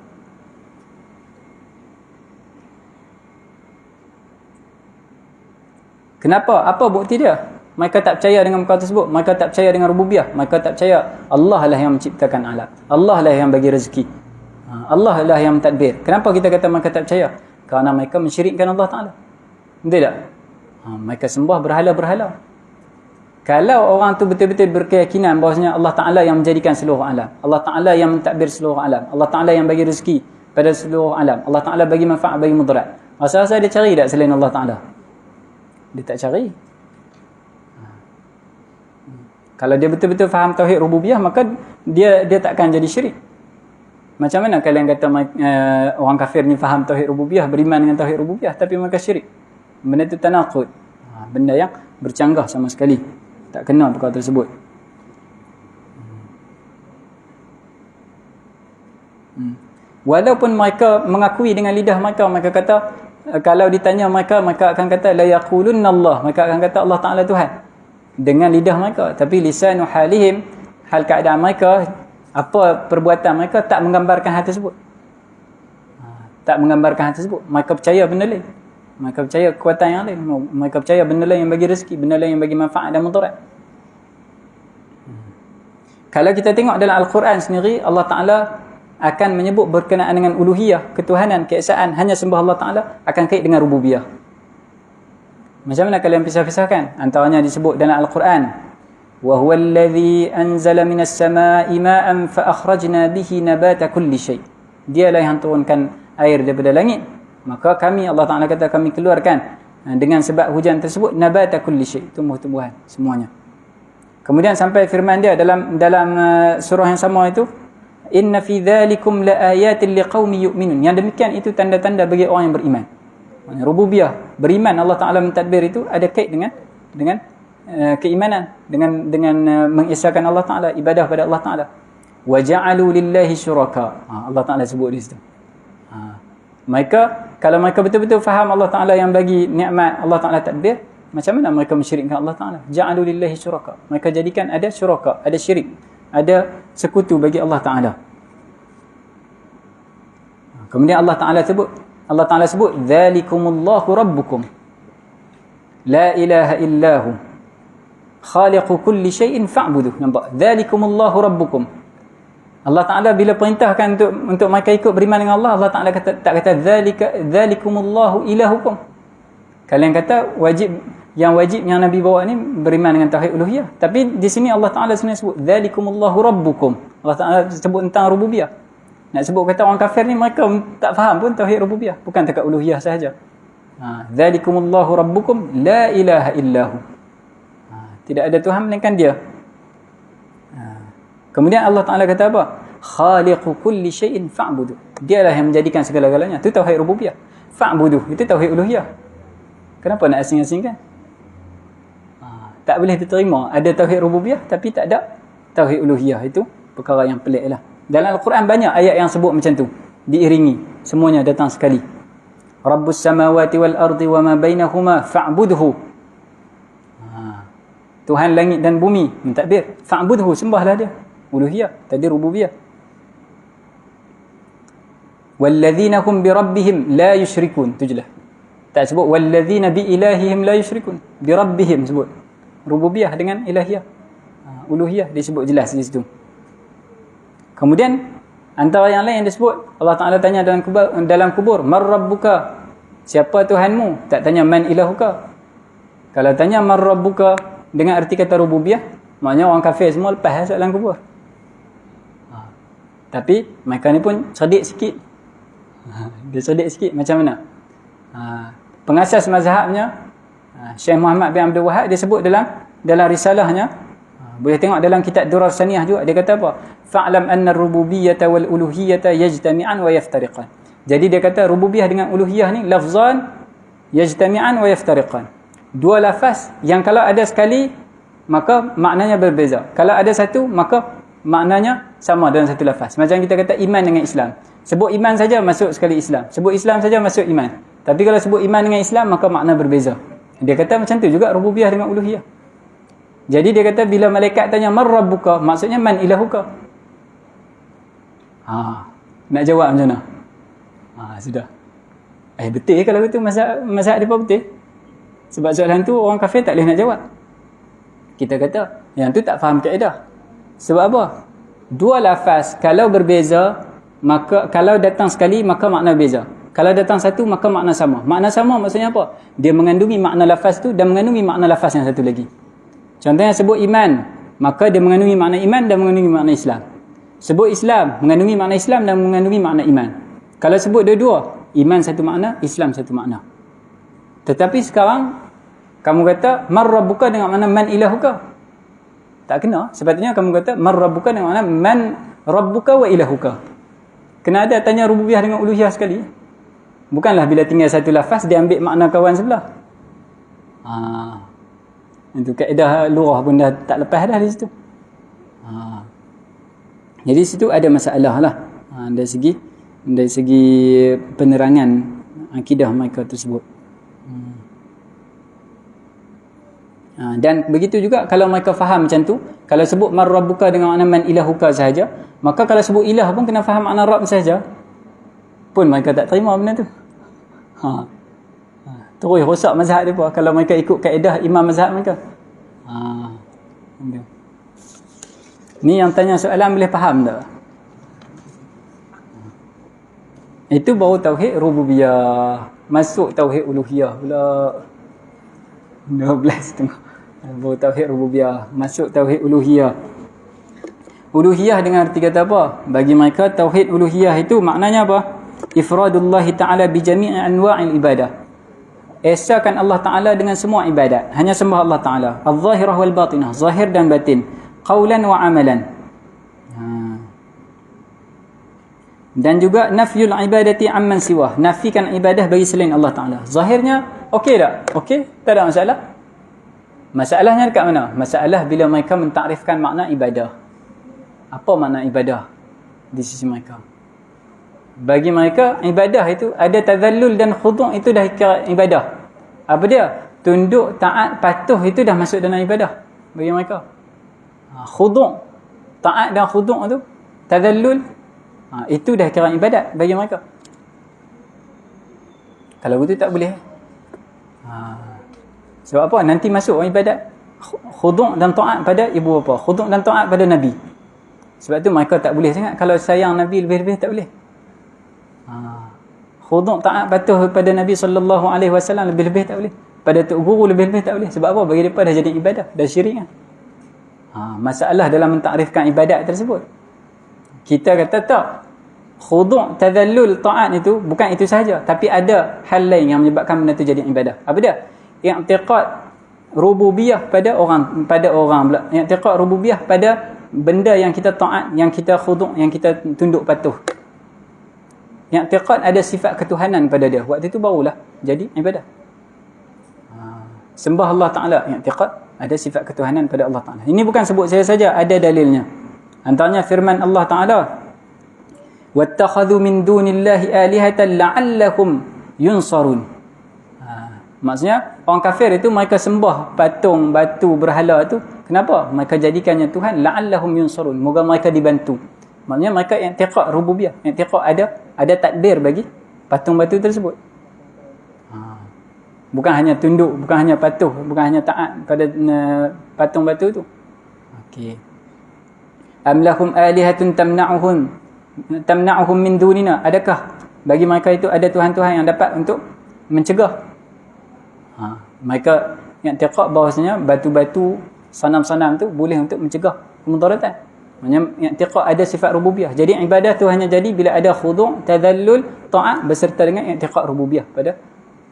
Kenapa? Apa bukti dia? Mereka tak percaya dengan perkara tersebut. Mereka tak percaya dengan rububiyah. Mereka tak percaya Allah lah yang menciptakan alam, Allah lah yang bagi rezeki, Allah lah yang mentadbir. Kenapa kita kata mereka tak percaya? Kerana mereka mensyirikkan Allah Ta'ala. Betul tak? Mereka sembah berhala-berhala. Kalau orang tu betul-betul berkeyakinan bahawasanya Allah Ta'ala yang menjadikan seluruh alam, Allah Ta'ala yang mentadbir seluruh alam, Allah Ta'ala yang bagi rezeki pada seluruh alam, Allah Ta'ala bagi manfaat, bagi mudarat, rasa-rasa dia cari tak selain Allah Ta'ala? Dia tak cari. Kalau dia betul-betul faham tauhid rububiyah, maka dia takkan jadi syirik. Macam mana kalian kata orang kafir ni faham tauhid rububiyah, beriman dengan tauhid rububiyah, tapi mereka syirik? Benda itu tanaqud. Benda yang bercanggah sama sekali. Tak kena perkara tersebut. Walaupun mereka mengakui dengan lidah mereka, mereka kata, kalau ditanya mereka akan kata la yaqulunna Allah, mereka akan kata Allah Taala Tuhan dengan lidah mereka, tapi lisanu halihim, hal keadaan mereka, apa perbuatan mereka tak menggambarkan hal tersebut. Tak menggambarkan hal tersebut. Mereka percaya benda lain. Mereka percaya kekuatan yang lain. Mereka percaya benda lain yang bagi rezeki, benda lain yang bagi manfaat dan mudarat. Kalau kita tengok dalam Al-Quran sendiri, Allah Ta'ala akan menyebut berkenaan dengan uluhiyah, ketuhanan, keesaan, hanya sembah Allah Ta'ala, akan kait dengan rububiyah. Macam mana kalian pisah-pisahkan? Antaranya disebut dalam Al-Quran, وَهُوَ الَّذِي أَنزَلَ مِنَ السَّمَاءِ مَاءً فَأَخْرَجْنَا بِهِ نَبَاتَ كُلِّ شَيْءٍ. Dialah yang turunkan air daripada langit, maka kami, Allah Ta'ala kata, kami keluarkan dengan sebab hujan tersebut nabata kulli syai', tumbuh-tumbuhan semuanya. Kemudian sampai firman dia dalam surah yang sama itu, inna fi dzalikum laayatin liqaumin yu'minun. Yang demikian itu tanda-tanda bagi orang yang beriman. Rububiyah, beriman Allah Ta'ala mentadbir itu ada kait dengan keimanan, dengan mengesahkan Allah Ta'ala, ibadah pada Allah Ta'ala. Wa ja'alu lillahi syuraka. Allah Ta'ala sebut di situ. Mereka, kalau mereka betul-betul faham Allah Ta'ala yang bagi nikmat, Allah Ta'ala tadbir, macam mana mereka mensyirikkan Allah Ta'ala? Ja'alu lillahi syuraka. Mereka jadikan ada syuraka, ada syirik, ada sekutu bagi Allah Ta'ala. Kemudian Allah Ta'ala sebut, Allah Ta'ala sebut dzalikumullahu rabbukum la ilaha illahu khaliqu kulli syai'in fa'buduh. Nampak? Dzalikumullahu rabbukum. Allah Ta'ala bila perintahkan untuk mereka ikut beriman dengan Allah, Allah Ta'ala tak kata dzalikumullahu ilahukum. Kalian kata yang wajib yang Nabi bawa ni beriman dengan tauhid uluhiyah. Tapi di sini Allah Ta'ala sebenarnya sebut dzalikumullahu rabbukum. Allah Ta'ala sebut tentang rububiyah. Nak sebut kata orang kafir ni mereka tak faham pun tauhid rububiyah, bukan takat uluhiyah sahaja. Dzalikumullahu rabbukum la ilaha illahu. Tidak ada Tuhan melainkan Dia. Kemudian Allah Ta'ala kata apa? Khaliqu kulli syai'in fa'budu. Dialah yang menjadikan segala-galanya. Itu tauhid rububiyah. Fa'budu, itu tauhid uluhiyah. Kenapa nak asing-asingkan? Tak boleh diterima. Ada tauhid rububiyah tapi tak ada tauhid uluhiyah. Itu perkara yang pelik lah. Dalam Al-Quran banyak ayat yang sebut macam tu. Diiringi. Semuanya datang sekali. Rabbus samawati wal ardi wa ma bainahuma fa'budhu. Tuhan langit dan bumi. Mentadbir. Fa'budhu. Sembahlah dia. Uluhiyah. Tadi rububiyah. Walladzina hum bi rabbihim la yusyrikun. Tu jelas. Tak sebut walladzina bi ilahihim la yusyrikun. Bi rabbihim sebut. Rububiyah dengan ilahiyah. Uluhiyah disebut jelas di situ. Kemudian antara yang lain yang disebut, Allah Ta'ala tanya dalam kubur, man rabbuka? Siapa Tuhanmu? Tak tanya man ilahuka. Kalau tanya man rabbuka dengan arti kata rububiyah, maknanya orang kafir semua lepas soalan kubur. Tapi mereka ni pun cerdik sikit. Dia cerdik sikit macam mana? Pengasas mazhabnya Syekh Muhammad bin Abdul Wahab, dia sebut dalam risalahnya, boleh tengok dalam kitab Durar Saniyah juga, dia kata apa? Fa'lam anna ar-rububiyyata wal uluhiyyata yajtami'an wa yaftariqan. Jadi dia kata rububiyah dengan uluhiyah ni lafzan yajtami'an wa yaftariqan. Dua lafaz yang kalau ada sekali maka maknanya berbeza. Kalau ada satu maka maknanya sama dalam satu lafaz. Macam kita kata iman dengan Islam. Sebut iman saja masuk sekali Islam. Sebut Islam saja masuk iman. Tapi kalau sebut iman dengan Islam maka makna berbeza. Dia kata macam tu juga rububiyah dengan uluhiyah. Jadi dia kata bila malaikat tanya man rabbuka, maksudnya man ilahuka. Nak jawab macam mana? Sudah. Betul kalau betul mazhab dia betul. Sebab soalan tu orang kafir tak boleh nak jawab. Kita kata yang tu tak faham kaedah. Sebab apa? Dua lafaz kalau berbeza, maka kalau datang sekali maka makna berbeza. Kalau datang satu maka makna sama. Makna sama maksudnya apa? Dia mengandungi makna lafaz tu dan mengandungi makna lafaz yang satu lagi. Contohnya sebut iman, maka dia mengandungi makna iman dan mengandungi makna Islam. Sebut Islam, mengandungi makna Islam dan mengandungi makna iman. Kalau sebut dua-dua, iman satu makna, Islam satu makna. Tetapi sekarang kamu kata man rabbuka dengan makna man ilahuka. Tak kena. Sepatutnya kamu kata man rabbuka dengan makna man rabbuka wa ilahuka. Kena ada tanya rububiyah dengan uluhiyah sekali. Bukanlah bila tinggal satu lafaz dia ambil makna kawan sebelah. Itu kaedah lurah pun dah tak lepas dah di situ. Jadi situ ada masalah lah. Dari segi penerangan akidah mereka tersebut. Dan begitu juga kalau mereka faham macam tu, kalau sebut man rabbuka dengan makna man ilahuka sahaja, maka kalau sebut ilah pun kena faham makna rabb sahaja. Pun mereka tak terima benda tu. Terus rosak mazhab dia pun kalau mereka ikut kaedah imam mazhab mereka. Ni yang tanya soalan boleh faham tak? Itu baru tauhid rububiyah. Masuk tauhid uluhiyah pula 12 tengah. Baru tauhid rububiyah, masuk tauhid uluhiyah. Uluhiyah dengan arti kata apa? Bagi mereka tauhid uluhiyah itu maknanya apa? Ifradullah ta'ala bi jami'i anwa'il ibadah. Esakan Allah Ta'ala dengan semua ibadat. Hanya sembah Allah Ta'ala. Al-zahirah wal batinah. Zahir dan batin. Qawlan wa amalan. Dan juga nafyul ibadati amman siwah. Nafikan ibadah bagi selain Allah Ta'ala. Zahirnya okey tak? Okey? Tak ada masalah. Masalahnya dekat mana? Masalah bila mereka mentakrifkan makna ibadah. Apa makna ibadah di sisi mereka? Bagi mereka ibadah itu ada tazallul dan khudu' itu dah kira ibadah. Apa dia? Tunduk, taat, patuh itu dah masuk dalam ibadah bagi mereka. Khudu', taat dan khudu' tu, tazallul, itu dah kira ibadat bagi mereka. Kalau begitu tak boleh. Sebab apa? Nanti masuk orang ibadat khuduk dan taat pada ibu bapa, khuduk dan taat pada Nabi. Sebab tu mereka tak boleh sangat. Kalau sayang Nabi lebih-lebih tak boleh. Khuduk taat patuh pada Nabi SAW lebih-lebih tak boleh. Pada tok guru lebih-lebih tak boleh. Sebab apa? Bagi mereka dah jadi ibadah, dah syirik kan. Masalah dalam mentakrifkan ibadat tersebut. Kita kata tak. Khuduk, tadallul, taat itu bukan itu sahaja, tapi ada hal lain yang menyebabkan benda itu jadi ibadah. Apa dia? I'tiqad rububiyah pada orang pula. I'tiqad rububiyah pada benda yang kita taat, yang kita khuduk, yang kita tunduk patuh. I'tiqad ada sifat ketuhanan pada dia. Waktu itu barulah jadi ibadah. Sembah Allah Ta'ala, i'tiqad ada sifat ketuhanan pada Allah Ta'ala. Ini bukan sebut saya saja, ada dalilnya. Antaranya firman Allah Ta'ala, وَاتَّخَذُوا مِن دُونِ اللَّهِ آلِهَةً لَعَلَّهُمْ يُنصَرُونَ. Maksudnya orang kafir itu mereka sembah patung, batu, berhala itu. Kenapa? Mereka jadikannya Tuhan, la'allahum yunsarun, moga mereka dibantu. Maksudnya mereka i'tiqad rububiyah, i'tiqad ada takdir bagi patung batu tersebut. Bukan hanya tunduk, bukan hanya patuh, bukan hanya taat pada patung batu itu. Okey. Am lahum alihatun tamna'uhum min dunina. Adakah bagi mereka itu ada tuhan-tuhan yang dapat untuk mencegah? Mereka i'tiqad bahawasanya batu-batu, sanam-sanam tu boleh untuk mencegah kemudaratan. Maksudnya i'tiqad ada sifat rububiyah. Jadi ibadah tu hanya jadi bila ada khuduk, tadallul, taat beserta dengan i'tiqad rububiyah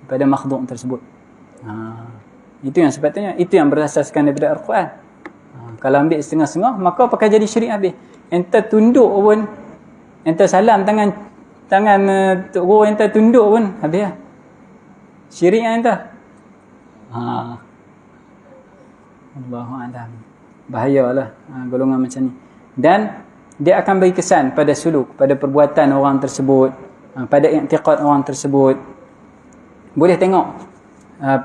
pada makhluk tersebut. Itu yang sepatutnya, itu yang berasaskan daripada Al-Quran. Kalau ambil setengah-setengah, maka pakai jadi syirik habis. Ente tunduk pun, ente salam tangan tok guru, ente tunduk pun habis lah. Syirik yang ente. Allahu'alam. Bahayalah golongan macam ni. Dan dia akan beri kesan pada suluk, pada perbuatan orang tersebut, pada i'tiqad orang tersebut. Boleh tengok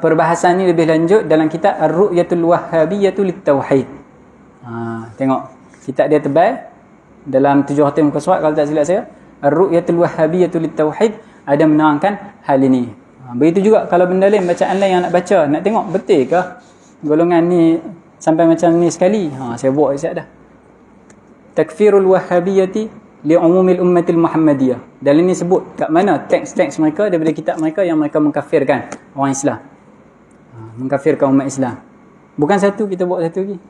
perbahasan ni lebih lanjut dalam kitab Ar-Ru'yatul Wahhabiyyah Lit-Tauhid. Tengok kitab dia tebal, dalam 700 muka surat kalau tak silap saya. Ar-Ru'yatul Wahhabiyyah Lit-Tauhid ada menerangkan hal ini. Begitu juga kalau benda lain, bacaan lain yang nak baca, nak tengok betul ke golongan ni sampai macam ni sekali. Saya buat siap dah. Takfirul Wahhabiyyati li'umumil ummatil Muhammadiyah. Dan ini sebut kat mana teks-teks mereka daripada kitab mereka yang mereka mengkafirkan orang Islam. Mengkafirkan umat Islam. Bukan satu, kita buat satu lagi.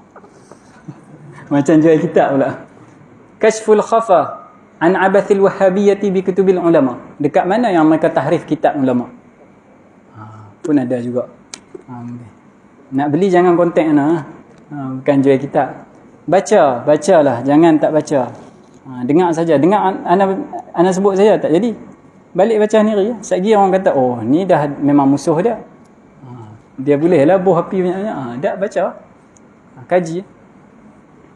Macam jual kitab pula. Kashful khafa an abathil Wahhabiyyati bi kutubil ulama. Dekat mana yang mereka tahrif kitab ulama? Pun ada juga. Nak beli jangan kontak ana. Bukan jual kitab. Bacalah, jangan tak baca. Dengar saja. Dengar ana sebut saja tak jadi. Balik baca sendiri. Sekali orang kata, oh ni dah memang musuh dia. Dia bolehlah buh api banyak-banyak. Tak baca. Kaji.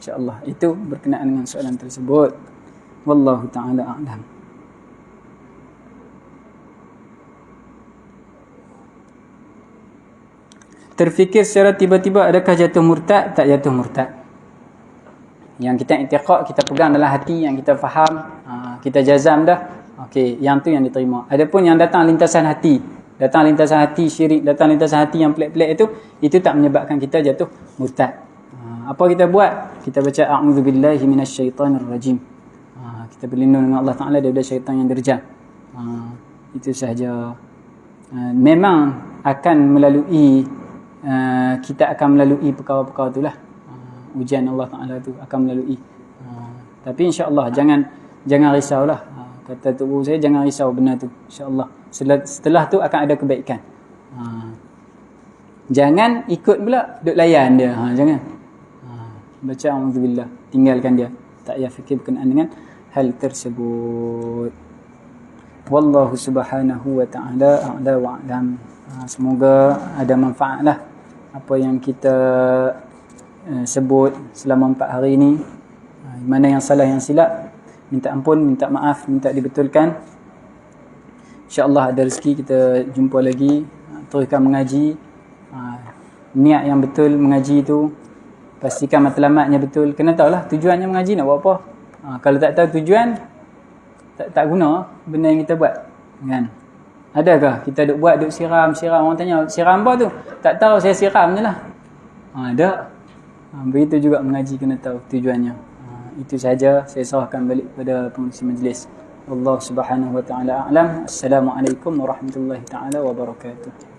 InsyaAllah. Itu berkenaan dengan soalan tersebut. Wallahu ta'ala a'lam. Terfikir secara tiba-tiba, adakah jatuh murtad? Tak jatuh murtad. Yang kita i'tiqad, kita pegang dalam hati, yang kita faham, kita jazam dah, okey, yang tu yang diterima. Adapun yang datang lintasan hati syirik, datang lintasan hati yang pelik-pelik itu tak menyebabkan kita jatuh murtad. Apa kita buat? Kita baca a'udzubillahi minasyaitonirrajim. Kita berlindung dengan Allah Ta'ala daripada syaitan yang derjal. Itu sahaja. Memang akan melalui kita akan melalui perkara-perkara itulah. Ujian Allah Ta'ala tu akan melalui. Tapi insya-Allah jangan risaulah. Kata tok guru saya, jangan risau benda tu. Insya-Allah setelah tu akan ada kebaikan. Jangan ikut pula duk layan dia. Jangan. Baca auzubillah, tinggalkan dia. Tak payah fikir berkenaan dengan hal tersebut. Wallahu subhanahu wa ta'ala a'la wa a'lam. Semoga ada manfaatlah apa yang kita sebut selama 4 hari ini. Mana yang salah, yang silap, minta ampun, minta maaf, minta dibetulkan. InsyaAllah ada rezeki kita jumpa lagi, teruskan mengaji. Niat yang betul mengaji itu, pastikan matlamatnya betul. Kena tahulah tujuannya mengaji nak buat apa. Kalau tak tahu tujuan, tak guna benda yang kita buat, kan? Adakah kita duk buat, duk siram. Orang tanya, siram apa tu? Tak tahu, saya siram je lah. Ada. Begitu juga mengaji kena tahu tujuannya. Itu saja, saya serahkan balik pada pengurusi majlis. Allah Subhanahu wa taala a'lam. Assalamualaikum warahmatullahi taala wabarakatuh.